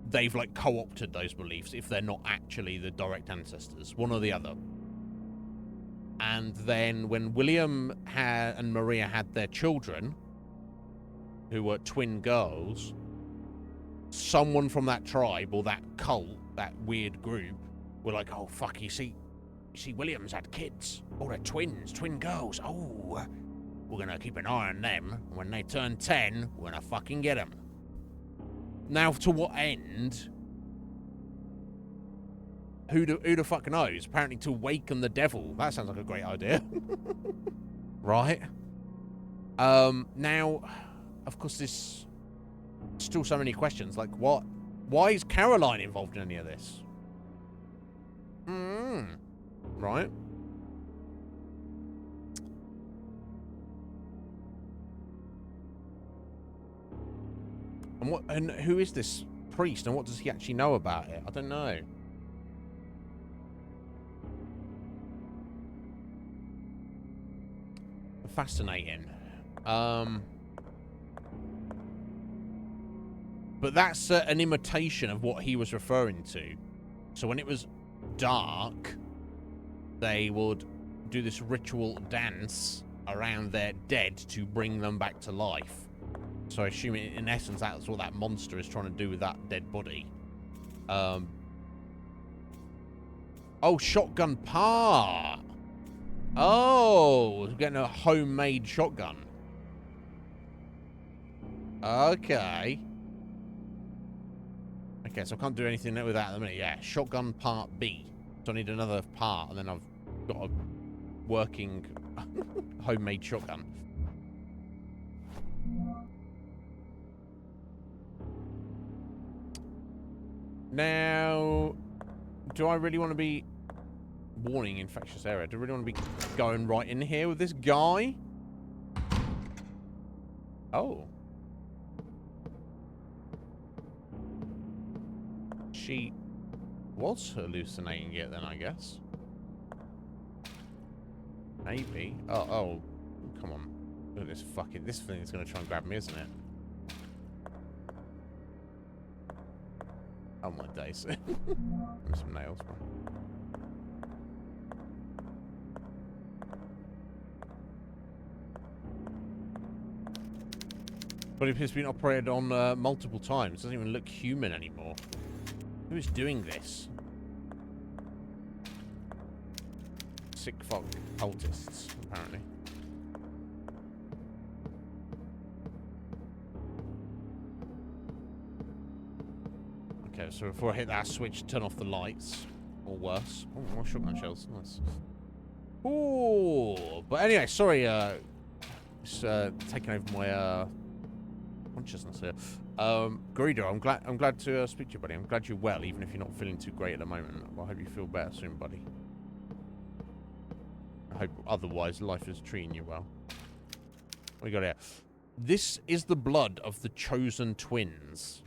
they've like co-opted those beliefs if they're not actually the direct ancestors, one or the other. And then when William and Maria had their children, who were twin girls, someone from that tribe or that cult, that weird group, were like, oh fuck, you see William's had kids. Oh, they're twins, twin girls. Oh, we're gonna keep an eye on them. When they turn 10, we're gonna fucking get them. Now, to what end? Who the fuck knows? Apparently to awaken the devil. That sounds like a great idea. Right? Now, of course, there's still so many questions. Like, what? Why is Caroline involved in any of this? Right? And who is this priest, and what does he actually know about it? I don't know. Fascinating. But that's an imitation of what he was referring to. So when it was dark, they would do this ritual dance around their dead to bring them back to life. So I assume in essence that's what that monster is trying to do with that dead body. Oh, shotgun part. Oh, getting a homemade shotgun. Okay. Okay, so I can't do anything with that at the minute. Yeah, shotgun part B. So I need another part, and then I've got a working homemade shotgun. Now, do I really want to be... Warning, infectious area. Do I really want to be going right in here with this guy? Oh. She was hallucinating it then, I guess. Maybe. Oh, come on. Look at this fucking... This thing is going to try and grab me, isn't it? Oh my days. Some nails, bro. But it's been operated on multiple times. It doesn't even look human anymore. Who is doing this? Sick fuck cultists, apparently. Okay, so before I hit that switch, turn off the lights. Or worse. Oh, more shotgun shells. Nice. Ooh. But anyway, sorry, it's taking over my consciousness here. Greedo, I'm glad to speak to you, buddy. I'm glad you're well, even if you're not feeling too great at the moment. Well, I hope you feel better soon, buddy. I hope otherwise life is treating you well. What we got here? This is the blood of the chosen twins.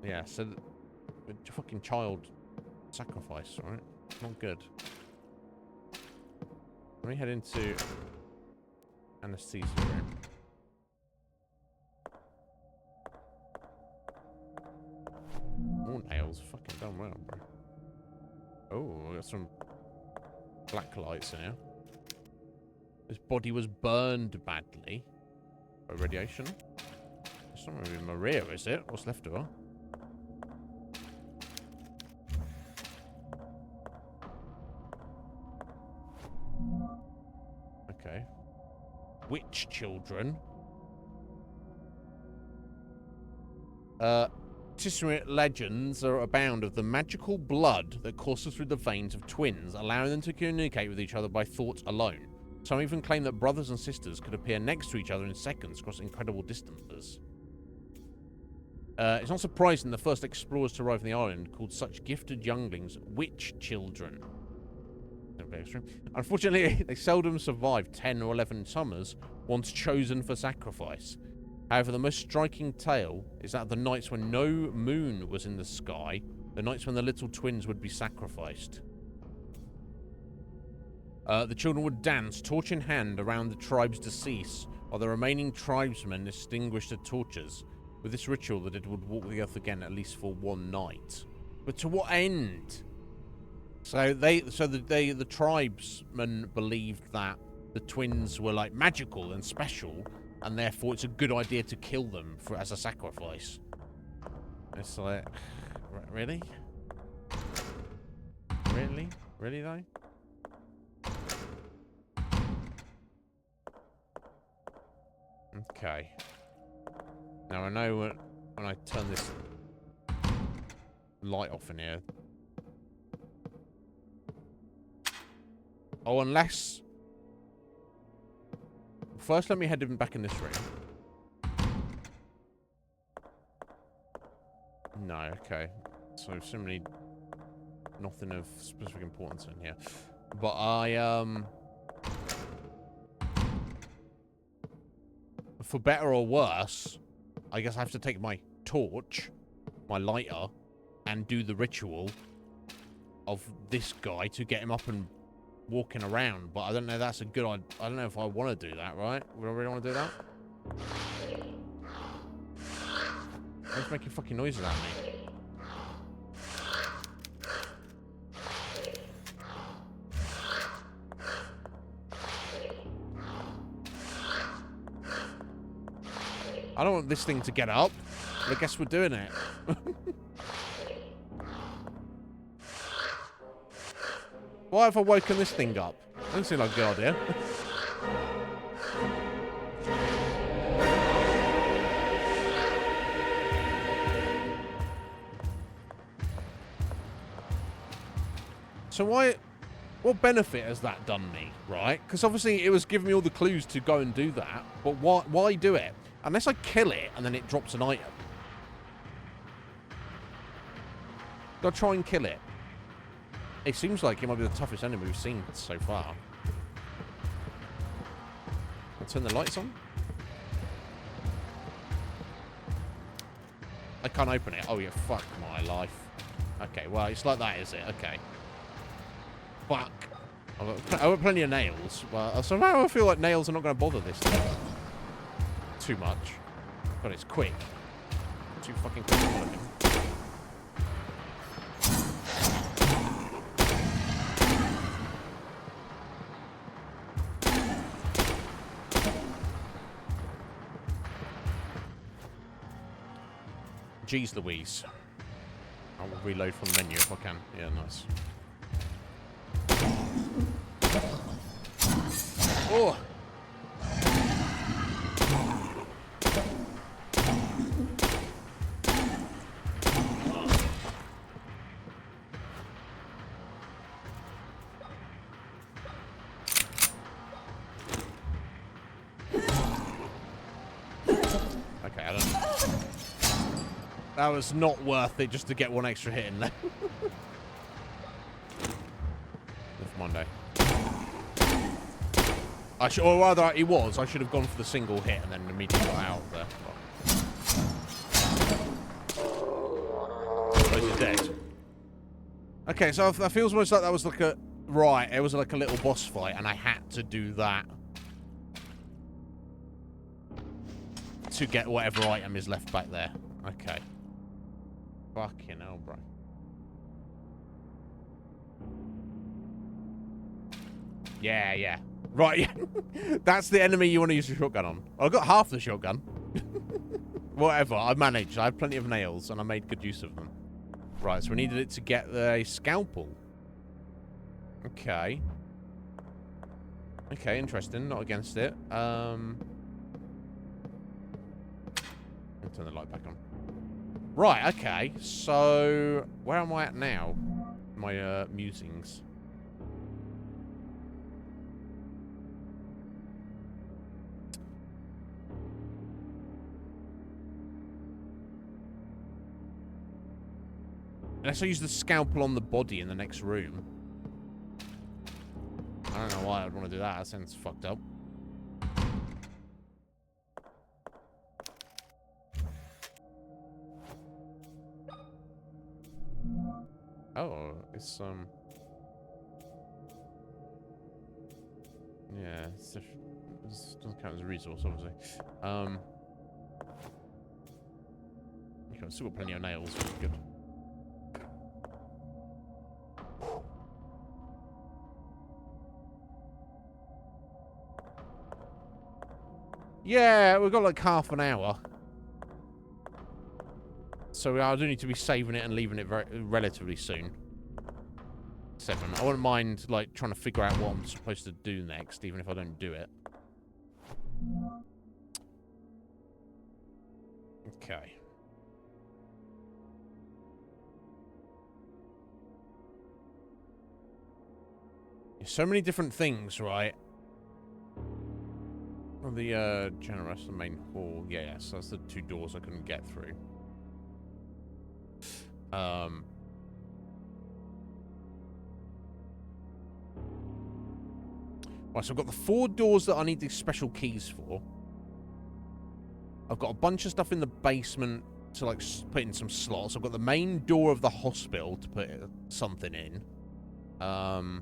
Yeah, so fucking child sacrifice, right? Not good. Let me head into anesthesia room. More nails, fucking done well, bro. Oh, I got some black lights in here. This body was burned badly by radiation. It's not really Maria, is it? What's left of her? Okay. Witch children. Tissuate legends are abound of the magical blood that courses through the veins of twins, allowing them to communicate with each other by thought alone. Some even claim that brothers and sisters could appear next to each other in seconds across incredible distances. It's not surprising the first explorers to arrive on the island called such gifted younglings witch children. Unfortunately, they seldom survive 10 or 11 summers once chosen for sacrifice. However, the most striking tale is that the nights when no moon was in the sky, the nights when the little twins would be sacrificed. The children would dance, torch in hand, around the tribe's deceased, while the remaining tribesmen extinguished the torches. With this ritual, the dead would walk the earth again at least for one night. But to what end? So the tribesmen believed that the twins were like magical and special, and therefore it's a good idea to kill them as a sacrifice. It's like, really? Really? Really though? Okay. Now I know when I turn this light off in here. Oh, unless... First, let me head back in this room. No, okay. So, similarly, nothing of specific importance in here. But for better or worse, I guess I have to take my torch, my lighter, and do the ritual of this guy to get him up and walking around. But I don't know if that's a good idea. I don't know if I want to do that, right? Would I really want to do that? He's making fucking noises at me. I don't want this thing to get up, but I guess we're doing it. Why have I woken this thing up? Doesn't seem like a good idea. So what benefit has that done me, right? Because obviously it was giving me all the clues to go and do that, but why do it? Unless I kill it and then it drops an item. Gotta try and kill it. It seems like it might be the toughest enemy we've seen so far. I'll turn the lights on. I can't open it. Oh, yeah, fuck my life. Okay, well, it's like that, is it? Okay. Fuck. I've got plenty of nails. Well, somehow I feel like nails are not going to bother this time. Too much. But it's quick. Too fucking quick for looking. Jeez Louise. I will reload from the menu if I can. Yeah, nice. Oh! Okay, I don't know. That was not worth it just to get one extra hit in there. Never mind, eh? Or rather, it was. I should have gone for the single hit and then immediately got out there. Oh, he's dead. Okay, so that feels almost like that was like a... Right, it was like a little boss fight, and I had to do that to get whatever item is left back there. Okay. Fucking hell, bro. Yeah, yeah. Right, yeah. That's the enemy you want to use your shotgun on. I got half the shotgun. Whatever, I managed. I had plenty of nails, and I made good use of them. Right, so we needed it to get a scalpel. Okay. Okay, interesting. Not against it. I'll turn the light back on. Right, okay. So, where am I at now? My, musings. Unless I use the scalpel on the body in the next room. I don't know why I'd want to do that. That sounds fucked up. Oh, it's, yeah, it doesn't count as a resource, obviously. Okay, I've still got plenty of nails, which is good. Yeah, we've got like half an hour. So I do need to be saving it and leaving it relatively soon. 7. I wouldn't mind, like, trying to figure out what I'm supposed to do next, even if I don't do it. Okay. There's so many different things, right? Well, the generous, the main hall. Yeah, yeah, so that's the 2 doors I couldn't get through. Right, so I've got the 4 doors that I need these special keys for. I've got a bunch of stuff in the basement to, like, put in some slots. I've got the main door of the hospital to put something in. Oh,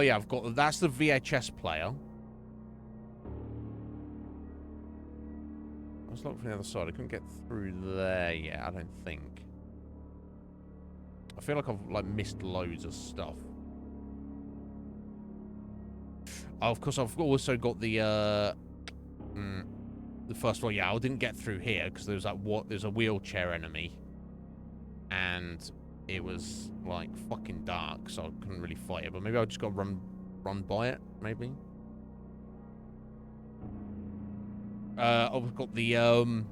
yeah, I've got... That's the VHS player. Let's look from the other side. I couldn't get through there yet, I don't think. I feel like I've, like, missed loads of stuff. Oh, of course, I've also got the first one. Yeah, I didn't get through here because there was that there's a wheelchair enemy, and it was like fucking dark, so I couldn't really fight it. But maybe I just got to run by it. Maybe. I've got the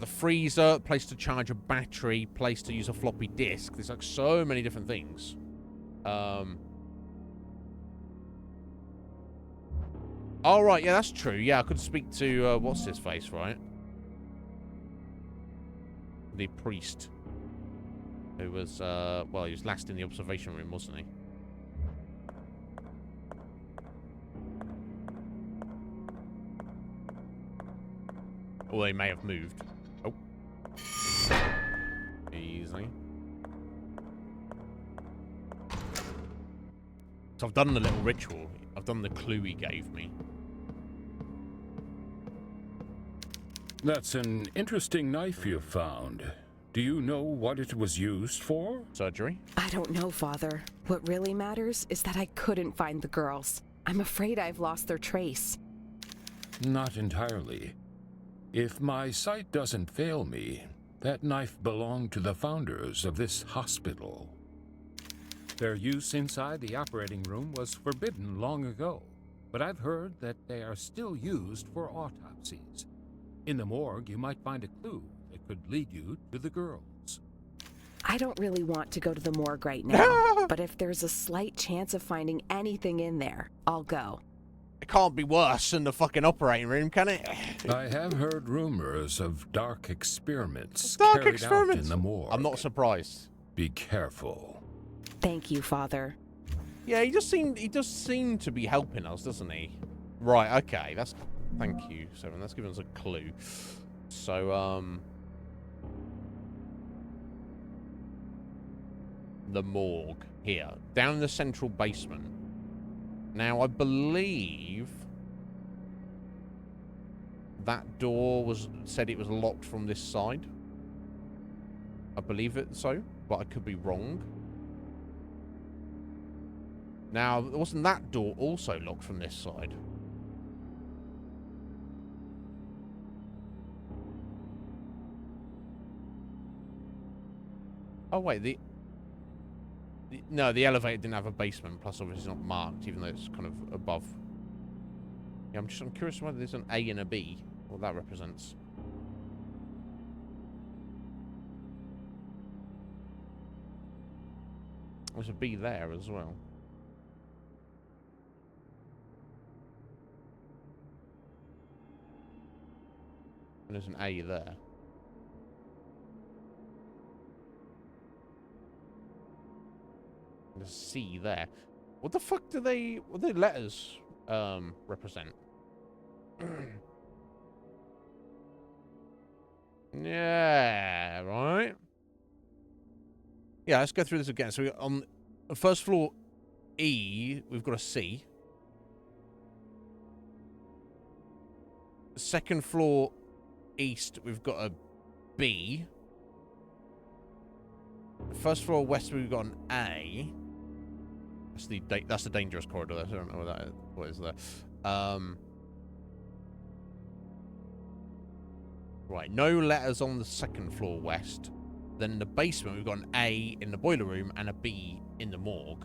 freezer, place to charge a battery, place to use a floppy disk. There's like so many different things. Oh, right, yeah, that's true. Yeah, I could speak to, what's his face, right? The priest. Who was, well, he was last in the observation room, wasn't he? Or they may have moved. Oh. Easy. So I've done the little ritual. I've done the clue he gave me. That's an interesting knife you found. Do you know what it was used for? Surgery? I don't know, Father. What really matters is that I couldn't find the girls. I'm afraid I've lost their trace. Not entirely. If my sight doesn't fail me, that knife belonged to the founders of this hospital. Their use inside the operating room was forbidden long ago, but I've heard that they are still used for autopsies. In the morgue, you might find a clue that could lead you to the girls. I don't really want to go to the morgue right now, but if there's a slight chance of finding anything in there, I'll go. It can't be worse than the fucking operating room, can it? I have heard rumors of dark experiments Dark carried experiments. out in the morgue. I'm not surprised. Be careful. Thank you, Father. Yeah, he does seem to be helping us, doesn't he? Right, okay, that's... Thank you, Seven. That's given us a clue. So, the morgue here. Down in the central basement. Now, I believe that door said it was locked from this side. I believe it so, but I could be wrong. Now, wasn't that door also locked from this side? Oh, wait, no, the elevator didn't have a basement, plus obviously it's not marked, even though it's kind of above. Yeah, I'm curious whether there's an A and a B, what that represents. There's a B there as well. And there's an A there. There's a C there. What the fuck what do the letters represent? Yeah, right. Yeah, let's go through this again. So on the first floor E, we've got a C. Second floor east, we've got a B. First floor west, we've got an A. That's the dangerous corridor. I don't know what is there. Right, no letters on the second floor west. Then in the basement, we've got an A in the boiler room and a B in the morgue.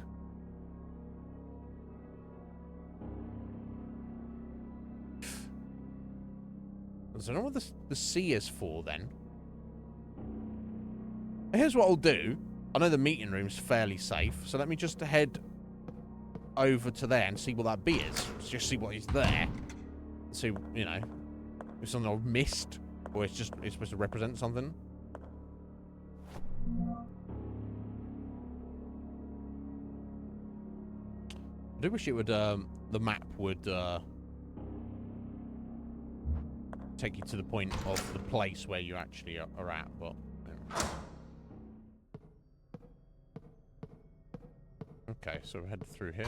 So I don't know what the C is for then. Here's what I'll do. I know the meeting room's fairly safe, so let me just head over to there and see what that B is. Just see what is there. See, you know, if something I've missed, or it's supposed to represent something. I do wish it would, the map would, take you to the point of the place where you actually are at, but... Anyway. Okay, so we're headed through here.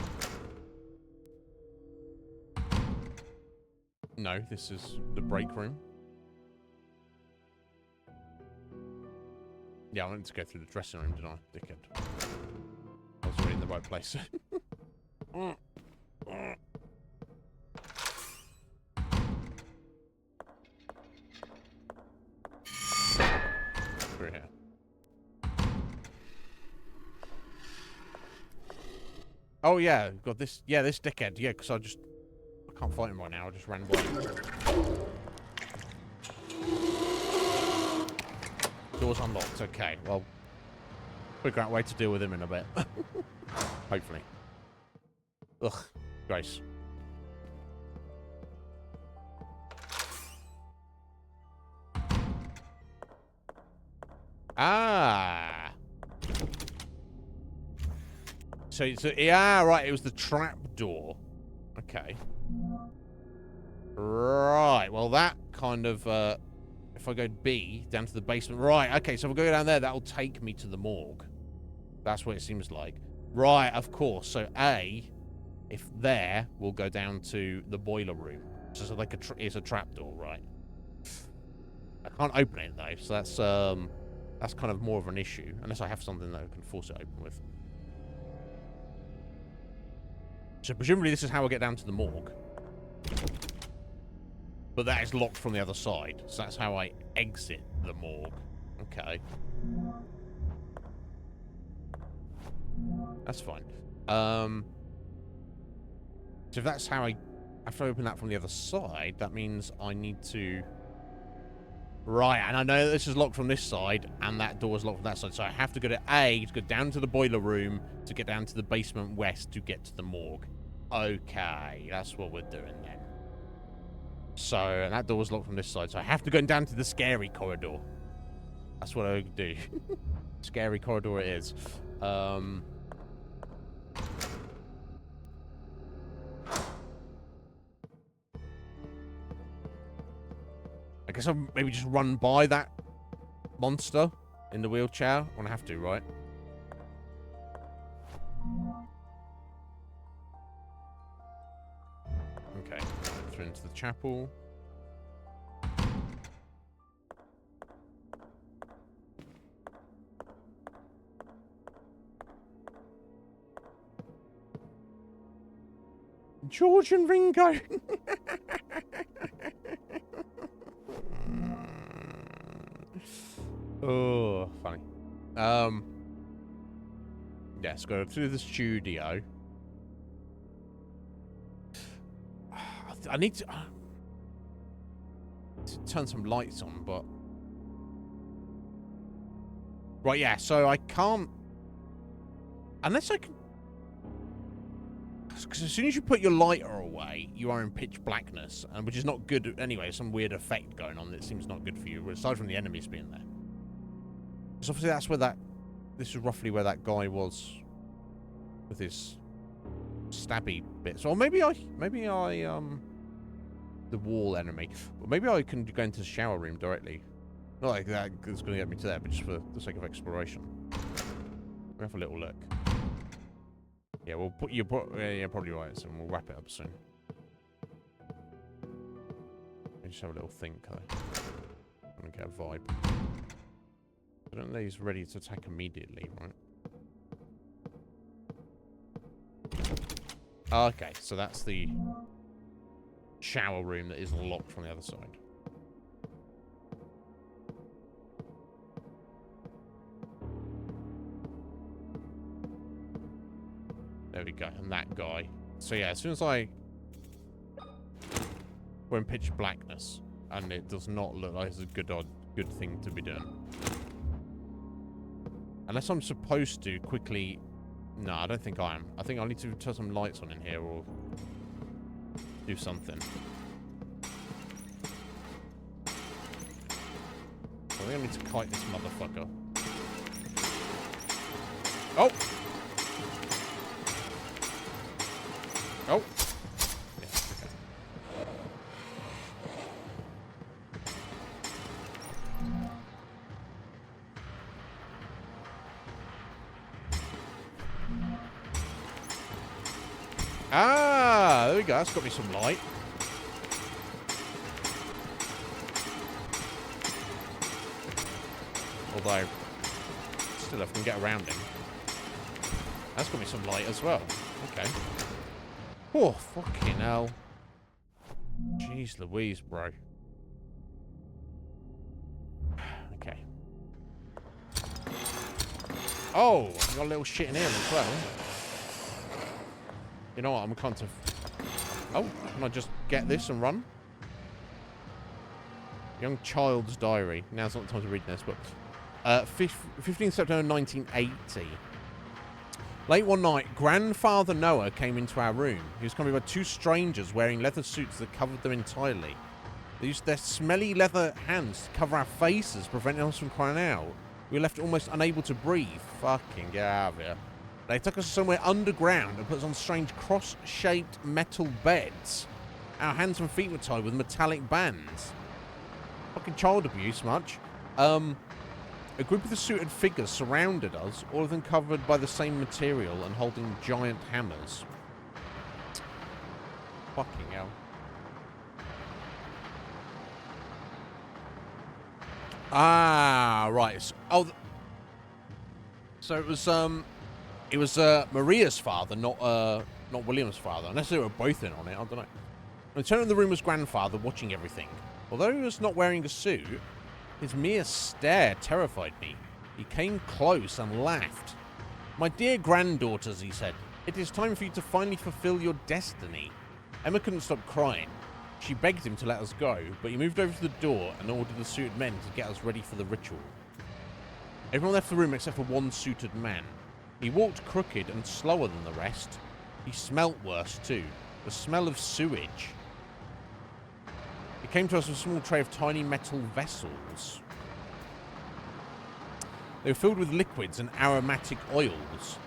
No, this is the break room. Yeah, I wanted to go through the dressing room, didn't I, dickhead? I was already in the right place. Through here. Oh yeah, got this. Yeah, this dickhead. Yeah, because I can't fight him right now. I just ran by him. Door's unlocked. Okay, well, figure out a way to deal with him in a bit. Hopefully. Ugh, Grace. Ah. So yeah, right. It was the trap door. Okay. Right, well, that kind of, if I go B, down to the basement. Right, okay, so if I go down there, that'll take me to the morgue. That's what it seems like. Right, of course. So A, if there, we'll go down to the boiler room. So like it's a trapdoor, right? I can't open it, though, so that's kind of more of an issue. Unless I have something that I can force it open with. So presumably this is how I get down to the morgue. But that is locked from the other side. So that's how I exit the morgue. Okay. That's fine. So if that's how I have to open that from the other side, that means I need to... Right, and I know that this is locked from this side, and that door is locked from that side. So I have to go to A, to go down to the boiler room, to get down to the basement west, to get to the morgue. Okay, that's what we're doing then. So, and that door was locked from this side, so I have to go down to the scary corridor. That's what I do. Scary corridor it is. I guess I'll maybe just run by that monster in the wheelchair. I'm gonna have to, right? Okay, enter into the chapel. George and Ringo. Oh, funny. Yes, go to the studio. I need to turn some lights on, but... Right, yeah, so I can't... Unless I can... Because as soon as you put your lighter away, you are in pitch blackness, and which is not good anyway. Some weird effect going on that seems not good for you, aside from the enemies being there. Because obviously that's where that... This is roughly where that guy was with his stabby bits. Or maybe I the wall enemy. Or maybe I can go into the shower room directly. Not like that, it's going to get me to there, but just for the sake of exploration. We'll have a little look. Yeah, we'll put you. Yeah, probably right. So we'll wrap it up soon. I just have a little think. I'm gonna get a vibe. I don't know he's ready to attack immediately, right? Okay, so that's the shower room that is locked from the other side. There we go, and that guy. So yeah, as soon as we're in pitch blackness, and it does not look like it's a good thing to be doing. Unless I'm supposed to quickly... No, I don't think I am. I think I need to turn some lights on in here, or do something. I think I need to kite this motherfucker. Oh! Oh! Yeah, okay. Ah! There we go. That's got me some light. Although, still I can get around him. That's got me some light as well. Okay. Oh, fucking hell. Jeez Louise, bro. Okay. Oh, I got a little shit in here as well. You know what, I'm kind of... Oh, can I just get this and run? Young child's diary. Now's not the time to read this, but... 15th September 1980. Late one night, Grandfather Noah came into our room. He was accompanied by two strangers wearing leather suits that covered them entirely. They used their smelly leather hands to cover our faces, preventing us from crying out. We were left almost unable to breathe. Fucking get out of here. They took us somewhere underground and put us on strange cross-shaped metal beds. Our hands and feet were tied with metallic bands. Fucking child abuse, much. A group of the suited figures surrounded us, all of them covered by the same material and holding giant hammers. Fucking hell. Ah, right. So it was Maria's father, not William's father. Unless they were both in on it, I don't know. In turn of the room was grandfather watching everything. Although he was not wearing a suit, his mere stare terrified me. He came close and laughed. "My dear granddaughters," he said, "it is time for you to finally fulfill your destiny." Emma couldn't stop crying. She begged him to let us go, but he moved over to the door and ordered the suited men to get us ready for the ritual. Everyone left the room except for one suited man. He walked crooked and slower than the rest. He smelt worse too, the smell of sewage. He came to us with a small tray of tiny metal vessels. They were filled with liquids and aromatic oils.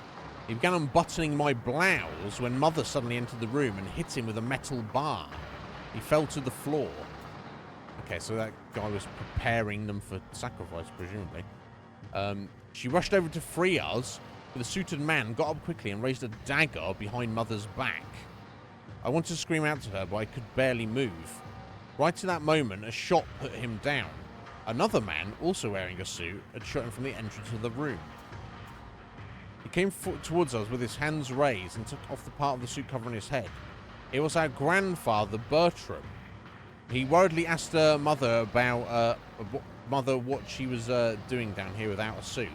He began unbuttoning my blouse when Mother suddenly entered the room and hit him with a metal bar. He fell to the floor. Okay, so that guy was preparing them for sacrifice, presumably. She rushed over to free us, but the suited man got up quickly and raised a dagger behind Mother's back. I wanted to scream out to her, but I could barely move. Right at that moment, a shot put him down. Another man, also wearing a suit, had shot him from the entrance of the room. He came towards us with his hands raised and took off the part of the suit covering his head. It was our grandfather, Bertram. He worriedly asked her mother about what she was doing down here without a suit.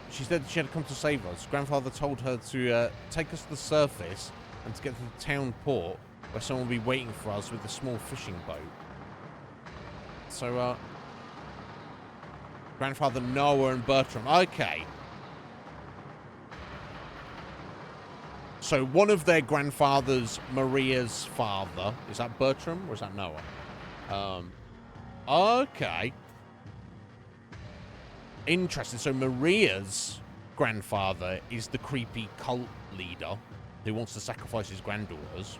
She said she had come to save us. Grandfather told her to take us to the surface and to get to the town port, where someone will be waiting for us with a small fishing boat. So, Grandfather Noah and Bertram. Okay. So one of their grandfathers, Maria's father, is that Bertram or is that Noah? Okay. Interesting. So Maria's grandfather is the creepy cult leader who wants to sacrifice his granddaughters.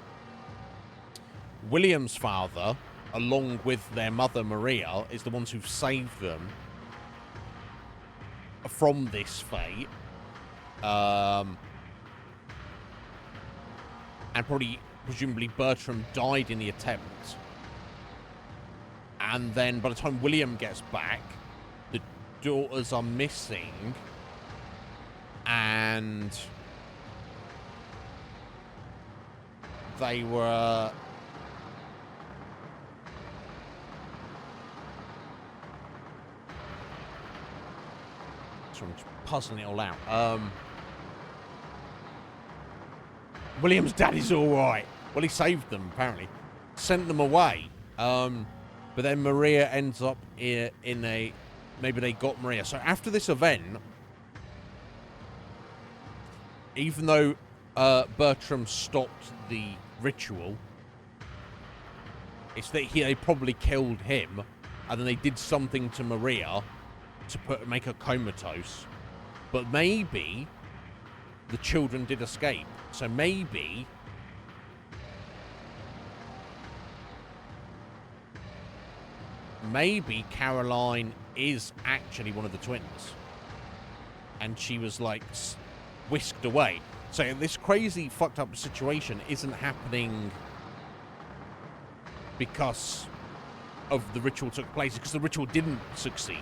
William's father, along with their mother Maria, is the ones who've saved them from this fate. And presumably Bertram died in the attempt. And then by the time William gets back, the daughters are missing. And they were... So I'm just puzzling it all out. William's daddy's alright. Well, he saved them, apparently. Sent them away. But then Maria ends up in a... Maybe they got Maria. So after this event, even though Bertram stopped the ritual, it's that they probably killed him, and then they did something to Maria to make her comatose. But maybe the children did escape. So maybe Caroline is actually one of the twins. And she was, like, whisked away. So this crazy, fucked up situation isn't happening because of the ritual took place. Because the ritual didn't succeed.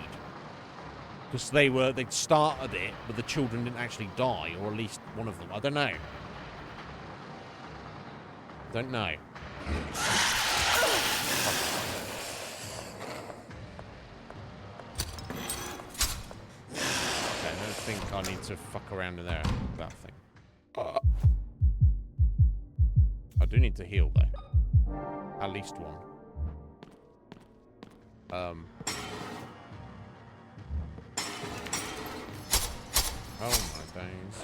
Because they'd started it, but the children didn't actually die. Or at least one of them. I don't know. Don't know. Okay, I don't think I need to fuck around in there with that thing. I do need to heal, though. At least one. Oh my days.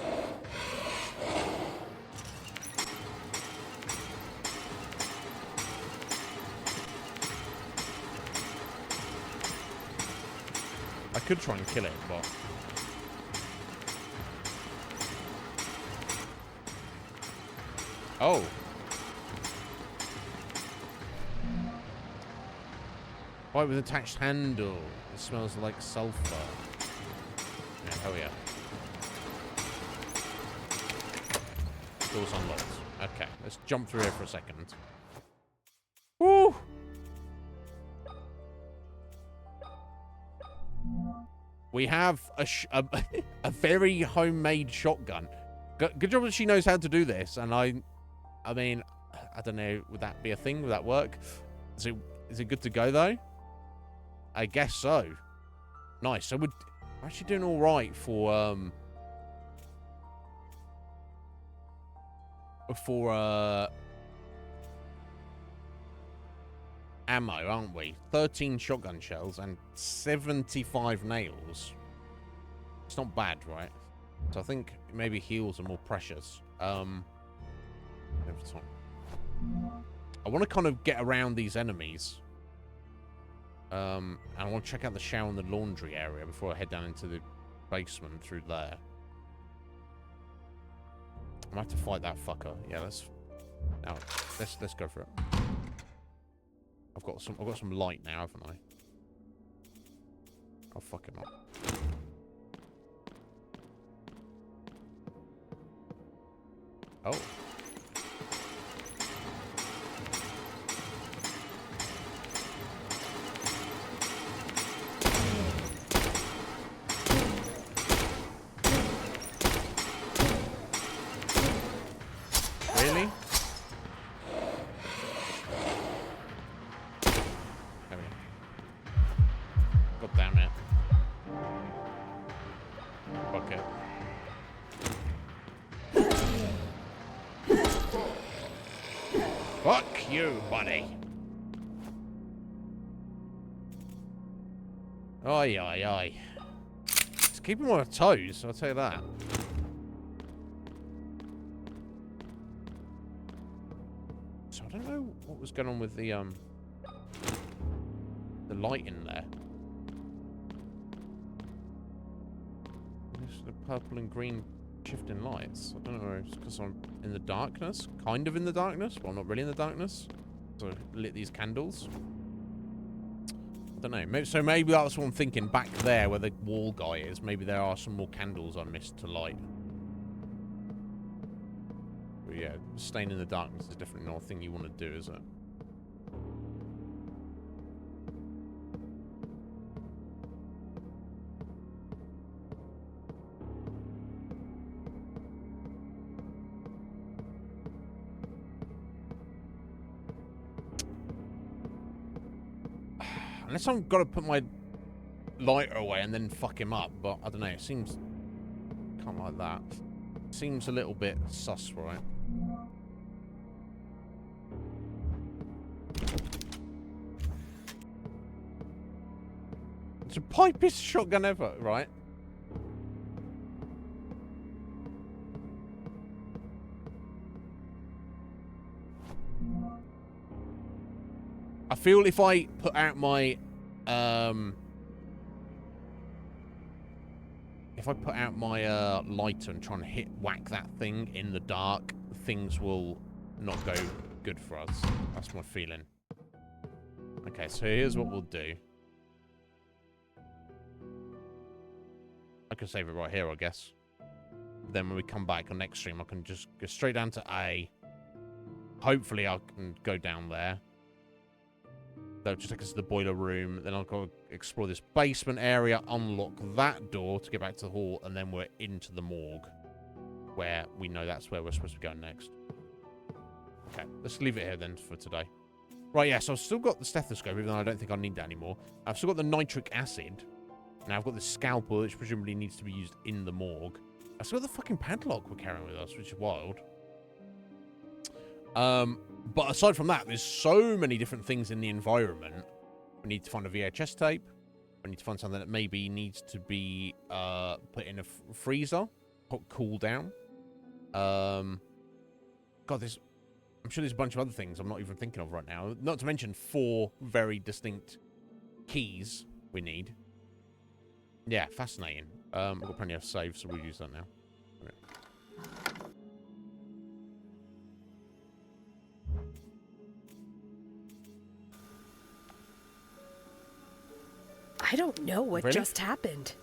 I could try and kill it, but... Oh. Pipe with attached handle. It smells like sulfur. Yeah, hell yeah. Door's unlocked. Okay, let's jump through here for a second. Woo! We have a very homemade shotgun. Good job that she knows how to do this. And I mean, I don't know. Would that be a thing? Would that work? Is it good to go though? I guess so. Nice. So we're actually doing all right for ammo, aren't we? 13 shotgun shells and 75 nails. It's not bad, right? So I think maybe heals are more precious. I want to kind of get around these enemies. And I want to check out the shower and the laundry area before I head down into the basement through there. I'm gonna have to fight that fucker. Yeah, let's go for it. I've got some light now, haven't I? Oh, fucking not. Oh. Really? Come here. God damn it. Okay. Fuck you, buddy. Oi, oi, oi. It's keeping me on my toes, I'll tell you that. So I don't know what was going on with the light in there. There's the purple and green shifting lights. I don't know, it's because I'm in the darkness. Kind of in the darkness. Well, not really in the darkness. So I lit these candles. I don't know. So maybe that's what I'm thinking. Back there where the wall guy is, maybe there are some more candles I missed to light. But yeah, staying in the darkness is definitely not a thing you want to do, is it? Unless I've got to put my lighter away and then fuck him up, but I don't know, it seems... Can't like that. Seems a little bit sus, right? It's the pipest shotgun ever, right? I feel if I put out my, lighter and try and whack that thing in the dark, things will not go good for us. That's my feeling. Okay, so here's what we'll do. I can save it right here, I guess. Then when we come back on next stream, I can just go straight down to A. Hopefully I can go down there. That'll just take us to the boiler room. Then I'll go explore this basement area, unlock that door to get back to the hall, and then we're into the morgue, where we know that's where we're supposed to be going next. Okay, let's leave it here then for today. Right, yeah, so I've still got the stethoscope, even though I don't think I need that anymore. I've still got the nitric acid. Now I've got the scalpel, which presumably needs to be used in the morgue. I've still got the fucking padlock we're carrying with us, which is wild. But aside from that, there's so many different things in the environment. We need to find a VHS tape. We need to find something that maybe needs to be put in a freezer, cool down. God, I'm sure there's a bunch of other things I'm not even thinking of right now. Not to mention 4 very distinct keys we need. Yeah, fascinating. I've got plenty of saves, so we'll use that now. I don't know what Really? just happened.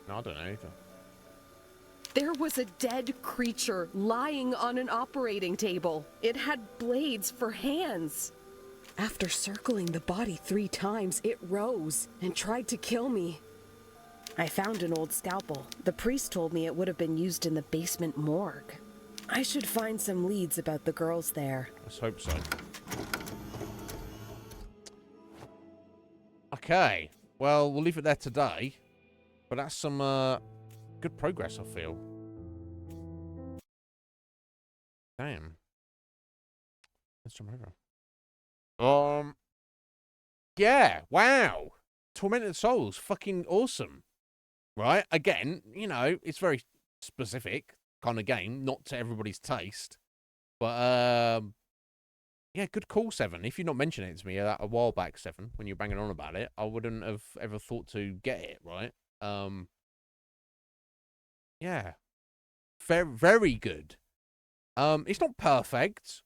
No, I don't know either. There was a dead creature lying on an operating table. It had blades for hands. After circling the body 3 times, it rose and tried to kill me. I found an old scalpel. The priest told me it would have been used in the basement morgue. I should find some leads about the girls there. Let's hope so. Okay. Well, we'll leave it there today. But that's some good progress, I feel. Damn. Let's jump over. Yeah. Wow. Tormented Souls. Fucking awesome. Right? Again, you know, it's very specific kind of game. Not to everybody's taste. But, yeah, good call, Seven. If you'd not mentioned it to me a while back, Seven, when you were banging on about it, I wouldn't have ever thought to get it, right? Yeah. Very, very good. It's not perfect.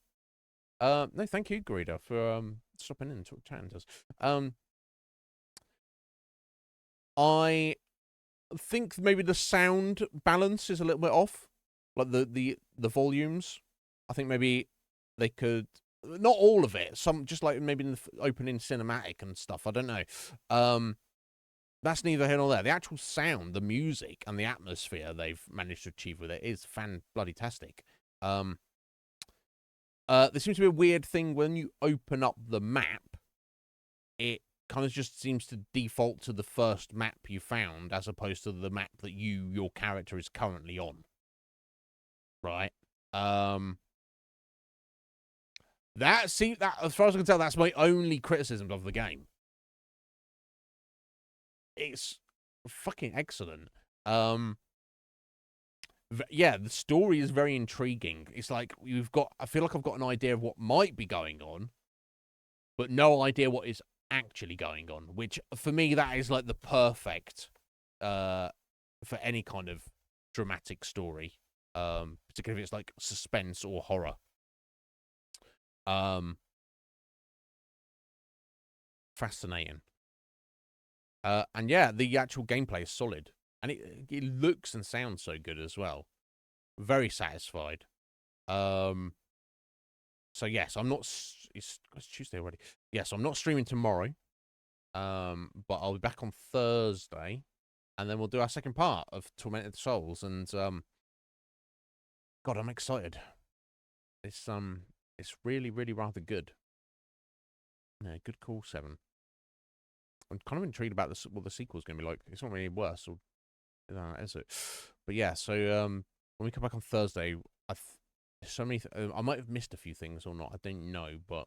No, thank you, Garida, for stopping in and chatting to us. I think maybe the sound balance is a little bit off. Like the volumes. I think maybe they could, not all of it, some just like maybe in the opening cinematic and stuff. I don't know. That's neither here nor there. The actual sound, the music, and the atmosphere they've managed to achieve with it is fan-bloody-tastic. There seems to be a weird thing when you open up the map, it kind of just seems to default to the first map you found as opposed to the map that your character is currently on. Right? That, as far as I can tell, that's my only criticism of the game. It's fucking excellent. Yeah, the story is very intriguing. It's like I feel like I've got an idea of what might be going on, but no idea what is actually going on, which for me, that is like the perfect for any kind of dramatic story, particularly if it's like suspense or horror. Fascinating. And yeah, the actual gameplay is solid. And it looks and sounds so good as well. Very satisfied. So yes, I'm not... It's Tuesday already. Yes, I'm not streaming tomorrow. But I'll be back on Thursday. And then we'll do our second part of Tormented Souls. And, God, I'm excited. It's really, really rather good. Yeah, good call, 7. I'm kind of intrigued about what the sequel's going to be like. It's not really worse, or is it? But yeah, so when we come back on Thursday, so many. I might have missed a few things or not. I don't know, but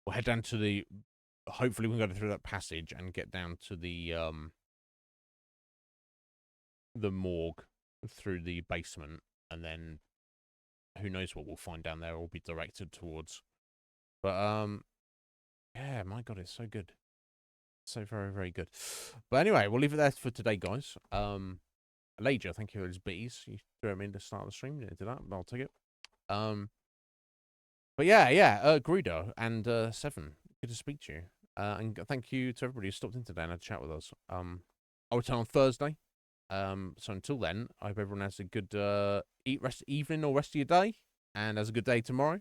we'll head down to the. Hopefully, we can go through that passage and get down to the morgue through the basement, and then who knows what we'll find down there or be directed towards. But yeah, my God, it's so good. So very, very good. But anyway, we'll leave it there for today, guys. Lager, thank you for those bees. You threw them in to start the stream. You did that, but I'll take it. But yeah, Grudo and 7, good to speak to you. And thank you to everybody who stopped in today and had a chat with us. I'll return on Thursday. So until then, I hope everyone has a good evening or rest of your day, and has a good day tomorrow.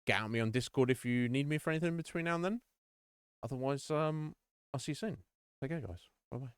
Get at me on Discord if you need me for anything between now and then. Otherwise, I'll see you soon. Take care, guys. Bye-bye.